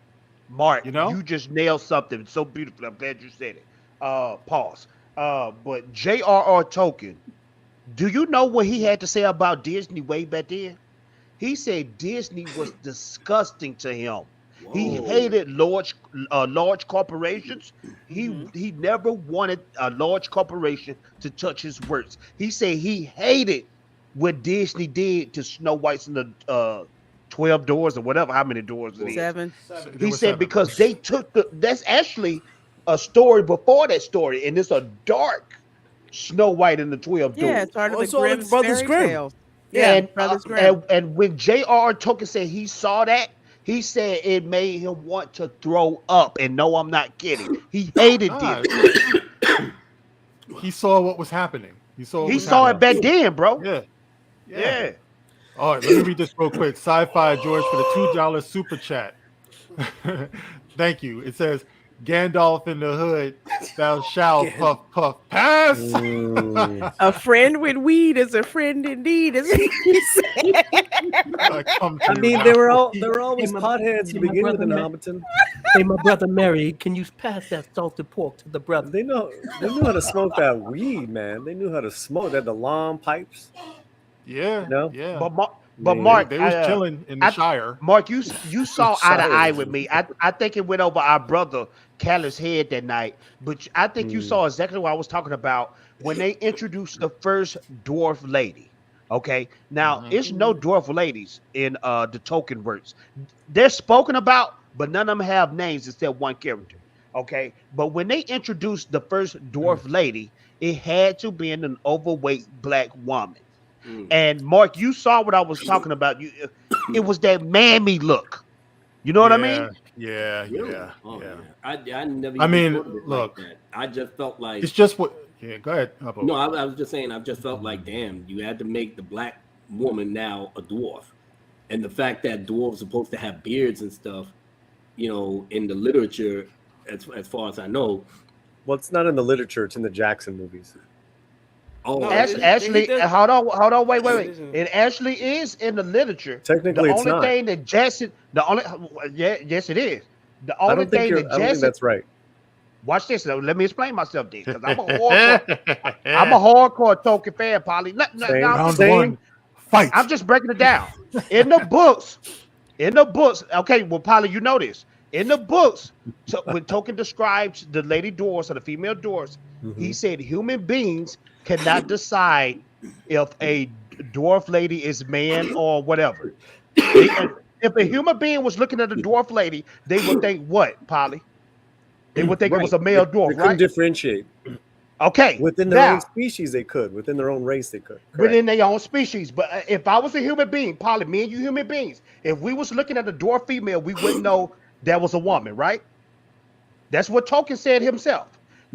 E: Mark,
A: You know?
E: you just nailed something so beautiful. I'm glad you said it. Pause. But J.R.R. Tolkien, do you know what he had to say about Disney way back then? He said Disney was disgusting to him. He hated large corporations. He never wanted a large corporation to touch his works. He said he hated what Disney did to Snow White's in the 12 doors or whatever, how many doors it is.
B: 7.
A: There
E: He
A: were
E: said
A: 7.
E: because they took that's actually a story before that story, and it's a dark Snow White in the 12 doors.
B: Yeah, it's part of
G: It's
B: the
G: all the
B: Grimm's
G: Brothers
B: fairy
G: Grimm.
B: tales. Yeah, Brothers Grimm.
E: and when J.R.R. Tolkien said he saw that, he said it made him want to throw up. And no, I'm not kidding. He hated
A: Ah,
E: Disney.
A: he saw what was happening. He saw. What
E: He
A: was
E: saw it
A: happening.
E: back then, bro.
A: Yeah.
E: Yeah.
A: All right, let me read this real quick. Sci-Fi George for the $2 super chat. Thank you. It says, Gandalf in the hood, thou shalt puff puff pass.
B: A friend with weed is a friend indeed, as he said.
D: I mean, they were always potheads to begin with in Hobbiton.
F: Hey, my brother Mary, can you pass that salted pork to the brother?
D: They knew how to smoke that weed, man. They knew how to smoke. They had the long pipes.
A: Yeah,
D: No?
A: yeah.
E: But Mark,
A: they was chilling in the Shire.
E: Mark, you saw eye to
D: Shire.
E: eye with me. I think it went over our brother Callum's head that night. But I think you saw exactly what I was talking about when they introduced the first dwarf lady. Okay, now it's no dwarf ladies in the Tolkien works. They're spoken about, but none of them have names except one character. Okay, but when they introduced the first dwarf lady, it had to be an overweight black woman. And Mark, you saw what I was talking about. It was that mammy look. You know what I mean?
A: Yeah,
F: Really?
A: yeah,
F: Oh,
A: yeah.
F: I never.
A: I
F: even
A: mean,
F: thought of it
A: look.
F: like that. I just felt like
A: It's just what. Yeah, go ahead. Hubbo.
F: no. I was just saying. I just felt like, damn, you had to make the black woman now a dwarf, and the fact that dwarves are supposed to have beards and stuff, you know, in the literature, as far as I know.
D: Well, it's not in the literature. It's in the Jackson movies.
F: Oh,
G: No,
E: Actually,
G: he does-
E: hold on, wait.
G: isn't.
E: It actually is in the literature.
D: Technically,
E: the
D: it's
E: only
D: not.
E: thing that Jackson, yes, it is. The
D: I
E: only
D: don't think
E: thing
D: you're.
E: that
D: I don't think
E: Jackson,
D: that's right.
E: watch this. Now, let me explain myself, then, because I'm a hardcore Tolkien fan, Polly. No,
D: Same.
E: no,
A: Round
D: Same.
A: one. Fight.
E: I'm just breaking it down. In the books, okay, well, Polly, you know this. In the books, when Tolkien describes the lady dwarves or the female dwarves, he said human beings cannot decide if a dwarf lady is man or whatever. If a human being was looking at a dwarf lady, they would think what, Polly? They would think it was a male dwarf,
D: They couldn't
E: right?
D: differentiate
E: Okay.
D: within their
E: now,
D: own species. They could within their own race. They could.
E: within their own species. But if I was a human being, Polly, me and you human beings, if we was looking at a dwarf female, we wouldn't know that was a woman, right? That's what Tolkien said himself.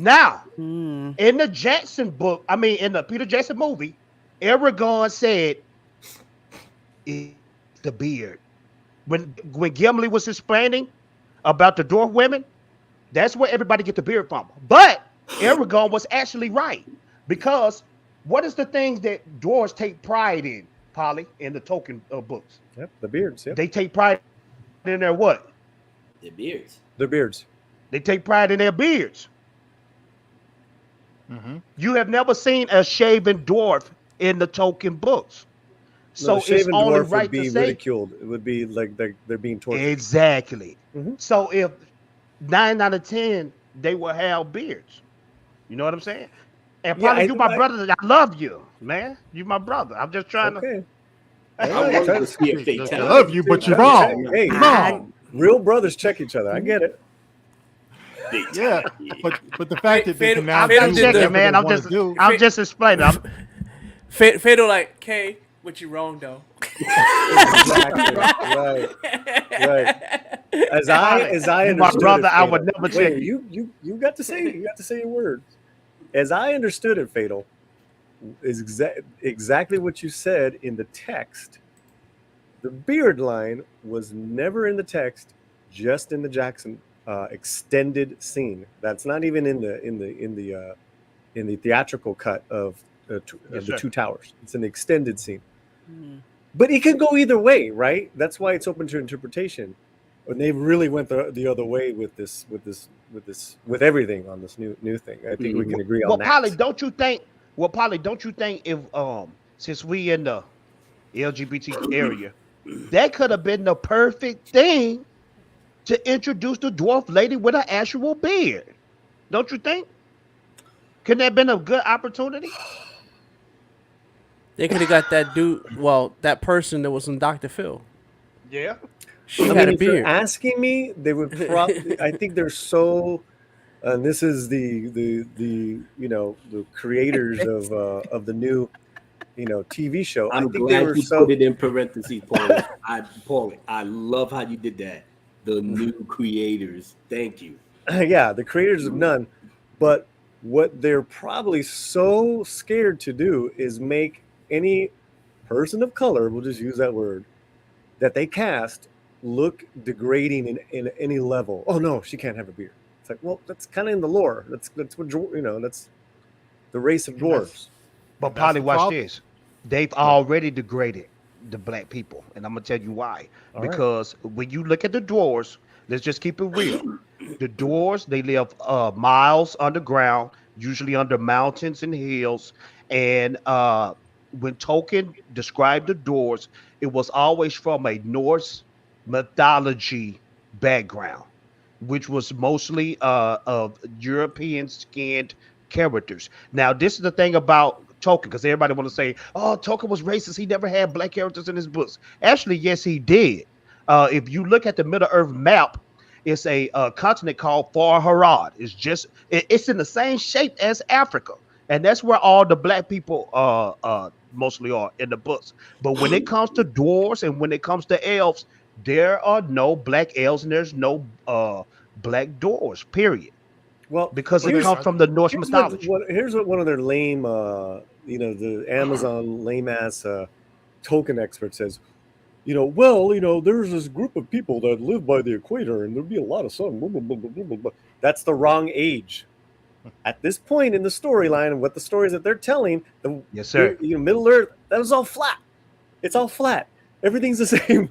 E: Now,
B: Mm.
E: in the Jackson book, I mean, in the Peter Jackson movie, Aragorn said, "It's the beard." When Gimli was explaining about the dwarf women, that's where everybody get the beard from. But Aragorn was actually right because what is the things that dwarves take pride in, Polly, in the Tolkien books?
D: Yep, the beards. Yep,
E: They take pride in their what?
F: The beards.
D: the beards.
E: They take pride in their beards.
A: Mm-hmm.
E: You have never seen a shaven dwarf in the Tolkien books.
D: No,
E: So
D: the
E: it's
D: shaven
E: only
D: dwarf
E: right
D: would be
E: to say
D: ridiculed. It would be like they're being tortured.
E: exactly.
D: Mhm.
E: So if 9 out of 10 they will have beards. You know what I'm saying? And
D: Yeah,
E: probably you my brother. I love you, man. You my brother. I'm just trying
D: Okay.
F: I
D: All right,
F: wanted
D: try-
F: to see a
A: I
F: fatality.
A: love you, but you're wrong.
D: Hey,
A: You're
B: I-
A: wrong.
D: real brothers check each other. I get it.
A: Yeah, but the fact that they can now
E: I'm
A: do
E: not
G: Fatal did
E: checking,
A: whatever
E: man.
A: they
E: I'm
A: want
E: just
A: to do.
E: I'm just explaining.
G: Fatal like, K, what you wrong though?
D: Exactly. Right. As I
E: You my
D: understood
E: brother,
D: it,
E: I would
D: Fatal.
E: never check
D: Wait, you got to say your words. As I understood it, Fatal, is exactly what you said in the text. The beard line was never in the text, just in the Jackson extended scene. That's not even in the theatrical cut of
E: Yes,
D: the
E: sir.
D: Two Towers. It's an extended scene.
B: Mm.
D: But it can go either way, right? That's why it's open to interpretation. And they really went the other way with everything on this new thing. I think we can agree on
E: Well,
D: that.
E: Polly, don't you think? Well, Polly, don't you think if since we in the LGBT area, that could have been the perfect thing to introduce the dwarf lady with an actual beard? Don't you think? Couldn't that have been a good opportunity?
G: They could have got that dude. Well, that person that was in Dr. Phil.
E: Yeah.
G: She
D: I
G: had
D: mean,
G: a
D: if you're
G: beard.
D: asking me, they would probably. I think they're so. And this is the the creators of the new TV show.
F: I'm
D: I think they
F: glad
D: were
F: you
D: so.
F: put it in parentheses, Paulie. I love how you did that. The new creators. Thank you.
D: Yeah, the creators of none. But what they're probably so scared to do is make any person of color, we'll just use that word, that they cast look degrading in any level. Oh no, she can't have a beard. It's like, well, that's kind of in the lore. That's what that's the race of dwarves.
E: But
A: That's
E: Polly,
A: the
E: watch
A: problem.
E: this. They've already degraded the black people, and I'm gonna tell you why.
D: All right.
E: Because when you look at the dwarves, let's just keep it real. The dwarves, they live miles underground, usually under mountains and hills. And when Tolkien described the dwarves, it was always from a Norse mythology background, which was mostly of European skinned characters. Now, this is the thing about Tolkien, because everybody want to say, "Oh, Tolkien was racist. He never had black characters in his books." Actually, yes, he did. If you look at the Middle Earth map, it's a continent called Far Harad. It's in the same shape as Africa, and that's where all the black people mostly are in the books. But when it comes to dwarves and when it comes to elves, there are no black elves and there's no black dwarves. Period.
D: Well,
E: Because it
A: here's-
E: comes from the Norse
D: here's
E: mythology.
D: here's what one of their lame, the Amazon lame ass Tolkien expert says. There's this group of people that live by the equator, and there'd be a lot of sun. Blah, blah, blah, blah, blah, blah. That's the wrong age. At this point in the storyline, and what the stories that they're telling,
E: Yes, sir.
D: Middle Earth, that was all flat. It's all flat. Everything's the same.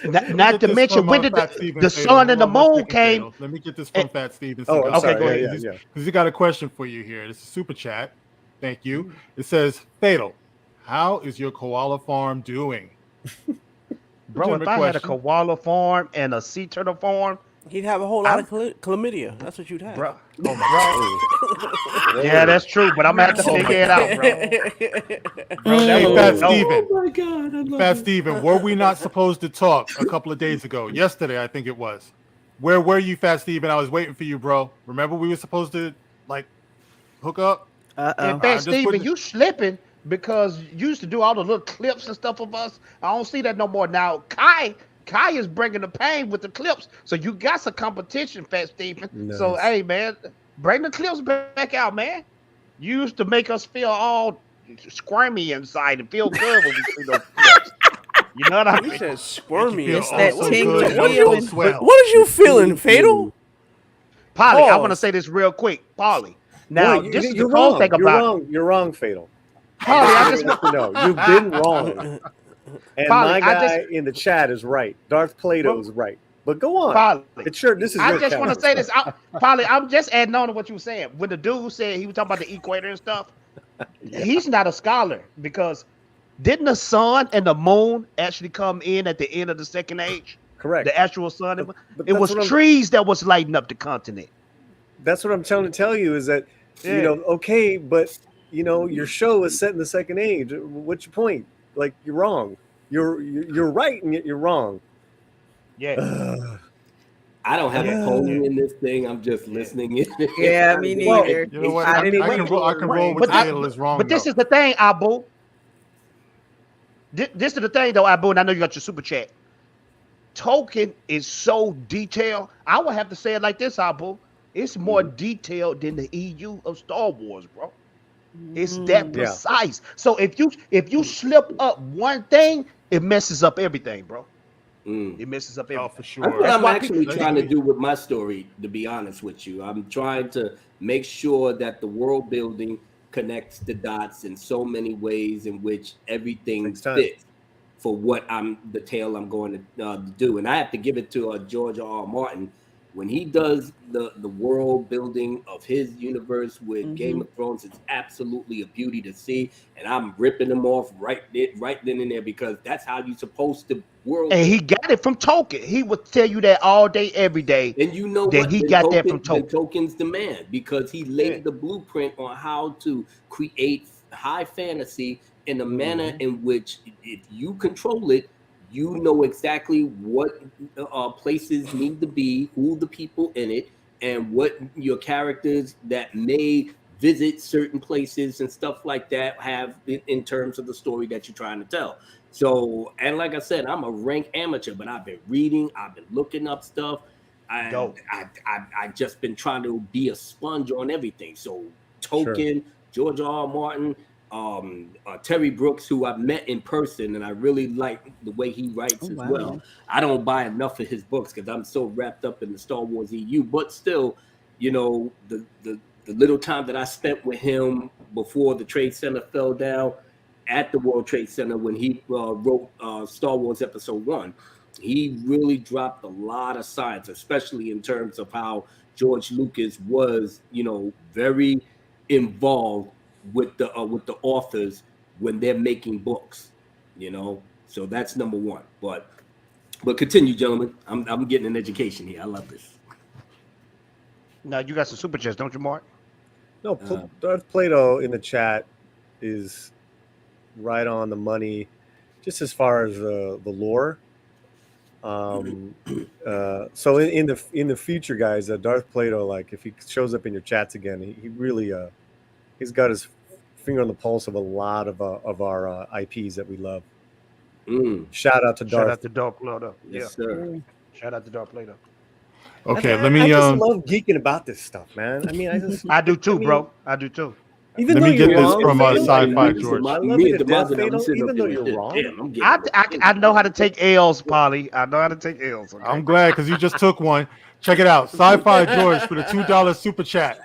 E: Not to mention, when did the sun and the moon came?
A: Let me get this from Fat Steven.
D: Oh, I'm
E: Okay,
D: sorry.
E: go ahead.
D: Yeah.
A: Because he got a question for you here. This is super chat. Thank you. It says, Fatal, how is your koala farm doing?
E: Bro, if I had a koala farm and a sea turtle farm,
G: He'd have a whole lot of chlamydia. That's what you'd have.
E: bro. Yeah, that's true, but I'm gonna have to figure it out, bro.
A: Hey, Fat Steven.
F: Oh my God. I love
A: Fat
F: it.
A: Steven, were we not supposed to talk a couple of days ago? Yesterday, I think it was. Where were you, Fat Steven? I was waiting for you, bro. Remember we were supposed to, hook up?
B: Uh-oh.
E: In
A: I'm
E: fact,
A: just
E: Steven,
A: putting-
E: you slipping because you used to do all the little clips and stuff of us. I don't see that no more now. Kai is bringing the pain with the clips, so you got some competition, Fat Steven. So
D: Nice.
E: hey, man, Bring the clips back out, man. You used to make us feel all squirmy inside and feel good when we see those clips. You know what I
G: You
E: mean?
G: said
A: Make you
G: squirmy.
A: feel
B: It's
A: oh
B: that
A: so
B: tingle
A: good, no
B: feeling.
A: so swell.
G: What is you feeling, Fatal?
E: Polly, I want to
G: Pause.
E: say this real quick. Polly.
D: No,
E: Now, this is the
D: you're
E: cold
D: wrong.
E: thing
D: You're
E: about it.
D: wrong. You're wrong, Fatal.
E: Polly, I just
D: want to know. You've been wrong. And
E: Polly,
D: my
E: I just-
D: guy in the chat is right. Darth Plato is right. But go on.
E: Polly.
D: It's sure this is
E: I
D: your
E: just want to
D: channel,
E: say this. Polly, I'm just adding on to what you were saying. When the dude said he was talking about the equator and stuff, he's not a scholar because didn't the sun and the moon actually come in at the end of the second age?
D: Correct.
E: The actual sun.
D: But
E: it
D: that's
E: was
D: what I'm-
E: trees that was lighting up the continent.
D: That's what I'm trying to tell you is that,
E: Yeah.
D: you know, okay, but, you know, your show is set in the second age. What's your point? Like, you're wrong. You're right, and yet you're wrong.
E: Yeah.
F: I don't have a pony in this thing. I'm just listening in.
B: Yeah, me neither.
A: You know what?
B: I
A: I
B: didn't
A: can roll with Fatal is wrong.
E: But this
A: though.
E: is the thing, Abu. This is the thing, though, Abu, and I know you got your super chat. Tolkien is so detailed. I would have to say it like this, Abu. It's more detailed than the EU of Star Wars, bro. It's that precise. So if you slip up one thing, it messes up everything, bro. It messes up everything.
A: Oh, for sure.
F: That's what I'm actually
A: people-
F: trying to do with my story, to be honest with you. I'm trying to make sure that the world building connects the dots in so many ways in which everything
D: Takes time.
F: fits for what the tale I'm going to do. And I have to give it to George R. Martin. When he does the world building of his universe with Game of Thrones, it's absolutely a beauty to see. And I'm ripping them off right then and there because that's how you're supposed to world.
E: And he got it from Tolkien. He would tell you that all day, every day.
F: And you know
E: that
F: what?
E: he
F: Then
E: got that from
F: then
E: Tolkien.
F: Tolkien's the man because he laid the blueprint on how to create high fantasy in a manner in which, if you control it, you know exactly what places need to be, who the people in it, and what your characters that may visit certain places and stuff like that have in terms of the story that you're trying to tell. So, and like I said, I'm a rank amateur, but I've been reading, I've been looking up stuff. I just been trying to be a sponge on everything. So Tolkien, George R. Martin, Terry Brooks, who I've met in person, and I really like the way he writes as well. I don't buy enough of his books because I'm so wrapped up in the Star Wars EU, but still, you know, the little time that I spent with him before the Trade Center fell down at the World Trade Center when he wrote Star Wars Episode 1, he really dropped a lot of science, especially in terms of how George Lucas was, you know, very involved with the authors when they're making books, you know. So that's number one. But continue, gentlemen. I'm getting an education here. I love this.
E: Now you got some super chats, don't you, Mark?
D: No, Darth Plato in the chat is right on the money, just as far as the lore. So in the future, guys, Darth Plato, like if he shows up in your chats again, he really he's got his finger on the pulse of a lot of our IPs that we love. Shout out to Darth.
E: Shout out to Darth Plato.
F: Yes, sir.
E: Shout out to Darth Plato.
A: Okay,
D: I
A: let me.
D: I just love geeking about this stuff, man. I mean,
E: I do too, bro. I do too.
D: Even
A: Let
D: though
A: me get
D: you're
A: this
D: wrong,
A: from,
D: Fatal,
A: Sci-Fi
D: I
A: George.
D: love
F: Me
D: you
F: and
D: to death,
F: Demond, I'm
D: Fatal,
F: sitting
D: even
F: up
D: though
F: there
D: you're
F: like,
D: wrong.
F: damn, I'm getting
E: I know how to take L's, Polly. I know how to take L's. Okay?
A: I'm glad because you just took one. Check it out. Sci-Fi George for the $2 super chat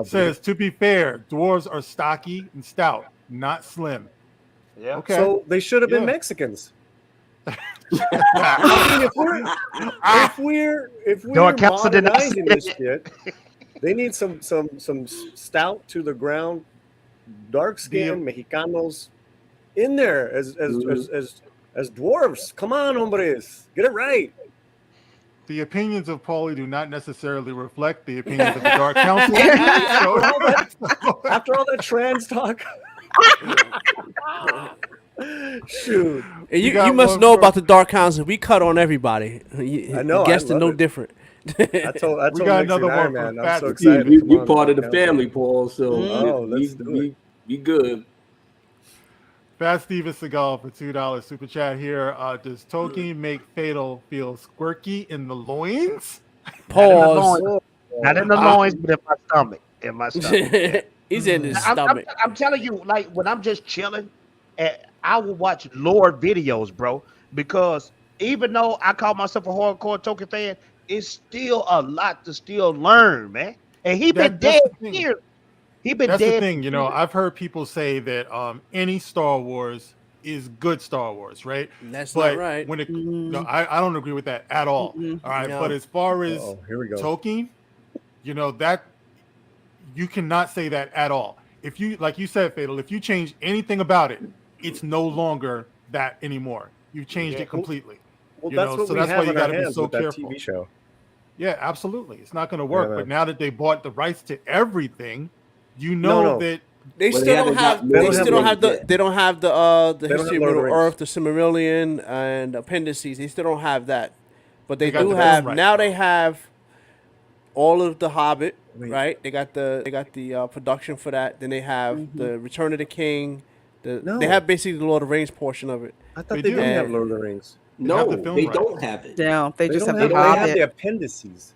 A: says, to be fair, dwarves are stocky and stout, not slim.
E: Yeah.
A: Okay.
D: So they should have been
A: Yeah.
D: Mexicans. I mean, if we're
E: Don't cancel the
D: modernizing this
E: Nazi.
D: shit, they need some stout to the ground, dark skinned Mexicanos in there as dwarves. Come on, hombres, get it right.
A: The opinions of Paulie do not necessarily reflect the opinions of the Dark Council.
D: After all that trans talk. Shoot.
G: And
A: You
G: you
A: got
G: must
A: one
G: know
A: from-
G: about the Dark Council. We cut on everybody.
D: I know, I
G: Guests are
D: love
G: no
D: it.
G: different.
D: I told
A: We got
D: Nixon,
A: another
D: "All right,
A: one from
D: man, I'm
A: Fat
D: so
A: Steve.
D: excited.
F: You,
D: Come
F: you're
D: on,
F: part of the
D: Council."
F: family, Paul. So
D: let's do it.
F: we good.
A: Fat Steven Seagal for $2 super chat here. Does Tolkien make Fatal feel squirky in the loins?
G: Pause.
E: Not in the loins, but in my stomach. In my stomach. Yeah.
G: He's in his
E: I'm,
G: stomach.
E: I'm telling you, like when I'm just chilling, I will watch lore videos, bro. Because even though I call myself a hardcore Tolkien fan, it's still a lot to still learn, man. And he been
A: That's
E: dead
A: the
E: for
A: thing.
E: years. He been
A: That's the
E: dead.
A: thing. You know, I've heard people say that any Star Wars is good Star Wars, right?
G: That's
A: But
G: not right.
A: when it no, I don't agree with that at all. All right,
G: No.
A: but as far as
D: Here we go.
A: Tolkien, you know that you cannot say that at all. If you, like you said, Fatal, if you change anything about it, it's no longer that anymore. You've changed it completely.
D: Well,
A: You
D: that's
A: know,
D: what
A: so
D: we
A: that's why
D: have
A: you
D: in our
A: got to be
D: hands
A: so
D: with that
A: careful.
D: TV show.
A: Yeah, absolutely. It's not going to work.
D: Yeah,
A: but
D: man.
A: now that they bought the rights to everything, you know that
G: They
F: Well,
G: still
F: they
G: don't
F: haven't
G: have.
F: got
G: They
F: Lord
G: still
F: of
G: don't
F: the
G: have the.
F: Rings yet.
G: They don't have the
D: They don't
G: history
D: have
G: of
D: Lord of the
G: Middle
D: Rings.
G: Earth, the Silmarillion, and appendices. They still don't have that, but they
A: They got
G: do
A: the
G: have.
A: film rights,
G: Now
A: though.
G: they have all of the Hobbit.
D: Wait.
G: Right? They got the production for that. Then they have the Return of the King. They
D: No.
G: have basically the Lord of the Rings portion of it.
D: I thought
A: They
D: they
A: do.
D: didn't have
G: And-
D: Lord of the Rings.
A: have
F: No,
A: the film
F: they
A: rights.
F: don't have it.
B: Down. They
D: They
B: just
D: don't
B: have
D: have.
B: the
D: They have
B: Hobbit.
D: the appendices.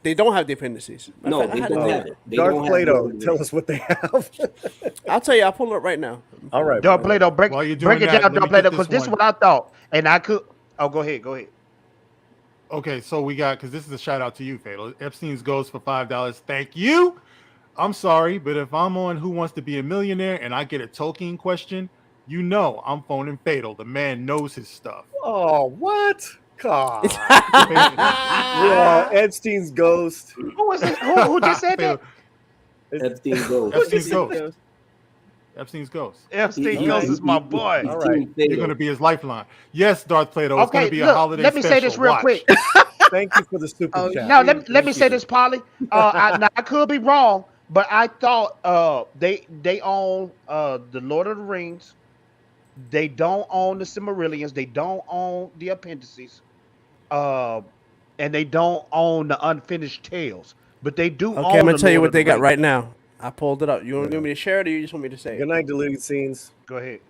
G: They don't have the appendices.
F: No,
G: I
F: they
G: had
F: don't
G: it.
F: have it. They
D: Darth
F: don't have
D: Plato,
F: Lord of the
D: tell
F: Rings.
D: us what they have.
G: I'll tell you. I'll pull it up right now.
D: All right.
E: Darth
D: bro.
E: Plato, break
A: While you're
E: break
A: doing
E: it
A: that,
E: down,
A: let me
E: Darth Plato,
A: get
E: because
A: this
E: this is
A: one.
E: what I thought, and I could. Oh, go ahead. Go ahead.
A: Okay, so we got, because this is a shout out to you, Fatal. Epstein's Ghost for $5. Thank you. I'm sorry, but if I'm on Who Wants to Be a Millionaire and I get a Tolkien question, you know I'm phoning Fatal. The man knows his stuff.
D: Oh, what? God. Yeah, Epstein's Ghost.
E: Who was it? Who just said that?
F: Epstein Ghost.
A: Epstein's Ghost. Epstein's Ghost.
E: Epstein
D: All
E: Ghost
D: right.
E: is my boy.
D: All right.
A: You're going to be his lifeline. Yes, Darth Plato. It's going
E: Okay,
A: to be a
E: look,
A: holiday
E: let me
A: special.
E: say this real
A: Watch.
E: quick.
D: Thank you for the super
B: Oh,
D: chat.
E: Now let me say this, Polly. Now I could be wrong, but I thought they own the Lord of the Rings. They don't own the Silmarillions. They don't own the appendices. And they don't own the unfinished tales. But they do own
G: Okay, I'm gonna
E: the
G: tell you
E: Lord
G: what
E: of the
G: they got
E: Rings.
G: right now. I pulled it up. You want me to share it, or you just want me to say
D: Good
G: it?
D: night, deleted scenes.
E: Go ahead.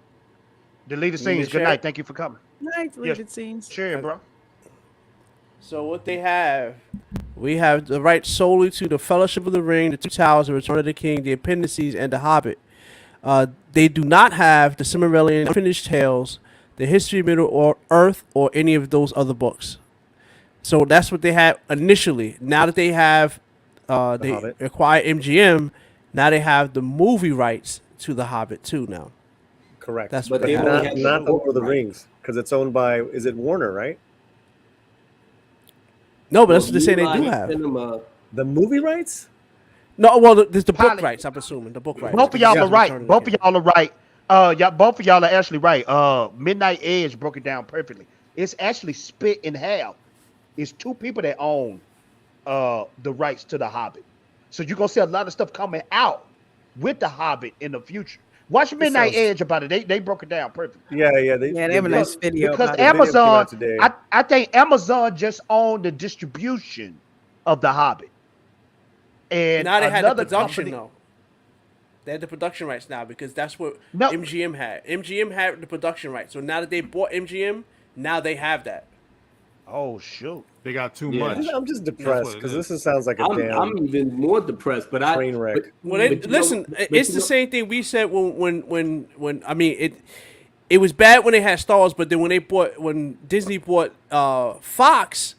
E: Deleted
G: You want me
E: scenes.
G: to
E: Good
G: share
E: night.
G: it?
E: Thank you for coming.
B: Nice deleted scenes.
E: Share it, bro.
G: So what they have, we have the right solely to the Fellowship of the Ring, the Two Towers, the Return of the King, the appendices, and the Hobbit. They do not have the Silmarillion, Unfinished Tales, the History of Middle Earth, or any of those other books. So that's what they had initially. Now that they have, they
D: Hobbit.
G: acquired MGM. Now they have the movie rights to the Hobbit too. Now
D: Correct.
G: That's
F: But
G: what
F: they
G: they
F: only
G: have.
F: have
D: Not the
F: book
D: Lord of the
F: rights.
D: Rings, because it's owned by, is it Warner, right?
G: No, but that's what they're saying they
F: New
G: do
F: Line
G: have.
F: Cinema,
D: The movie rights?
G: No, well, there's the book
E: Pilot.
G: rights. I'm assuming the book rights.
E: Both of
G: because
E: y'all
G: it's
E: are right.
G: Return of the
E: Both
G: King.
E: of y'all are right. Both of y'all are actually right. Midnight Edge broke it down perfectly. It's actually split in half. It's two people that own the rights to the Hobbit. So you're gonna see a lot of stuff coming out with the Hobbit in the future. Watch Midnight
D: sounds-
E: Edge about it. They broke it down perfectly.
D: Yeah.
B: Yeah, they have a nice video
E: Because
B: about
D: the video came
E: Amazon,
D: out today.
E: I think Amazon just owned the distribution of the Hobbit. And
G: Now they had the
E: another
G: production
E: company,
G: though. They had the production rights now because that's what
E: No.
G: MGM had. MGM had the production rights. So now that they bought MGM, now they have that.
E: Oh shoot.
A: They got too
F: Yeah.
A: much.
D: I'm just
A: That's
D: depressed
A: what it
D: because
A: is.
D: this sounds like a damn
F: I'm even more depressed, but
D: train wreck.
G: Well, they,
F: but you
G: listen,
F: know- but
G: it's
F: you
G: the
F: know-
G: same thing we said when I mean it was bad when they had Star Wars, but then when Disney bought Fox,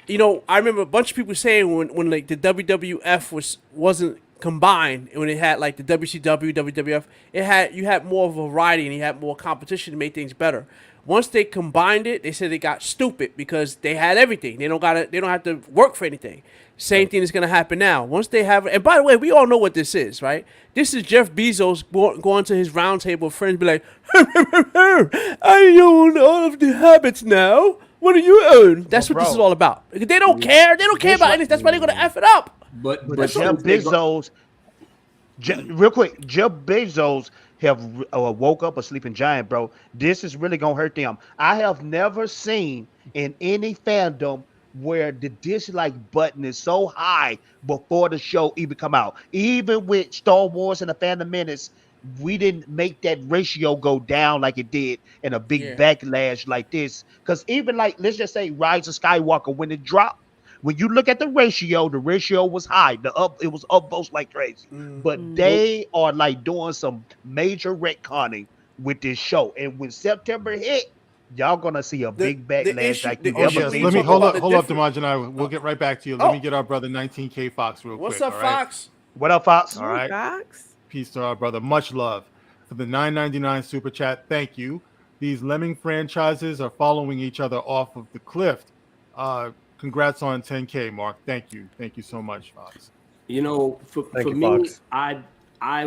G: you know, I remember a bunch of people saying when like the WWF wasn't combined, and when it had like the WCW, WWF, you had more variety and you had more competition to make things better. Once they combined it, they said they got stupid because they had everything. They don't have to work for anything. Same thing is gonna happen now. Once they have, and by the way, we all know what this is, right? This is Jeff Bezos going to his round table of friends, be like, I own all of the habits now. What do you own? That's
E: Well,
G: what this is
E: bro.
G: all about. They don't care. They don't care about anything. That's why they're gonna F it up.
F: But
E: But Jeff Bezos, real quick, Jeff Bezos have woke up a sleeping giant, bro. This is really gonna hurt them. I have never seen in any fandom where the dislike button is so high before the show even come out. Even with Star Wars and the Phantom Menace, we didn't make that ratio go down like it did in a big
G: Yeah.
E: backlash like this. Because even like, let's just say Rise of Skywalker, when it dropped, When you look at the ratio was high. It was upvotes like crazy. But they are like doing some major retconning with this show. And when September hit, y'all gonna see a big backlash like you
A: Oh
E: never
A: yes,
E: seen.
A: let me
G: talk about
A: hold
G: the
A: up, Demaj and I. We'll get right back to you. Let me get our brother 19K Fox real
G: What's
A: quick.
G: up,
A: all right?
G: Fox?
E: What up, Fox?
A: All right.
B: Fox.
A: Peace to our brother. Much love for the $9.99 super chat. Thank you. These Lemming franchises are following each other off of the cliff. Congrats on 10K, Mark. Thank you so much, Fox.
F: You know, for me,
D: Fox.
F: I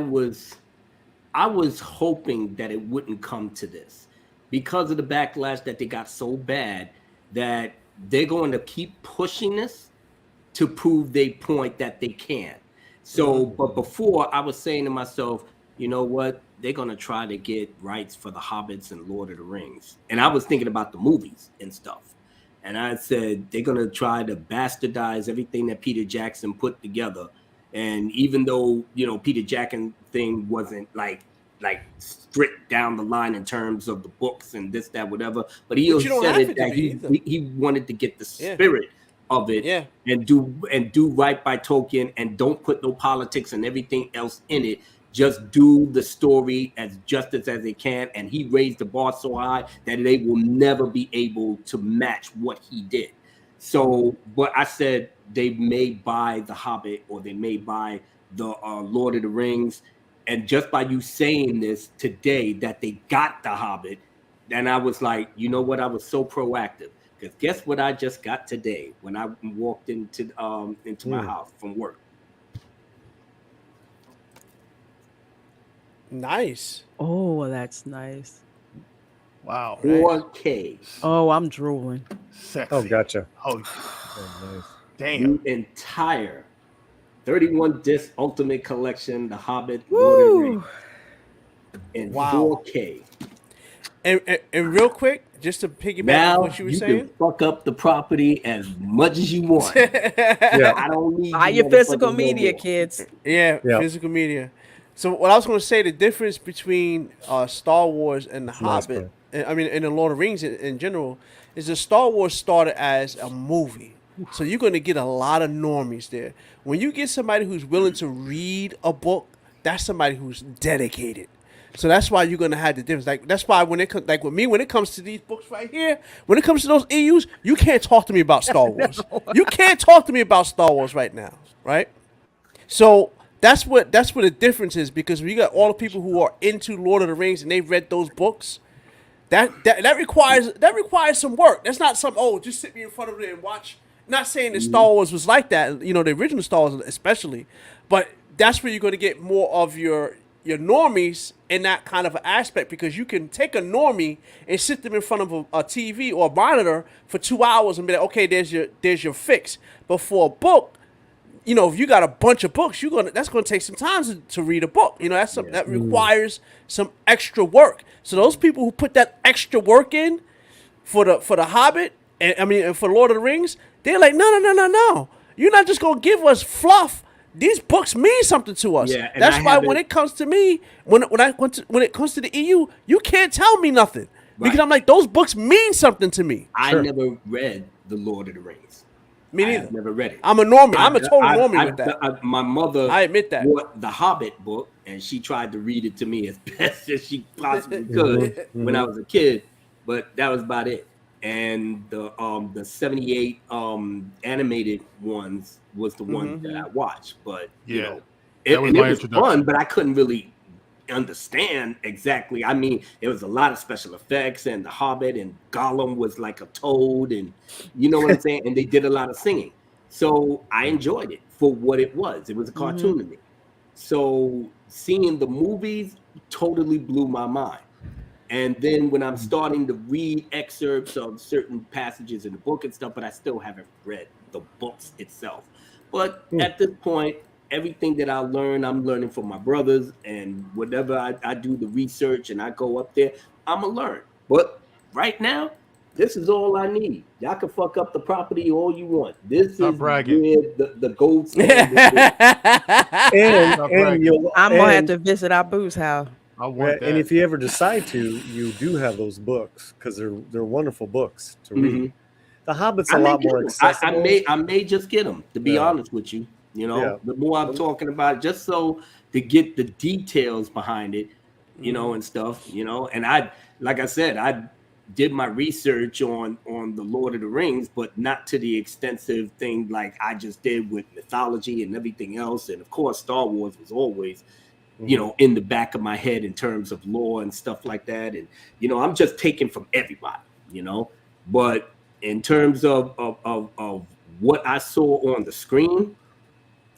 F: was hoping that it wouldn't come to this because of the backlash that they got so bad that they're going to keep pushing this to prove their point that they can. So, but before I was saying to myself, you know what? They're going to try to get rights for the Hobbits and Lord of the Rings. And I was thinking about the movies and stuff. And I said, they're going to try to bastardize everything that Peter Jackson put together. And even though, you know, Peter Jackson thing wasn't like strict down the line in terms of the books and this, that, whatever, but he said it that he wanted to get the spirit of it and do right by Tolkien and don't put no politics and everything else in it. Just do the story as justice as they can. And he raised the bar so high that they will never be able to match what he did. So, but I said they may buy The Hobbit or they may buy the Lord of the Rings. And just by you saying this today that they got The Hobbit, then I was like, you know what? I was so proactive. Because guess what I just got today when I walked into my house from work?
G: Nice.
B: Oh, that's nice.
A: Wow.
F: 4K.
B: Oh, I'm drooling.
A: Sexy.
D: Oh, gotcha.
A: Oh,
D: nice.
A: Damn.
F: The entire 31 disc Ultimate Collection, The Hobbit, Lord of the Rings, in 4K.
G: And real quick, just to piggyback
F: Now
G: on what you were saying,
F: can fuck up the property as much as you want. I don't need
B: buy your physical media, kids.
G: Yeah, physical media. So what I was going to say, the difference between Star Wars and The Hobbit, I mean, and the Lord of the Rings in general, is that Star Wars started as a movie. So you're going to get a lot of normies there. When you get somebody who's willing to read a book, that's somebody who's dedicated. So that's why you're going to have the difference. Like, that's why when it comes, like with me, when it comes to these books right here, when it comes to those EUs, you can't talk to me about Star Wars. You can't talk to me about Star Wars right now, right? So that's what the difference is, because we got all the people who are into Lord of the Rings and they've read those books. That requires some work. That's not some just sit me in front of it and watch. Not saying that Star Wars was like that, you know, the original Star Wars especially, but that's where you're going to get more of your normies in that kind of an aspect, because you can take a normie and sit them in front of a TV or a monitor for 2 hours and be like, okay, there's your fix. But for a book, you know, if you got a bunch of books, that's gonna take some time to read a book. You know, that requires some extra work. So those people who put that extra work in for the Hobbit and for Lord of the Rings, they're like, no. You're not just gonna give us fluff. These books mean something to us. Yeah, that's why when it comes to me, when it comes to the EU, you can't tell me nothing. Because I'm like, those books mean something to me.
F: I never read the Lord of the Rings.
G: Me neither.
F: I've never read it.
G: I'm a normie. I'm a total normie with that.
F: My mother,
G: I admit that,
F: bought the Hobbit book, and she tried to read it to me as best as she possibly could when I was a kid, but that was about it. And the 78 animated ones was the one that I watched. But you know, it was fun, but I couldn't really understand exactly. I mean, it was a lot of special effects, and the Hobbit and Gollum was like a toad, and you know what I'm saying? And they did a lot of singing. So I enjoyed it for what it was. It was a cartoon to me. So seeing the movies totally blew my mind. And then when I'm starting to read excerpts of certain passages in the book and stuff, but I still haven't read the books itself. But at this point, everything that I learn, I'm learning from my brothers, and whatever I do the research and I go up there, I'm going to learn. But right now, this is all I need. Y'all can fuck up the property all you want. This is where the gold standard is.
B: I'm going to have to visit our boo's house.
D: And if you ever decide to, you do have those books, because they're wonderful books to read. The Hobbit's
F: I
D: a
F: may
D: lot
F: get
D: more
F: 'em.
D: accessible.
F: I may just get them, to be
D: Yeah.
F: honest with you. You know,
D: Yeah.
F: the more I'm talking about it, just so to get the details behind it, you know, and stuff, you know. And like I said, I did my research on the Lord of the Rings, but not to the extensive thing like I just did with mythology and everything else. And of course, Star Wars was always, you know, in the back of my head in terms of lore and stuff like that. And you know, I'm just taking from everybody, you know. But in terms of what I saw on the screen,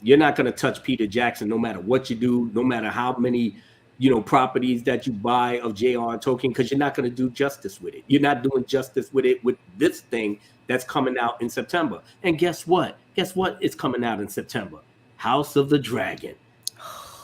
F: you're not going to touch Peter Jackson no matter what you do, no matter how many, you know, properties that you buy of J.R. Tolkien, because you're not going to do justice with it. You're not doing justice with it with this thing that's coming out in September. And guess what? Guess what is coming out in September? House of the Dragon.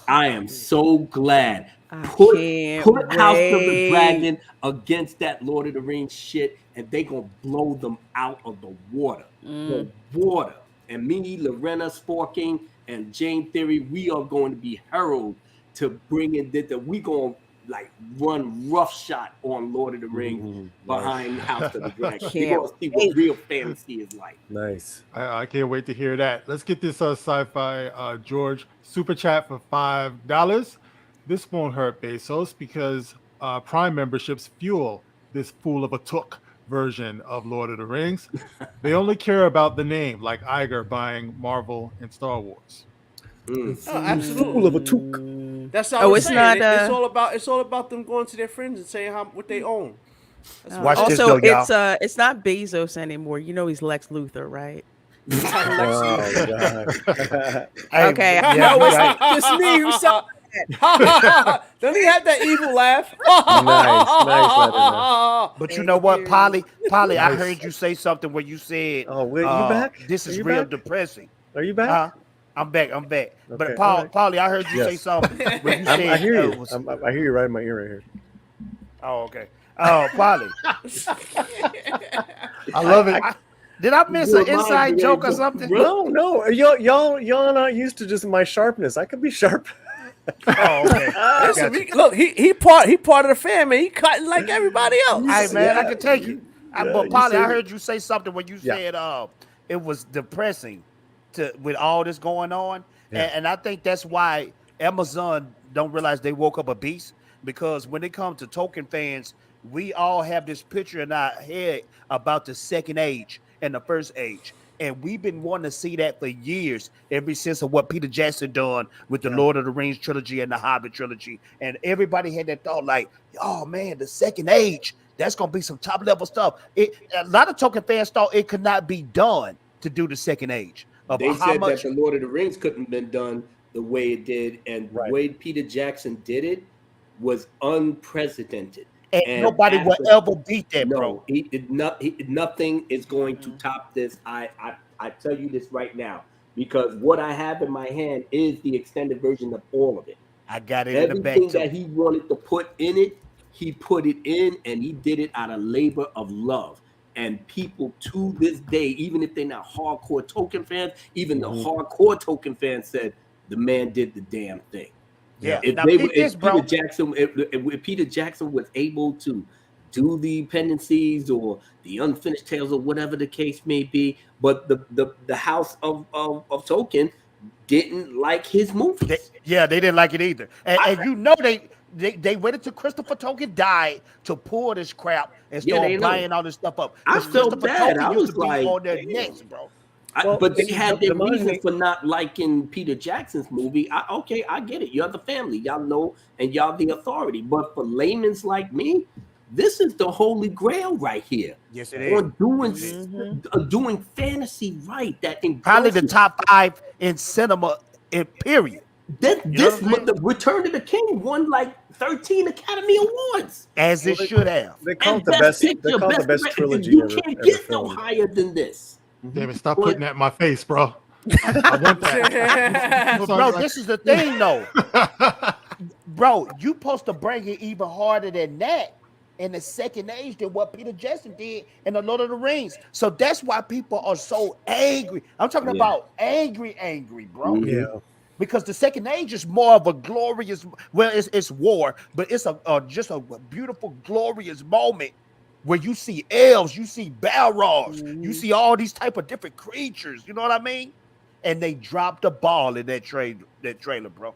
F: I am so glad. Put House of the Dragon against that Lord of the Rings shit, and they gonna blow them out of the water. The water. And me, Lorena Sporking, and Jane Theory, we are going to be heralded to bring in that we gonna like run roughshot on Lord of the Rings behind House of the Dragon. We're gonna see what real fantasy is like.
D: Nice.
A: I can't wait to hear that. Let's get this sci-fi George super chat for $5. This won't hurt Bezos because Prime memberships fuel this fool of a took version of Lord of the Rings. They only care about the name, like Iger buying Marvel and Star Wars.
G: Oh, absolutely.
D: Fool of a took.
G: That's how it's
B: not.
G: It's all about them going to their friends and saying what they own.
E: Watch this
B: Also,
E: though, y'all.
B: it's not Bezos anymore. You know he's Lex Luthor, right?
D: Oh, God.
B: Okay,
E: Yeah,
B: I know
E: you're
B: it's
E: right.
B: just me who saw
G: Doesn't he have that evil laugh?
D: Nice,
E: But you know what, Polly, I heard you say something where you said,
D: Oh, wait, you back?
E: This
D: Are
E: is
D: you
E: real
D: back?
E: depressing.
D: Are you back?
E: I'm back.
D: Okay,
E: But
D: all right.
E: Polly, I heard you say
D: Yes.
E: something where you said
D: I hear you.
E: it was-
D: I hear you right in my ear right here.
E: Oh, okay. Oh, Polly.
A: I love it.
E: Did I miss an inside joke or something?
D: No, y'all not used to just my sharpness. I could be sharp.
E: Oh, okay.
G: Listen, look, he part of the family. He cutting like everybody else.
E: Hey, man, I can take it. But
D: you
E: Polly, I
D: said-
E: heard you say something when you said it was depressing with all this going on.
D: Yeah.
E: And I think that's why Amazon don't realize they woke up a beast, because when it comes to Tolkien fans, we all have this picture in our head about the second age and the first age. And we've been wanting to see that for years, ever since of what Peter Jackson done with the Lord of the Rings trilogy and the Hobbit trilogy. And everybody had that thought like, oh man, the second age, that's going to be some top level stuff. A lot of Tolkien fans thought it could not be done to do the second age.
F: They said that the Lord of the Rings couldn't have been done the way it did, and the way Peter Jackson did it was unprecedented.
E: And nobody will ever beat that, bro.
F: Nothing is going to top this. I tell you this right now, because what I have in my hand is the extended version of all of it.
E: I got it in the back too.
F: Everything that he wanted to put in it, he put it in, and he did it out of labor of love. And people to this day, even if they're not hardcore Tolkien fans, even the hardcore Tolkien fans said the man did the damn thing.
E: Yeah.
F: If Peter Jackson was able to do the pendencies or the unfinished tales or whatever the case may be, but the house of Tolkien didn't like his movies.
E: They didn't like it either. And you know they waited till Christopher Tolkien died to pull this crap and start buying all this stuff up.
F: I felt bad.
E: Tolkien
F: I
E: used
F: was
E: to be
F: like,
E: on their necks, bro.
F: But they had their reasons for not liking Peter Jackson's movie. I get it. You're the family. Y'all know, and y'all the authority. But for laymen's like me, this is the holy grail right here.
E: Yes, it is.
F: On doing fantasy right.
E: Probably the top 5 in cinema, in period.
F: The Return of the King won like 13 Academy Awards.
E: As it should have.
D: They call it the best. They call it the best trilogy
F: You
D: ever.
F: can't get no higher than this.
A: David, stop putting that in my face, bro. I want that.
E: Bro, this is the thing, though. Bro, you supposed to bring it even harder than that in the second age than what Peter Jackson did in the Lord of the Rings. So that's why people are so angry. I'm talking about angry, bro.
D: Yeah.
E: Because the second age is more of a glorious, well, it's war, but it's just a beautiful, glorious moment where you see elves, you see Balrogs, you
B: Mhm.
E: see all these type of different creatures. You know what I mean? And they dropped the ball in that trailer, bro.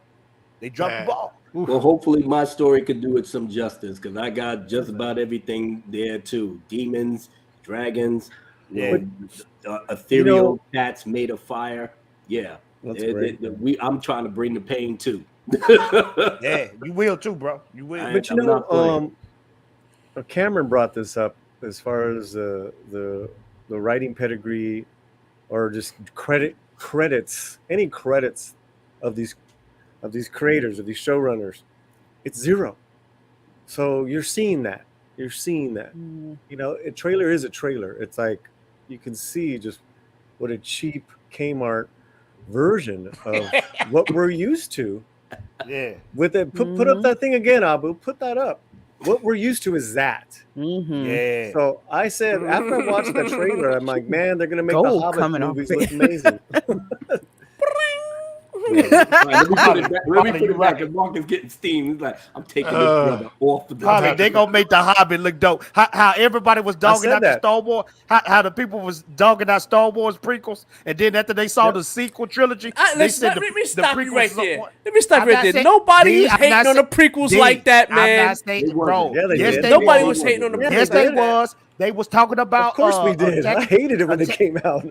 E: They dropped the
A: Man.
E: ball.
A: Oof.
F: Well, hopefully my story could do it some justice because I got just about everything there too. Demons, dragons,
E: Yeah.
F: ethereal cats made of fire. Yeah.
D: That's great.
F: I'm trying to bring the pain too.
E: Yeah, you will too, bro. You will.
D: But
F: I'm not playing.
D: Cameron brought this up as far as the writing pedigree or just credits, any credits of these creators, of these showrunners. It's zero. So you're seeing that.
B: Mm.
D: You know, a trailer is a trailer. It's like you can see just what a cheap Kmart version of what we're used to.
E: Yeah.
D: With it, put up that thing again, Abu. Put that up. What we're used to is that.
B: Mhm.
E: Yeah.
D: So I said after I watched the trailer, I'm like, man, they're gonna make the
B: Gold
D: Hobbit
B: coming off
D: movies
B: it.
D: look amazing.
F: All right, let me put it back. Let me
E: Holly,
F: put
E: you
F: it back.
E: right.
F: And Marcus getting steam. He's like, I'm taking this brother off of the
E: Holly, they gonna make the Hobbit look dope. How everybody was dogging
D: said
E: out the
D: that.
E: Star Wars, how the people was dogging out Star Wars prequels, and then after they saw the sequel trilogy, they said
G: Let me
E: the
G: stop you
E: prequels
G: right
E: was on
G: there.
E: point.
G: Let me stop
E: I'm
G: right
E: not
G: there.
E: saying-
G: Nobody
E: D,
G: was
E: I'm
G: hating
E: not
G: on the prequels
E: D,
G: like that,
E: I'm
G: man.
E: not saying,
F: They
E: bro.
F: wasn't.
D: Yeah, they
E: yes,
D: did.
E: they
G: Nobody
E: was.
G: was hating on the
D: Yeah,
E: Yes,
G: prequels
E: they
G: like that.
E: was. They was talking about.
D: Of course we did. I hated it when they came out.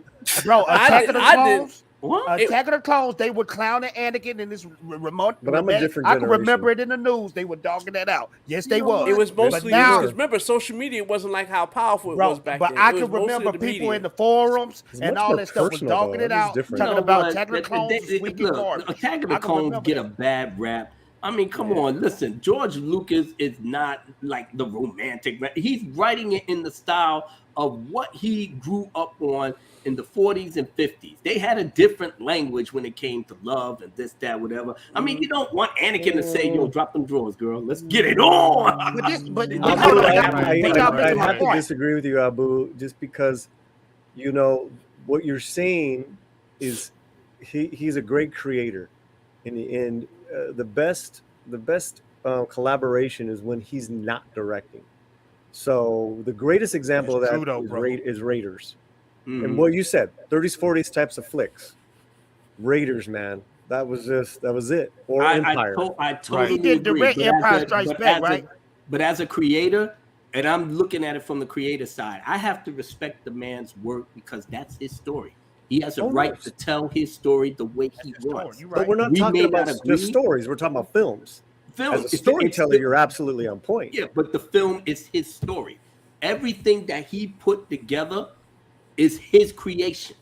E: Bro, Attack of the
G: I did.
E: Clones.
F: What?
E: Attack of the Clones, they were clowning Anakin in this remote.
D: But I'm a different
E: I can remember
D: generation.
E: it in the news. They were dogging that out. Yes, they
F: know
E: was.
G: It was
E: But
G: mostly
E: now,
G: because remember, social media wasn't like how powerful it
E: bro,
G: was back
E: but
G: then.
E: I
G: It was
E: can
G: mostly
E: remember
G: the
E: people
G: media.
E: in the forums
D: It's
E: and
D: much
E: all
D: more
E: that stuff was
D: personal,
E: dogging
D: though.
E: it
D: It is
E: out,
D: different.
E: talking
F: You know
E: about
F: what?
E: Attack of the Clones was wicked
F: Look,
E: garbage.
F: Attack of
E: I
F: the
E: can
F: Clones
E: remember
F: get
E: that.
F: a bad rap. I mean, come on, listen. George Lucas is not like the romantic. He's writing it in the style of what he grew up on in the 40s and 50s. They had a different language when it came to love and this, that, whatever. I mean, you don't want Anakin to say, "Yo, drop them drawers, girl. Let's get it on."
E: But
D: Abu,
E: hold on,
D: I
E: but y'all missing my
D: have to
E: point.
D: disagree with you, Abu, just because you know what you're saying is he's a great creator, and the best collaboration is when he's not directing. So the greatest example
E: That's
D: of
E: true,
D: that
E: though,
D: is,
E: bro.
D: is Raiders,
F: Mhm.
D: and what you said, 30s, 40s types of flicks. Raiders, man, that was it. Or Empire.
F: I totally
E: He did
F: agree.
E: direct
F: But
E: Empire
F: as a,
E: Strikes
F: but
E: Back,
F: as
E: right?
F: a, but as a creator, and I'm looking at it from the creator side, I have to respect the man's work because that's his story. He has a right to tell his story the way he wants.
E: You
D: But
E: right.
D: we're not
F: We
D: talking
F: may
D: about
F: not agree.
D: just stories. We're talking about films.
F: Film,
D: As a storyteller, you're absolutely on point.
F: Yeah, but the film is his story. Everything that he put together is his creation.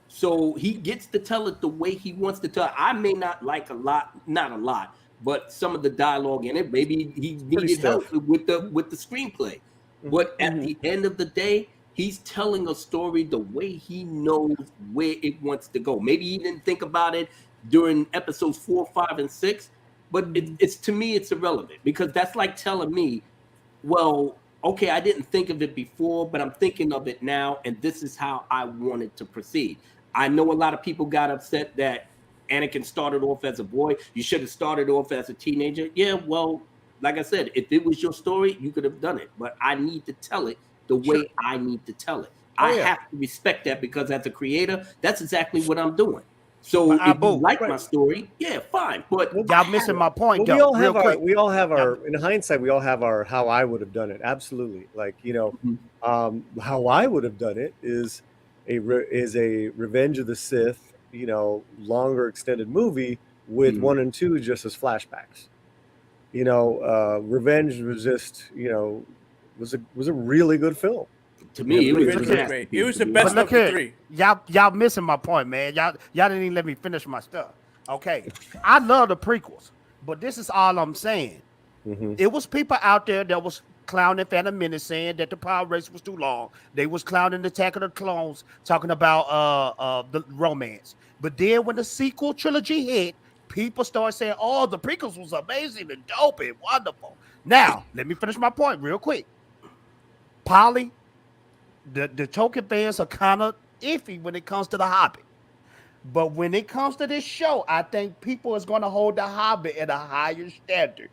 F: So he gets to tell it the way he wants to tell it. I may not like not a lot, but some of the dialogue in it, maybe he needed help with the screenplay. But at the end of the day, he's telling a story the way he knows where it wants to go. Maybe he didn't think about it during episodes 4, 5, and 6, but it's to me, it's irrelevant because that's like telling me, well, okay, I didn't think of it before, but I'm thinking of it now, and this is how I wanted to proceed. I know a lot of people got upset that Anakin started off as a boy. You should have started off as a teenager. Yeah, well, like I said, if it was your story, you could have done it. But I need to tell it the way I need to tell it. I have to respect that because as a creator, that's exactly what I'm doing. So if you like my story, yeah, fine. But
E: y'all missing my point,
D: Well,
E: though.
D: we all have our. In hindsight, we all have our how I would have done it. Absolutely, like how I would have done it is a Revenge of the Sith, longer extended movie with 1 and 2 just as flashbacks. Revenge was just was a really good film.
F: To me, it was
G: great. It was the best of the three.
E: Y'all missing my point, man. Y'all didn't even let me finish my stuff. Okay, I love the prequels, but this is all I'm saying. It was people out there that was clowning Phantom Menace, saying that the power race was too long. They was clowning Attack of the Clones, talking about the romance. But then when the sequel trilogy hit, people started saying, "Oh, the prequels was amazing and dope and wonderful." Now, let me finish my point real quick. Polly, the Tolkien fans are kind of iffy when it comes to the Hobbit. But when it comes to this show, I think people is going to hold the Hobbit at a higher standard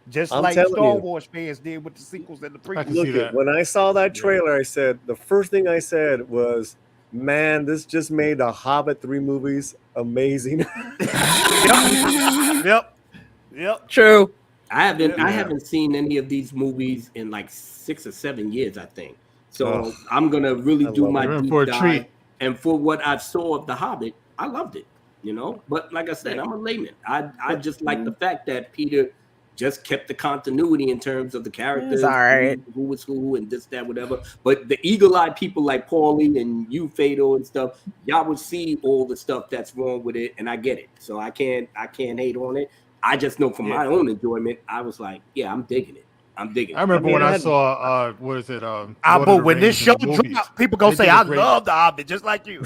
E: Just
D: I'm
E: like
D: telling
E: Star
D: you.
E: Wars fans did with the sequels and the
A: I can
E: prequels.
A: see
D: Look
A: that.
D: at when I saw that
A: Yeah.
D: trailer, I said the first thing I said was, "Man, this just made the Hobbit 3 movies amazing."
E: Yep. Yep.
B: True.
F: I
A: Yeah.
F: haven't seen any of these movies in like 6 or 7 years, I think. So
D: Ugh,
F: I'm gonna really
D: I
F: do
D: love
F: my
D: it.
A: You're in
F: deep
A: for a
F: dive.
A: treat.
F: And for what I saw of The Hobbit, I loved it, you know. But like I said, I'm a layman. I just like the fact that Peter just kept the continuity in terms of the characters,
B: all right.
F: who was who, and this, that, whatever. But the eagle-eyed people like Paulie and you, Fado, and stuff, y'all would see all the stuff that's wrong with it, and I get it. So I can't hate on it. I just know from my own enjoyment, I was like, yeah, I'm digging it. I'm digging
A: I
F: it.
A: remember
D: mean,
A: when
D: I
A: I
D: had-
A: saw what is it? Lord
E: But
A: of the
E: when this
A: Rings
E: show
A: in the movies.
E: dropped, people gonna
A: They
E: say,
A: did a
E: I
A: great-
E: love the Hobbit, just like you.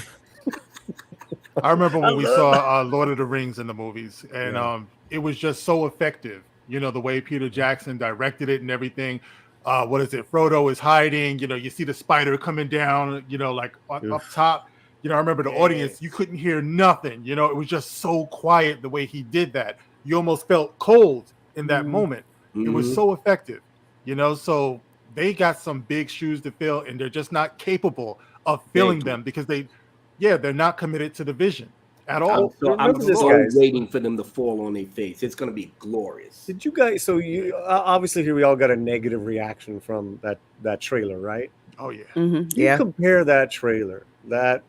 A: I remember when we
D: love
A: saw Lord of the Rings in the movies, and
D: Yeah.
A: it was just so effective. You know, the way Peter Jackson directed it and everything. What is it? Frodo is hiding. You know, you see the spider coming down. You know, like up top. You know, I remember the audience. You couldn't hear nothing. You know, it was just so quiet the way he did that. You almost felt cold in that moment. It was so effective. You know, so they got some big shoes to fill, and they're just not capable of filling them because they're not committed to the vision at all.
F: I'm
D: remember this,
F: so
D: guys.
F: waiting for them to fall on their face. It's gonna be glorious.
D: Did you guys? So you obviously here we all got a negative reaction from that trailer, right?
A: Oh yeah.
B: Mhm,
D: You
B: yeah.
D: compare that trailer, that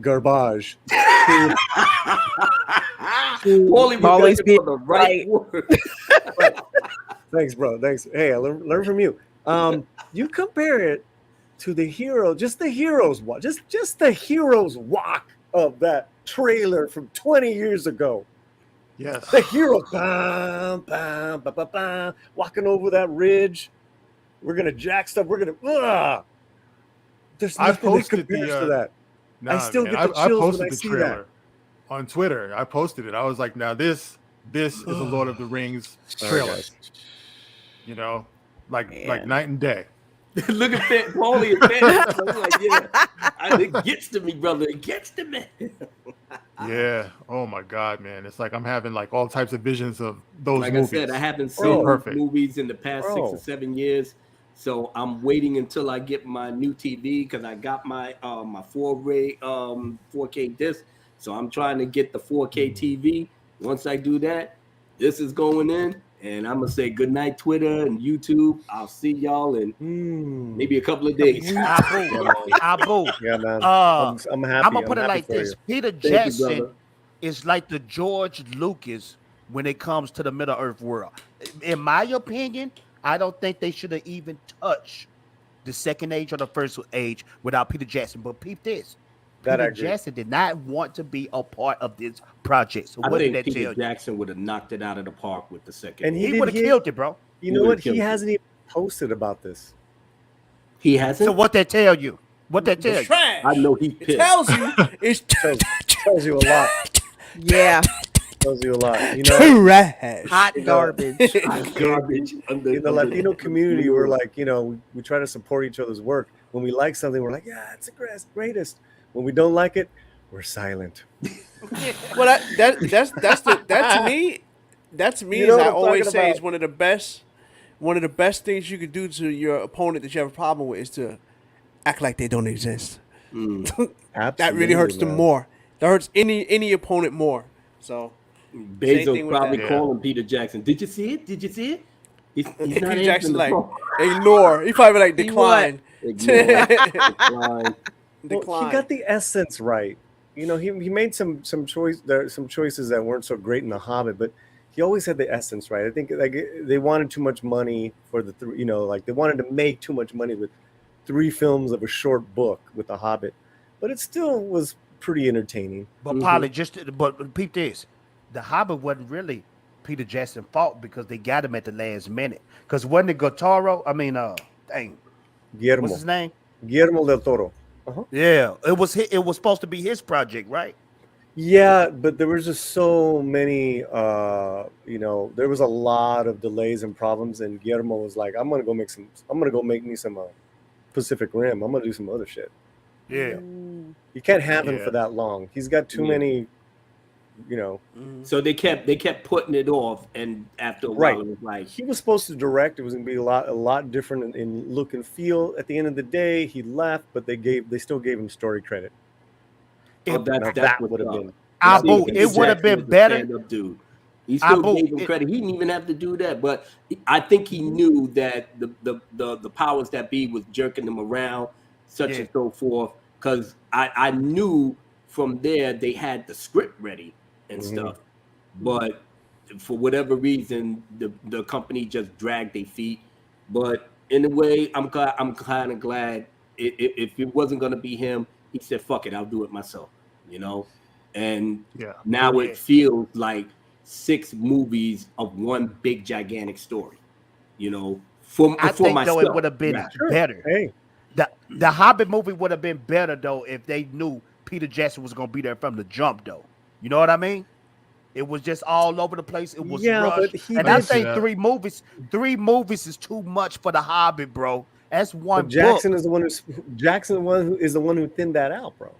D: garbage, to
F: Paulie was
B: Paulie's
F: looking
B: being
F: for the right word.
D: thanks, bro. Thanks. Hey, I learn from you. You compare it to the hero, just the hero's walk, just the hero's walk of that trailer from 20 years ago.
A: Yes.
D: The hero, bam, bam, bam, bam, bam, walking over that ridge. We're gonna jack stuff. We're gonna. There's
A: I
D: nothing that
A: posted
D: compares
A: the
D: to that.
A: nah,
D: I still
A: man,
D: get the
A: I
D: chills
A: posted
D: when I
A: the
D: see
A: trailer
D: that.
A: on Twitter. I posted it. I was like, now this is a Lord of the Rings
D: Sorry,
A: trailer.
D: guys.
A: You know, like
B: Man.
A: night and day.
F: Look at Paulie and Fat. I'm like, yeah, it gets to me, brother. It gets to me.
A: Yeah. Oh my God, man. It's like I'm having like all types of visions of those
F: Like
A: movies.
F: I said, I haven't
A: So
F: seen
A: perfect.
F: movies in the past 6
D: Bro.
F: or 7 years, so I'm waiting until I get my new TV because I got my my 4K disc. So I'm trying to get the 4K TV. Once I do that, this is going in, and I'm gonna say good night, Twitter and YouTube. I'll see y'all in maybe a couple of days.
E: Abu.
D: Yeah, man. I'm happy.
E: I'm gonna put it
D: happy
E: like
D: for
E: this:
D: you.
E: Peter
F: you,
E: Jackson
F: brother.
E: is like the George Lucas when it comes to the Middle Earth world. In my opinion, I don't think they should have even touched the second age or the first age without Peter Jackson. But peep this:
D: That I
E: Peter
D: agree.
E: Jackson did not want to be a part of this project. So
F: I
E: what did
F: think
E: that tell
F: Peter
E: you?
F: Jackson would have knocked it out of the park with the second.
D: And
F: one.
E: He would have killed it, bro.
D: You
F: He
D: know
F: would've
D: what? He
F: killed it.
D: hasn't even posted about this.
F: He hasn't.
E: So what that tell you? What that tell
G: It's
E: you?
G: trash.
F: I know he
G: It
F: pissed.
G: tells you it's
D: Tells you a lot.
B: Yeah.
D: Tells you a lot. You know,
G: trash.
B: Hot
D: You know,
B: garbage.
F: Garbage.
D: in the Latino community, we're like, you know, we try to support each other's work. When we like something, we're like, yeah, it's the greatest. When we don't like it, we're silent.
G: Well, that to me,
D: You know
G: as
D: what
G: I
D: I'm
G: always
D: talking
G: say,
D: about.
G: is one of the best things you could do to your opponent that you have a problem with is to act like they don't exist. That really hurts them
D: man.
G: more. That hurts any opponent more. So Same
F: Bezos
G: thing with
F: probably
G: that.
F: calling Peter Jackson. Did you see it? Did you see it? He's not
G: Peter
F: answering
G: Jackson
F: the
G: like
F: phone.
G: ignore. He probably like
B: He what?
G: decline.
F: Ignore. Decline.
D: Well, he got the essence right. You know, he made some choices that weren't so great in The Hobbit, but he always had the essence right. I think like they wanted too much money for the like they wanted to make too much money with 3 films of a short book with The Hobbit, but it still was pretty entertaining.
E: But Polly, but peep this: the Hobbit wasn't really Peter Jackson's fault because they got him at the last minute. Because wasn't it Gotaro? I mean,
D: Guillermo.
E: what's his name?
D: Guillermo del Toro.
E: Yeah, it was supposed to be his project, right?
D: Yeah, but there was just so many, there was a lot of delays and problems, and Guillermo was like, I'm gonna go make me some Pacific Rim. I'm gonna do some other shit.
E: Yeah.
D: You can't have him
A: Yeah.
D: for that long. He's got too many you know.
F: So they kept putting it off, and after a
D: Right.
F: while, it was like,
D: He was supposed to direct. It was going to be a lot different in look and feel. At the end of the day, he left, but they still gave him story credit.
F: oh,
D: Now
F: that's
D: that
F: what's
D: would have
F: up.
D: been.
F: See,
E: Abu,
F: Peter
E: it would have
F: Jackson
E: been
F: was a
E: better.
F: stand-up dude. He still
E: Abu,
F: gave him credit. He didn't even have to do that, but I think he knew that the powers that be was jerking him around, such and so forth. Because I knew from there they had the script ready and stuff, but for whatever reason, the company just dragged their feet. But in a way, I'm kind of glad if it wasn't gonna be him, he said, "Fuck it, I'll do it myself," you know. And
A: Yeah.
F: now
E: Yeah.
F: it feels like 6 movies of one big gigantic story, you know. For
E: I think
F: myself,
E: though it would have been
F: rather.
E: better.
D: Hey,
E: The Hobbit movie would have been better though if they knew Peter Jackson was gonna be there from the jump though. You know what I mean? It was just all over the place. It was
D: yeah,
E: rushed.
D: but he
E: And I
D: did.
A: see
E: think
A: that.
E: 3 movies is too much for the Hobbit, bro. That's one
D: But Jackson
E: book.
D: is the one who thinned that out, bro.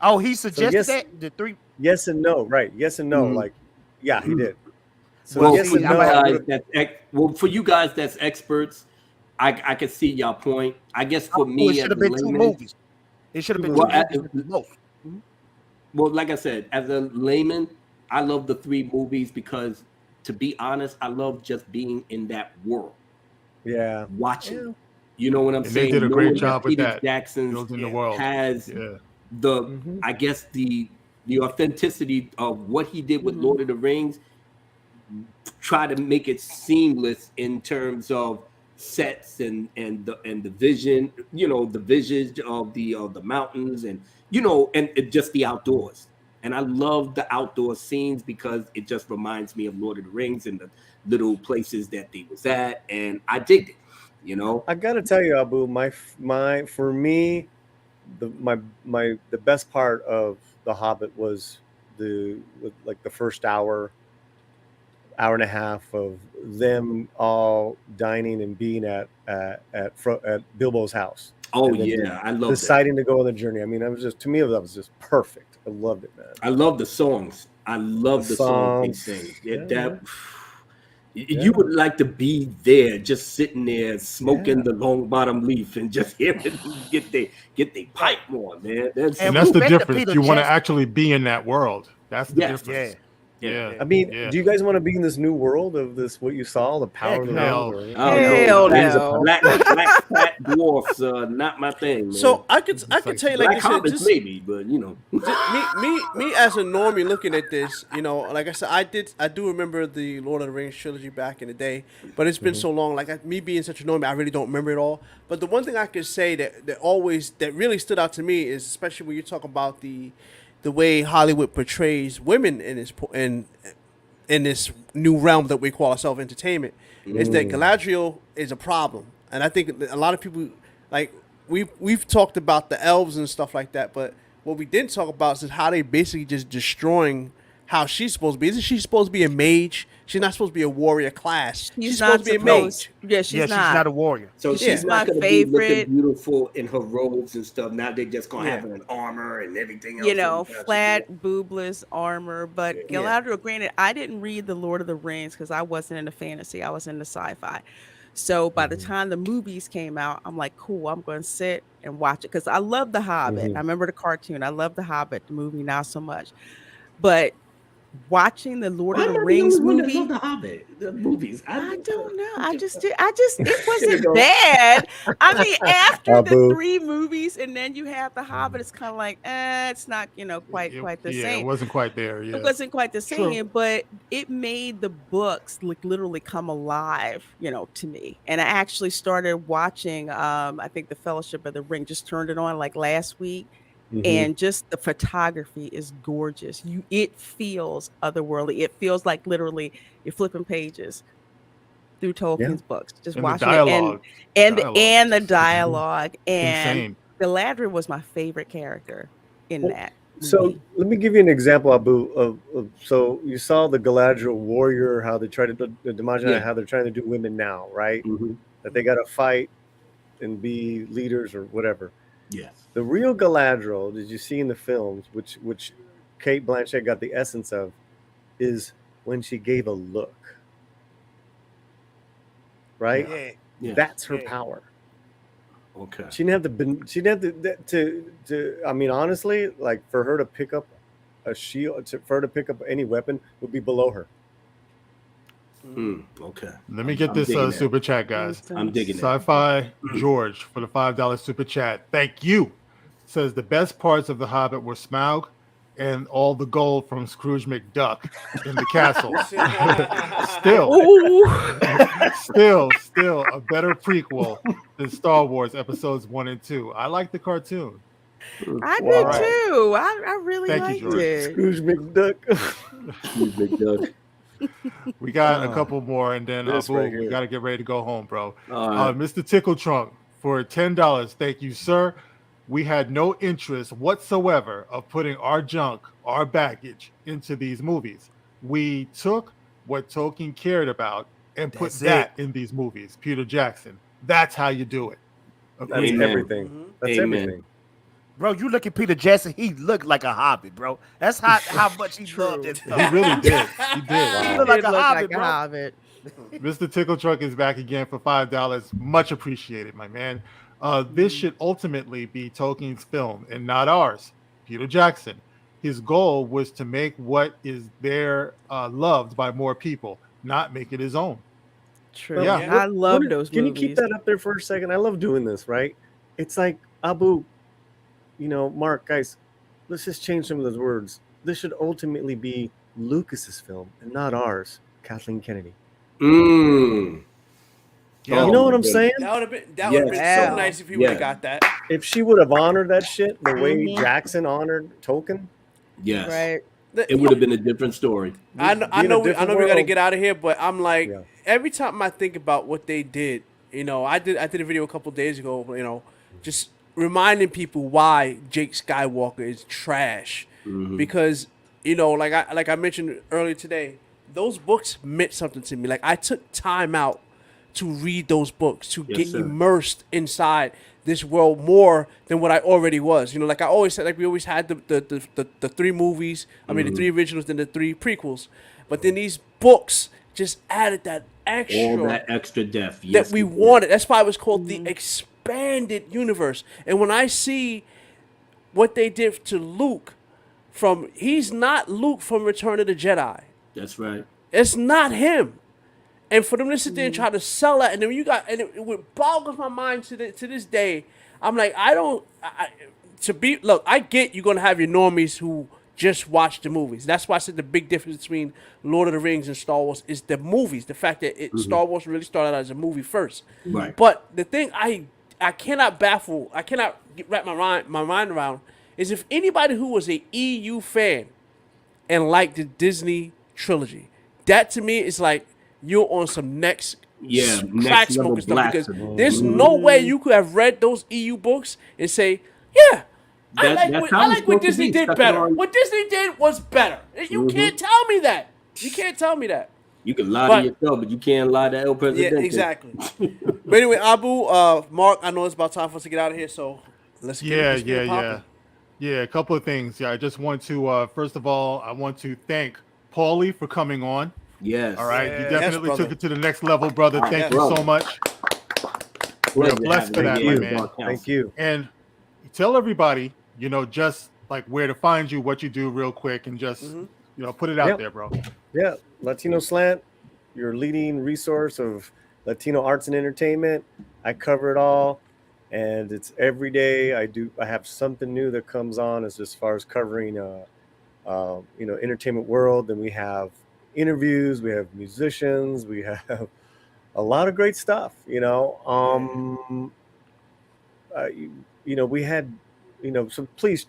E: Oh, he suggested
D: yes-
E: that? The 3
D: Yes and no, right? Yes and no.
F: Mhm.
D: Like, yeah, he did. So
E: Well,
D: yes
E: see,
D: and
E: I'm
D: no.
E: gonna have-
F: for you guys that's experts, I can see y'all point. I guess for
E: it
F: me
E: should
F: as
E: have
F: a
E: been 2
F: layman,
E: movies. It should have been
F: Well,
E: 2 movies at the most.
F: well, like I said, as a layman, I love the 3 movies because, to be honest, I love just being in that world,
D: Yeah.
F: watching.
D: Yeah.
F: You know what I'm
A: And
F: saying?
A: they did a great
F: Knowing
A: job
F: that
A: with
F: Peter
A: that.
F: Jackson
A: Building the world.
F: has
A: Yeah.
F: the, I guess the authenticity of what he did with Lord of the Rings. Try to make it seamless in terms of sets and the vision, you know, the visions of the mountains, and you know, and just the outdoors. And I love the outdoor scenes because it just reminds me of Lord of the Rings and the little places that they was at, and I digged it, you know.
D: I gotta tell you, Abu, for me, the best part of The Hobbit was the first hour and a half of them all dining and being at Bilbo's house.
F: Oh
D: And then
F: yeah, I love that.
D: deciding to go on the journey. I mean, to me that was just perfect. I loved it, man.
F: I love the songs. I love the songs they sing. You would like to be there, just sitting there smoking the long bottom leaf and just hearing them get their pipe on, man.
A: And that's the
E: respect to
A: difference.
E: Peter
A: You want to
E: Jackson.
A: actually be in that world. That's the
F: Yes.
A: difference. Yeah.
D: I mean,
A: Yeah.
D: do you guys want to be in this new world of this? What you saw, the power of the
A: Hell.
D: world? Or,
F: Oh,
B: Hell
F: black,
B: no.
F: black fat dwarfs, not my thing, man.
G: So I could tell you, like
F: black
G: you said,
F: hobbits
G: just
F: maybe, but you know.
G: me as a normie looking at this, you know, like I said, I do remember the Lord of the Rings trilogy back in the day, but it's been so long. Like me being such a normie, I really don't remember it all. But the one thing I could say that really stood out to me is, especially when you talk about the way Hollywood portrays women in this new realm that we call ourselves entertainment, is that Galadriel is a problem. And I think that a lot of people, like, we've talked about the elves and stuff like that, but what we didn't talk about is how they basically just destroying how she's supposed to be. Isn't she supposed to be a mage? She's not supposed to be a warrior class. She's supposed to be a mage.
B: Yeah, she's not
E: a warrior.
F: So she's
B: my
F: not going to be
B: favorite.
F: looking beautiful in her robes and stuff. Now they're just going to have her in armor and everything else.
B: You know, flat boobless armor. But
F: Yeah.
B: Galadriel, granted, I didn't read the Lord of the Rings because I wasn't into fantasy. I was into sci-fi. So by the time the movies came out, I'm like, cool, I'm going to sit and watch it because I love The Hobbit. I remember the cartoon. I love The Hobbit, the movie, not so much. But watching the Lord of the Rings movie,
F: the Hobbit, the movies.
B: I don't know. It wasn't bad. I mean, after the
D: Abu.
B: 3 movies and then you have The Hobbit, it's kind of like, it's not, quite the
A: Yeah,
B: same.
A: it wasn't quite there. Yeah.
B: It wasn't quite the
A: True.
B: same, but it made the books literally come alive, to me. And I actually started watching, I think The Fellowship of the Ring, just turned it on like last week. And just the photography is gorgeous. It feels otherworldly. It feels like literally you're flipping pages through Tolkien's books, just
A: And the
B: watching
A: dialogue.
B: it, and the dialogue. And
A: Insane.
B: Galadriel was my favorite character in that.
D: So
B: movie.
D: let me give you an example, Abu. Of so you saw the Galadriel warrior, how they try to do the Demajana, how they're trying to do women now, right? That they got to fight and be leaders or whatever.
F: Yes.
D: The real Galadriel, did you see in the films, which Kate Blanchett got the essence of, is when she gave a look. Right?
E: Yeah.
F: Yeah.
D: That's her
E: Yeah.
D: power.
F: Okay.
D: She didn't have to. She didn't have to. I mean, honestly, like for her to pick up a shield, for her to pick up any weapon would be below her.
F: Okay.
A: Let me get this
F: digging that.
A: super chat, guys.
F: I'm digging it.
A: Sci-Fi George for the $5 super chat. Thank you. Says the best parts of The Hobbit were Smaug and all the gold from Scrooge McDuck in the castle. still a better prequel than Star Wars episodes 1 and 2. I like the cartoon.
B: I did
D: Wow.
B: too. I really
A: Thank you,
B: liked
A: George.
B: it.
D: Scrooge McDuck.
F: Scrooge McDuck.
A: We got a couple more, and then
D: This
A: Abu,
D: right
A: we
D: here.
A: got to get ready to go home, bro.
F: All right.
A: Mr. Tickle Trunk for $10. Thank you, sir. We had no interest whatsoever of putting our junk, our baggage into these movies. We took what Tolkien cared about and put
E: That's
A: that in these movies. Peter Jackson. That's how you do it.
D: That's
A: Agreed.
F: Amen.
D: everything. That's
F: Amen.
D: everything.
E: Bro, you look at Peter Jackson, he looked like a hobbit, bro. That's how much he
B: True.
E: loved this
A: He
E: stuff.
A: really did. He did.
E: He looked like
B: Did
E: a
B: look
E: hobbit,
B: like a
E: bro.
B: hobbit.
A: Mr. Tickle Truck is back again for $5. Much appreciated, my man. This should ultimately be Tolkien's film and not ours. Peter Jackson. His goal was to make what is there loved by more people, not make it his own.
B: True.
A: Yeah.
B: I love those
D: Can
B: movies.
D: you keep that up there for a second? I love doing this, right? It's like Abu, Mark, guys, let's just change some of those words. This should ultimately be Lucas's film and not ours, Kathleen Kennedy.
A: Yeah.
D: You know what I'm saying?
G: That would have been
B: Yeah.
G: so nice if he would have
F: Yeah.
G: got that.
D: If she would have honored that shit the way
B: Mhm.
D: Jackson honored Tolkien,
F: Yes.
B: Right.
F: It would have been a different story.
G: I
D: be
G: know,
D: in
G: I
D: a
G: know, we
D: different
G: got to
D: world.
G: get out of here, but I'm like,
D: Yeah.
G: every time I think about what they did, I did a video a couple days ago, just reminding people why Jake Skywalker is trash, because like I mentioned earlier today, those books meant something to me. Like I took time out to read those books, to
F: Yes,
G: get
F: sir.
G: immersed inside this world more than what I already was. Like I always said, like we always had the three movies. I mean, the three originals, then the three prequels. But then these books just added that extra
F: All that extra depth. Yes,
G: that we
F: it did.
G: wanted. That's why it was called the expanded universe. And when I see what they did to Luke, he's not Luke from Return of the Jedi.
F: That's right.
G: It's not him. And for them to sit there and try to sell that, and then it boggles my mind to this day. I'm like, I get you're gonna have your normies who just watch the movies. That's why I said the big difference between Lord of the Rings and Star Wars is the movies. The fact that Star Wars really started out as a movie first.
F: Right.
G: But the thing I cannot wrap my mind around is if anybody who was a EU fan and liked the Dizznee trilogy, that to me is like you're on some next
F: next
G: crack
F: level
G: smoking stuff, because
F: blasphemy.
G: there's no way you could have read those EU books and say, yeah, I
F: That's
G: like
F: how it's
G: what
F: supposed to
G: Disney
F: be.
G: did
F: Stuck it
G: better.
F: on-
G: What Disney did was better. You can't tell me that. You can't tell me that.
F: You can lie
G: But-
F: to yourself, but you can't lie to El
G: Yeah,
F: Presidente.
G: exactly. But anyway, Abu, Mark, I know it's about time for us to get out of here, so let's get it popping.
A: Yeah, a couple of things. Yeah, I just want to first of all, I want to thank Paulie for coming on.
F: Yes.
A: All right, you definitely
G: brother.
A: took it to the next level, brother. Thank
G: yes.
A: you so
F: Brother.
A: much.
F: Pleasure
A: blessed
F: having
A: for that,
F: you
A: my
F: as
A: man.
F: our counsel.
D: thank you.
A: And tell everybody, just like where to find you, what you do, real quick, and just put it out
D: Yep.
A: there, bro.
D: Yeah, Latino Slant, your leading resource of Latino arts and entertainment. I cover it all, and it's every day. I have something new that comes on as far as covering, entertainment world. Then we have interviews, we have musicians, we have a lot of great stuff. We had, so please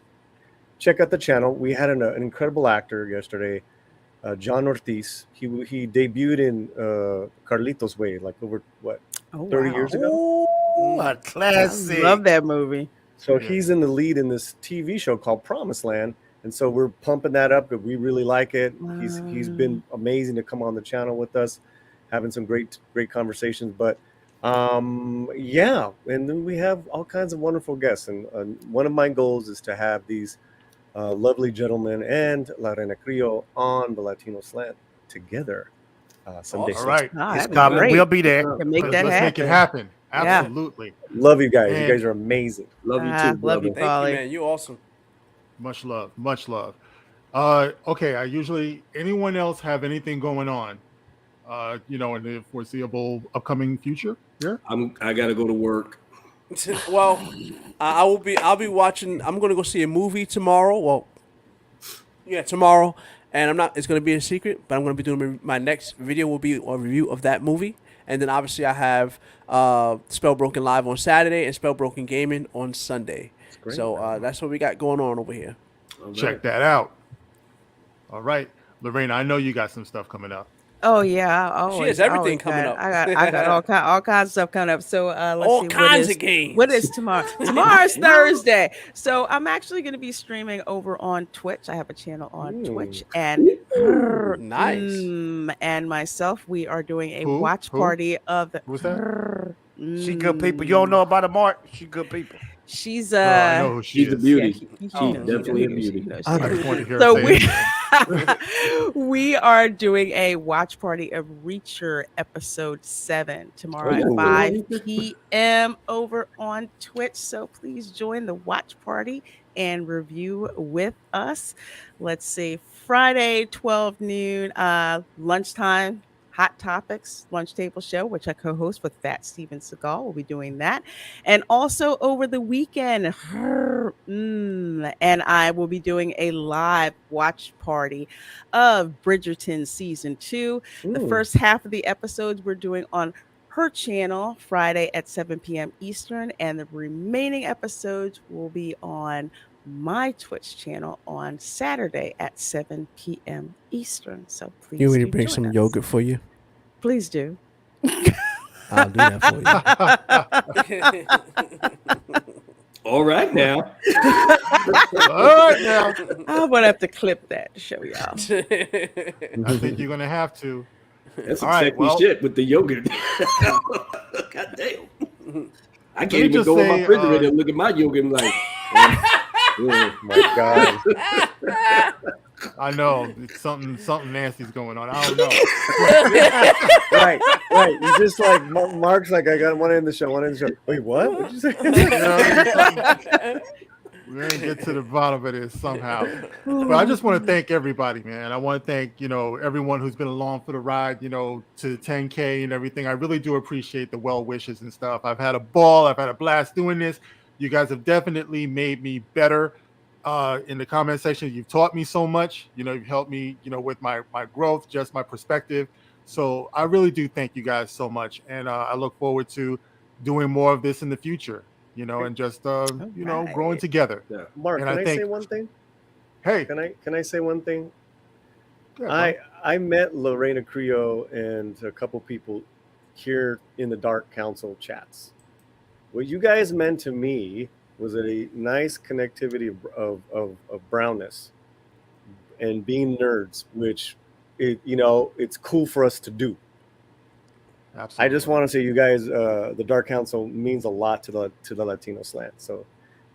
D: check out the channel. We had an incredible actor yesterday. John Ortiz. He debuted in Carlitos Way, like over 30 years ago.
E: Ooh, a classic.
B: I love that movie.
D: So
A: Yeah.
D: he's in the lead in this TV show called Promised Land, and so we're pumping that up because we really like it. He's been amazing to come on the channel with us, having some great conversations. But and then we have all kinds of wonderful guests, and one of my goals is to have these lovely gentlemen and Lorena Crio on the Latino Slant together someday.
A: All
D: soon.
A: right.
B: Oh,
E: It's
B: that'd be
E: coming.
B: great.
E: We'll be there.
B: To make that
A: Let's make it happen.
B: Yeah.
A: Absolutely.
D: Love you guys. You
A: And-
D: guys are amazing.
F: Love you too,
B: Love
F: brother.
B: you,
G: Thank
B: Polly.
G: you, man. You awesome.
A: Much love. Much love. Okay. Anyone else have anything going on? In the foreseeable upcoming future? Yeah.
F: I gotta go to work.
G: Well, I'll be watching. I'm gonna go see a movie tomorrow. Well, yeah, tomorrow, and it's gonna be a secret, but I'm gonna be doing my next video will be a review of that movie, and then obviously I have Spellbroken Live on Saturday and Spellbroken Gaming on Sunday.
D: great,
G: So that's what we got going on over here.
F: All right.
A: Check that out. All right. Lorena, I know you got some stuff coming up.
B: Oh yeah,
G: She has everything coming up.
B: I got all kinds of stuff coming up. So let's
G: All
B: see,
G: kinds of games.
B: What is tomorrow? Tomorrow's Thursday. So I'm actually going to be streaming over on Twitch. I have a channel on Twitch, and
G: Nice.
B: and myself, we are doing a
A: Who?
B: watch
A: Who?
B: party of the.
A: Who's that?
E: She good people. You don't know about her, Mark? She good people.
B: She's
A: I know who she
F: She's a
A: is.
F: beauty.
B: She's
F: definitely a beauty.
A: I just wanted to hear
B: So
A: her
B: we
A: say it.
B: we are doing a watch party of Reacher episode 7 tomorrow
F: Oh,
B: at 5 p.m. over on Twitch. So please join the watch party and review with us. Let's see, Friday 12 noon, lunchtime. Hot Topics lunch table show, which I co-host with Fat Steven Seagal. We'll be doing that. And also over the weekend, and I will be doing a live watch party of Bridgerton season 2. The first half of the episodes we're doing on her channel Friday at 7 p.m. Eastern, and the remaining episodes will be on my Twitch channel on Saturday at 7 p.m. Eastern. So please
G: You want me
B: do
G: to bring
B: join
G: some
B: us.
G: yogurt for you?
B: Please do.
G: I'll do that for you.
F: All right now.
A: All right now.
B: I'm gonna have to clip that to show y'all.
A: I think you're gonna have to.
F: That's some
A: All right,
F: sexy
A: well-
F: shit with the yogurt. God damn. I
A: me
F: can't even
A: just
F: go in my
A: say,
F: refrigerator and look at my yogurt and like,
D: Oh my God.
A: I know it's something nasty's going on. I don't know.
D: Right. You just like Mark's like, I got one in the show. Wait, what? What'd you say?
A: We're gonna get to the bottom of this somehow. But I just want to thank everybody, man. I want to thank everyone who's been along for the ride, to 10K and everything. I really do appreciate the well wishes and stuff. I've had a ball. I've had a blast doing this. You guys have definitely made me better. In the comment section, you've taught me so much. You've helped me, with my growth, just my perspective. So I really do thank you guys so much, and I look forward to doing more of this in the future. And just growing together.
F: yeah.
D: Mark,
A: And
D: can
A: I
D: I
A: think-
D: say one thing?
A: Hey,
D: Can I say one thing?
A: go ahead,
D: I met Lorena Crio and a couple people here in the Dark Council chats. What you guys meant to me was a nice connectivity of brownness and being nerds, which it's cool for us to do.
A: Absolutely.
D: I just want to say, you guys, the Dark Council means a lot to the Latino Slant. So,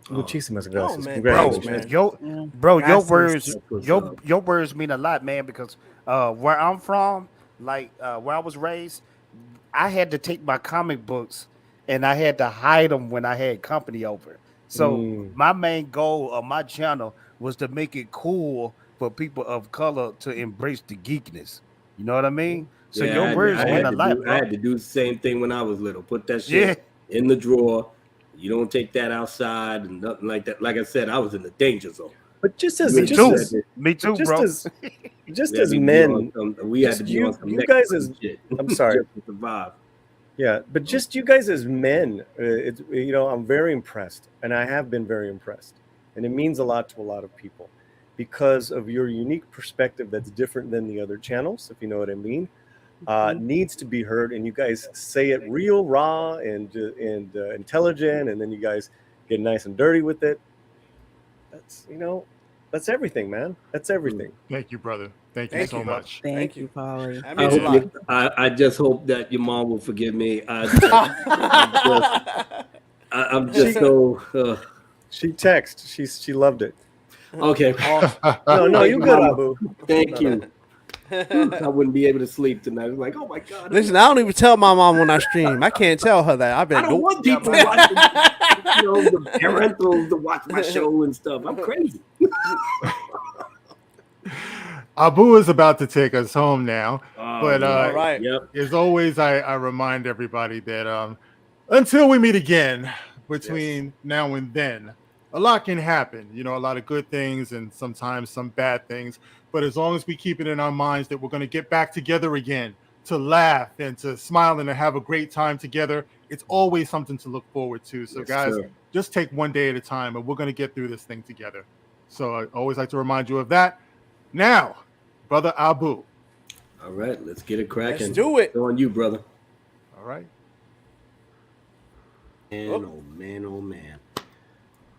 D: muchísimas gracias.
G: man.
E: Bro,
D: Congratulations.
G: man.
E: your
B: Gracias.
E: words,
F: What's
E: your
F: up?
E: your words mean a lot, man. Because where I'm from, like where I was raised, I had to take my comic books and I had to hide them when I had company over. So my main goal of my channel was to make it cool for people of color to embrace the geekness. You know what I mean? So
F: Yeah,
E: your words mean a lot,
F: I
E: bro.
F: had to do the same thing when I was little. Put that shit in the drawer. You don't take that outside and nothing like that. Like I said, I was in the danger zone.
D: But just as
E: Me
D: just
E: too.
D: as,
E: Me too,
D: just
E: bro.
D: as just
F: We had
D: as
F: to be
D: men,
F: on we had to be
D: just
F: on some
D: you
F: next
D: guys
F: level
D: as
F: shit.
D: I'm sorry.
F: Just to survive.
D: Yeah, but just you guys as men, it's I'm very impressed, and I have been very impressed, and it means a lot to a lot of people because of your unique perspective that's different than the other channels, if you know what I mean. Needs to be heard, and you guys say it real raw and intelligent, and then you guys get nice and dirty with it. That's everything, man. That's everything.
A: Thank you, brother. Thank you
G: Thank
A: so
G: you, brother.
A: much.
B: Thank you, Polly.
G: That
F: I,
G: means a
F: hope
G: lot.
F: I just hope that your mom will forgive me. I'm just so.
D: She texted. She loved it.
F: Okay.
D: No, you good, Abu.
F: Thank you. I wouldn't be able to sleep tonight. I'm like, oh my God.
G: Listen, I don't even tell my mom when I stream. I can't tell her that. I bet.
F: I don't want people watching, the parentals to watch my show and stuff. I'm crazy.
A: Abu is about to take us home now. But
G: all right.
F: Yep.
A: as always, I remind everybody that until we meet again, between now and then, a lot can happen. A lot of good things and sometimes some bad things. But as long as we keep it in our minds that we're going to get back together again to laugh and to smile and to have a great time together, it's always something to look forward to. So, guys, just take one day at a time, and we're going to get through this thing together. So I always like to remind you of that. Now, Brother Abu.
F: All right, let's get it cracking.
G: Let's do it.
F: Go on you, brother.
A: All right.
F: And oh man.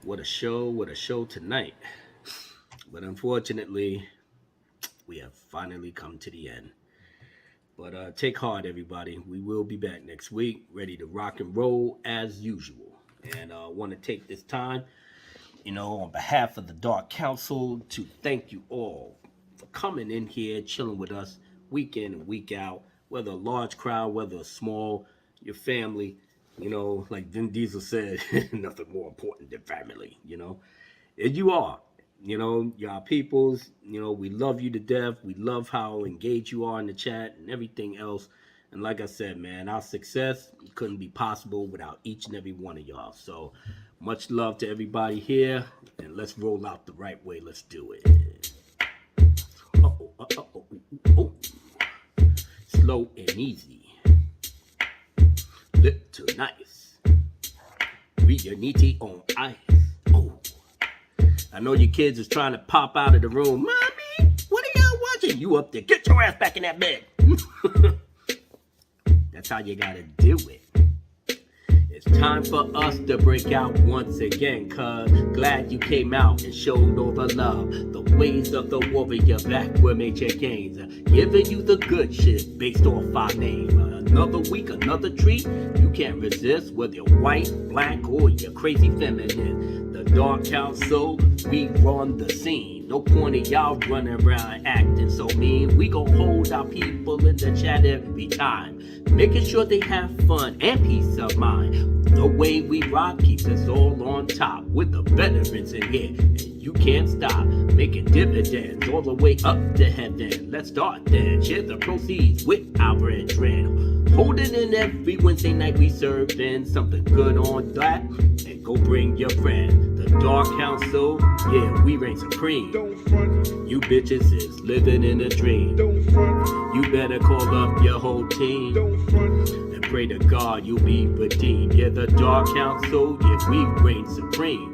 F: What a show tonight. But unfortunately, we have finally come to the end. But take heart, everybody. We will be back next week, ready to rock and roll as usual. And I want to take this time, on behalf of the Dark Council, to thank you all for coming in here, chilling with us week in and week out, whether a large crowd, whether a small, your family, like Vin Diesel said, nothing more important than family, And you are. You're our peoples, we love you to death. We love how engaged you are in the chat and everything else. And like I said, man, our success couldn't be possible without each and every one of y'all. So much love to everybody here, and let's roll out the right way. Let's do it. Slow and easy. Lip to nice. Reunity on ice. I know your kids is trying to pop out of the room. Mommy, what are y'all watching? You up there. Get your ass back in that bed. That's how you gotta do it. It's time for us to break out once again, cuz glad you came out and showed all the love. The ways of the warrior back where major gains. Giving you the good shit based off our name. Another week, another treat. You can't resist whether you're white, black, or you're crazy feminine. The Dark Council, we run the scene. No point of y'all running around acting so mean. We gon' hold our people in the chat every time, making sure they have fun and peace of mind. The way we rock keeps us all on top with the veterans in here, and you can't stop making dividends all the way up to heaven. Let's start then. Share the proceeds with our brethren. Holding in every Wednesday night we serving something good on that, and go bring your friend. The Dark Council, yeah, we reign supreme. You bitches is living in a dream. You better call up your whole team and pray to God you'll be redeemed. Yeah, the Dark Council, yeah, we reign supreme.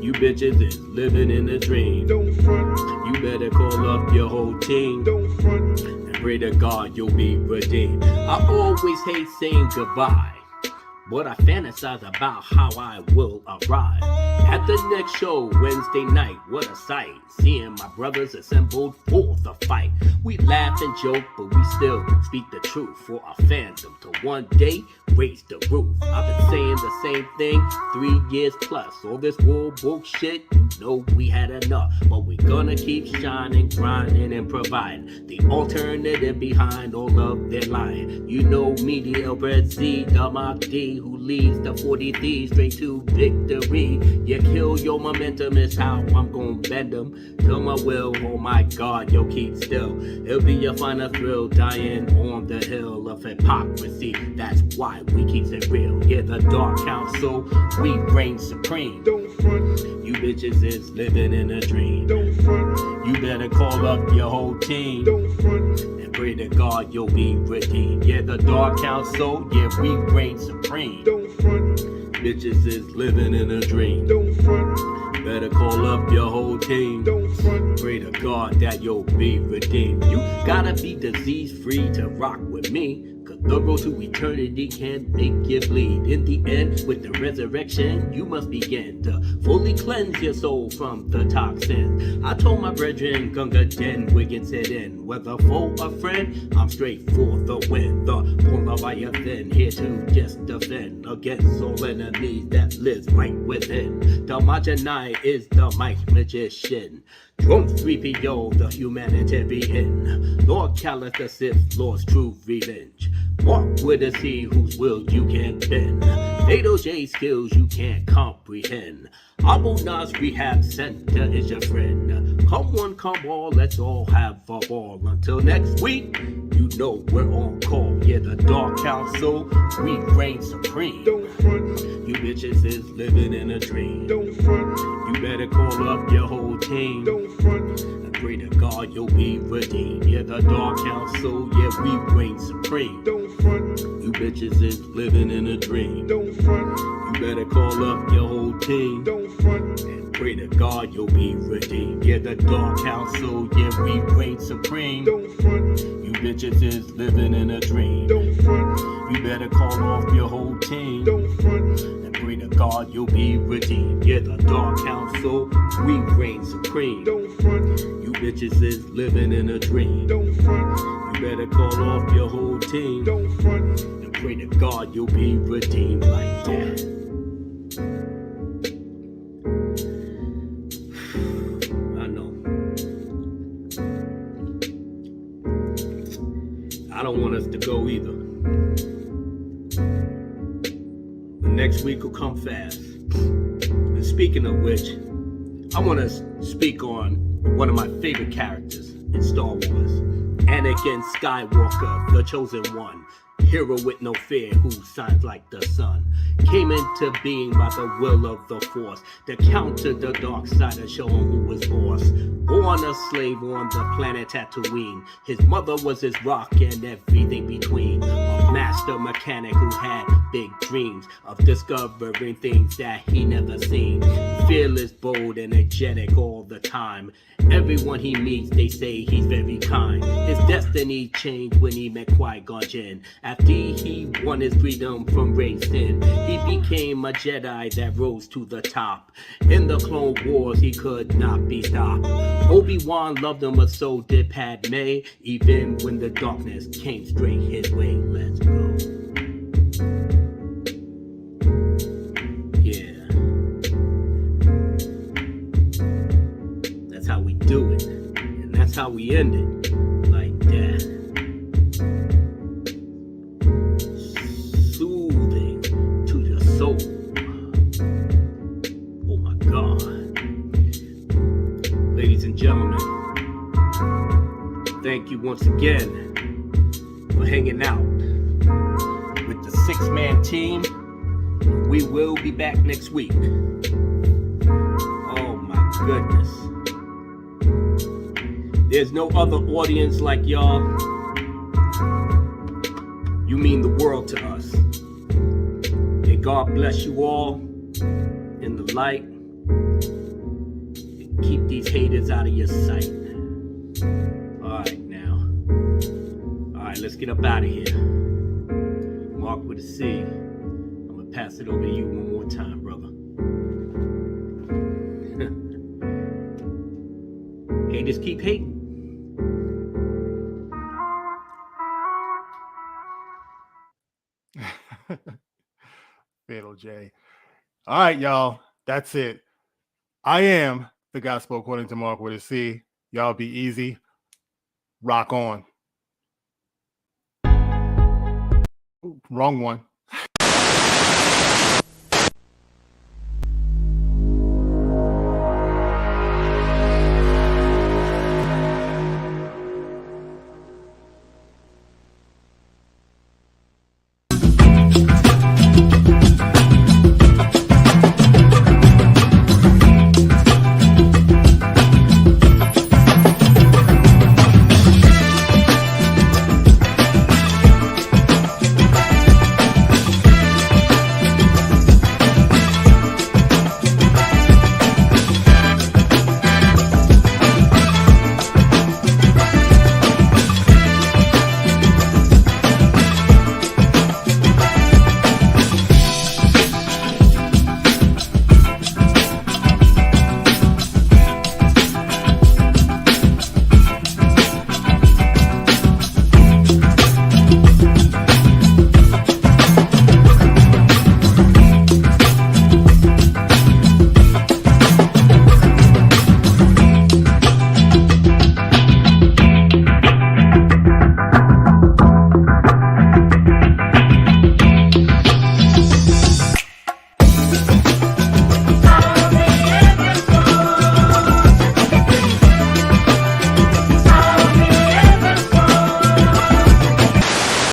F: You bitches is living in a dream. You better call up your whole team and pray to God you'll be redeemed. I always hate saying goodbye, but I fantasize about how I will arrive at the next show Wednesday night. What a sight, seeing my brothers assembled for the fight. We laugh and joke, but we still speak the truth for our fandom to one day raise the roof. I've been saying the same thing 3 years plus. All this war bullshit, you know we had enough, but we gonna keep shining, grinding, and providing the alternative behind all of their lying. You know me, the El Z, the Mach D, who leads the 40 thieves straight to victory. You kill your momentum is how I'm gonna bend them to my will. Oh my God, yo, keep still. It'll be a final thrill dying on the hill of hypocrisy. That's why we keep it real. Yeah, the Dark Council, we reign supreme. You bitches is living in a dream. You better call up your whole team and pray to God you'll be redeemed. Yeah, the Dark Council, yeah, we reign supreme. Bitches is living in a dream. Better call up your whole team. Pray to God that you'll be redeemed. You gotta be disease free to rock with me, cause The road to eternity can make you bleed. In the end, with the resurrection, you must begin to fully cleanse your soul from the toxins. I told my brethren, Gunga Den, Wiggins set in. Whether foe or friend, I'm straight for the win. The Polaviathan here to just defend against all enemies that lives right within. The Majanai is the mic magician. Drum 3PO, the humanitarian. Lord Callus the Sith, Lord's true revenge. Mark with a C whose will you can't bend. Fatal J skills you can't comprehend. Abu Nas Rehab Center is your friend. Come one, come all, let's all have a ball. Until next week, you know we're on call. Yeah, the Dark Council, we reign supreme.
C: Don't front,
F: You bitches is living in a dream.
C: don't front,
F: You better call up your whole team.
C: don't front,
F: And pray to God you'll be redeemed. Yeah, the Dark Council, yeah, we reign supreme.
C: don't front,
F: You bitches is living in a dream.
C: don't front,
F: You better call up your whole team.
C: don't front,
F: And pray to God you'll be redeemed. Yeah, the Dark Council, yeah, we reign supreme.
C: don't front,
F: You bitches is living in a dream.
C: don't front,
F: You better call off your whole team.
C: don't front,
F: And pray to God you'll be redeemed. Yeah, the Dark Council, we reign supreme.
C: don't front,
F: You bitches is living in a dream.
C: don't front,
F: You better call off your whole team.
C: don't front.
F: And pray to God you'll be redeemed like that. I know. I don't want us to go either. The next week will come fast. And speaking of which, I want to speak on one of my favorite characters in Star Wars. Anakin Skywalker, the chosen one. Hero with no fear who shines like the sun. Came into being by the will of the Force to counter the dark side and show him who was boss. Born a slave on the planet Tatooine. His mother was his rock and everything between. A master mechanic who had big dreams of discovering things that he never seen. Fearless, bold, and energetic all the time. Everyone he meets, they say he's very kind. His destiny changed when he met Qui-Gon Jinn. After he won his freedom from raised in, he became a Jedi that rose to the top. In the Clone Wars, he could not be stopped. Obi-Wan loved him, but so did Padme. Even when the darkness came straight his way. Let's go. Yeah. That's how we do it. And that's how we end it. Like that. Soothing to your soul. Oh my God. Ladies and gentlemen, thank you once again for hanging out with the 6-man team. We will be back next week. Oh my goodness. There's no other audience like y'all. You mean the world to us. May God bless you all in the light. And keep these haters out of your sight. Alright now. Alright, let's get up out of here. Mark with a C. I'm gonna pass it over to you one more time, brother. Haters keep hating.
A: Fatal J. All right, y'all. That's it. I am the gospel according to Mark with a C. Y'all be easy. Rock on. Ooh, wrong one.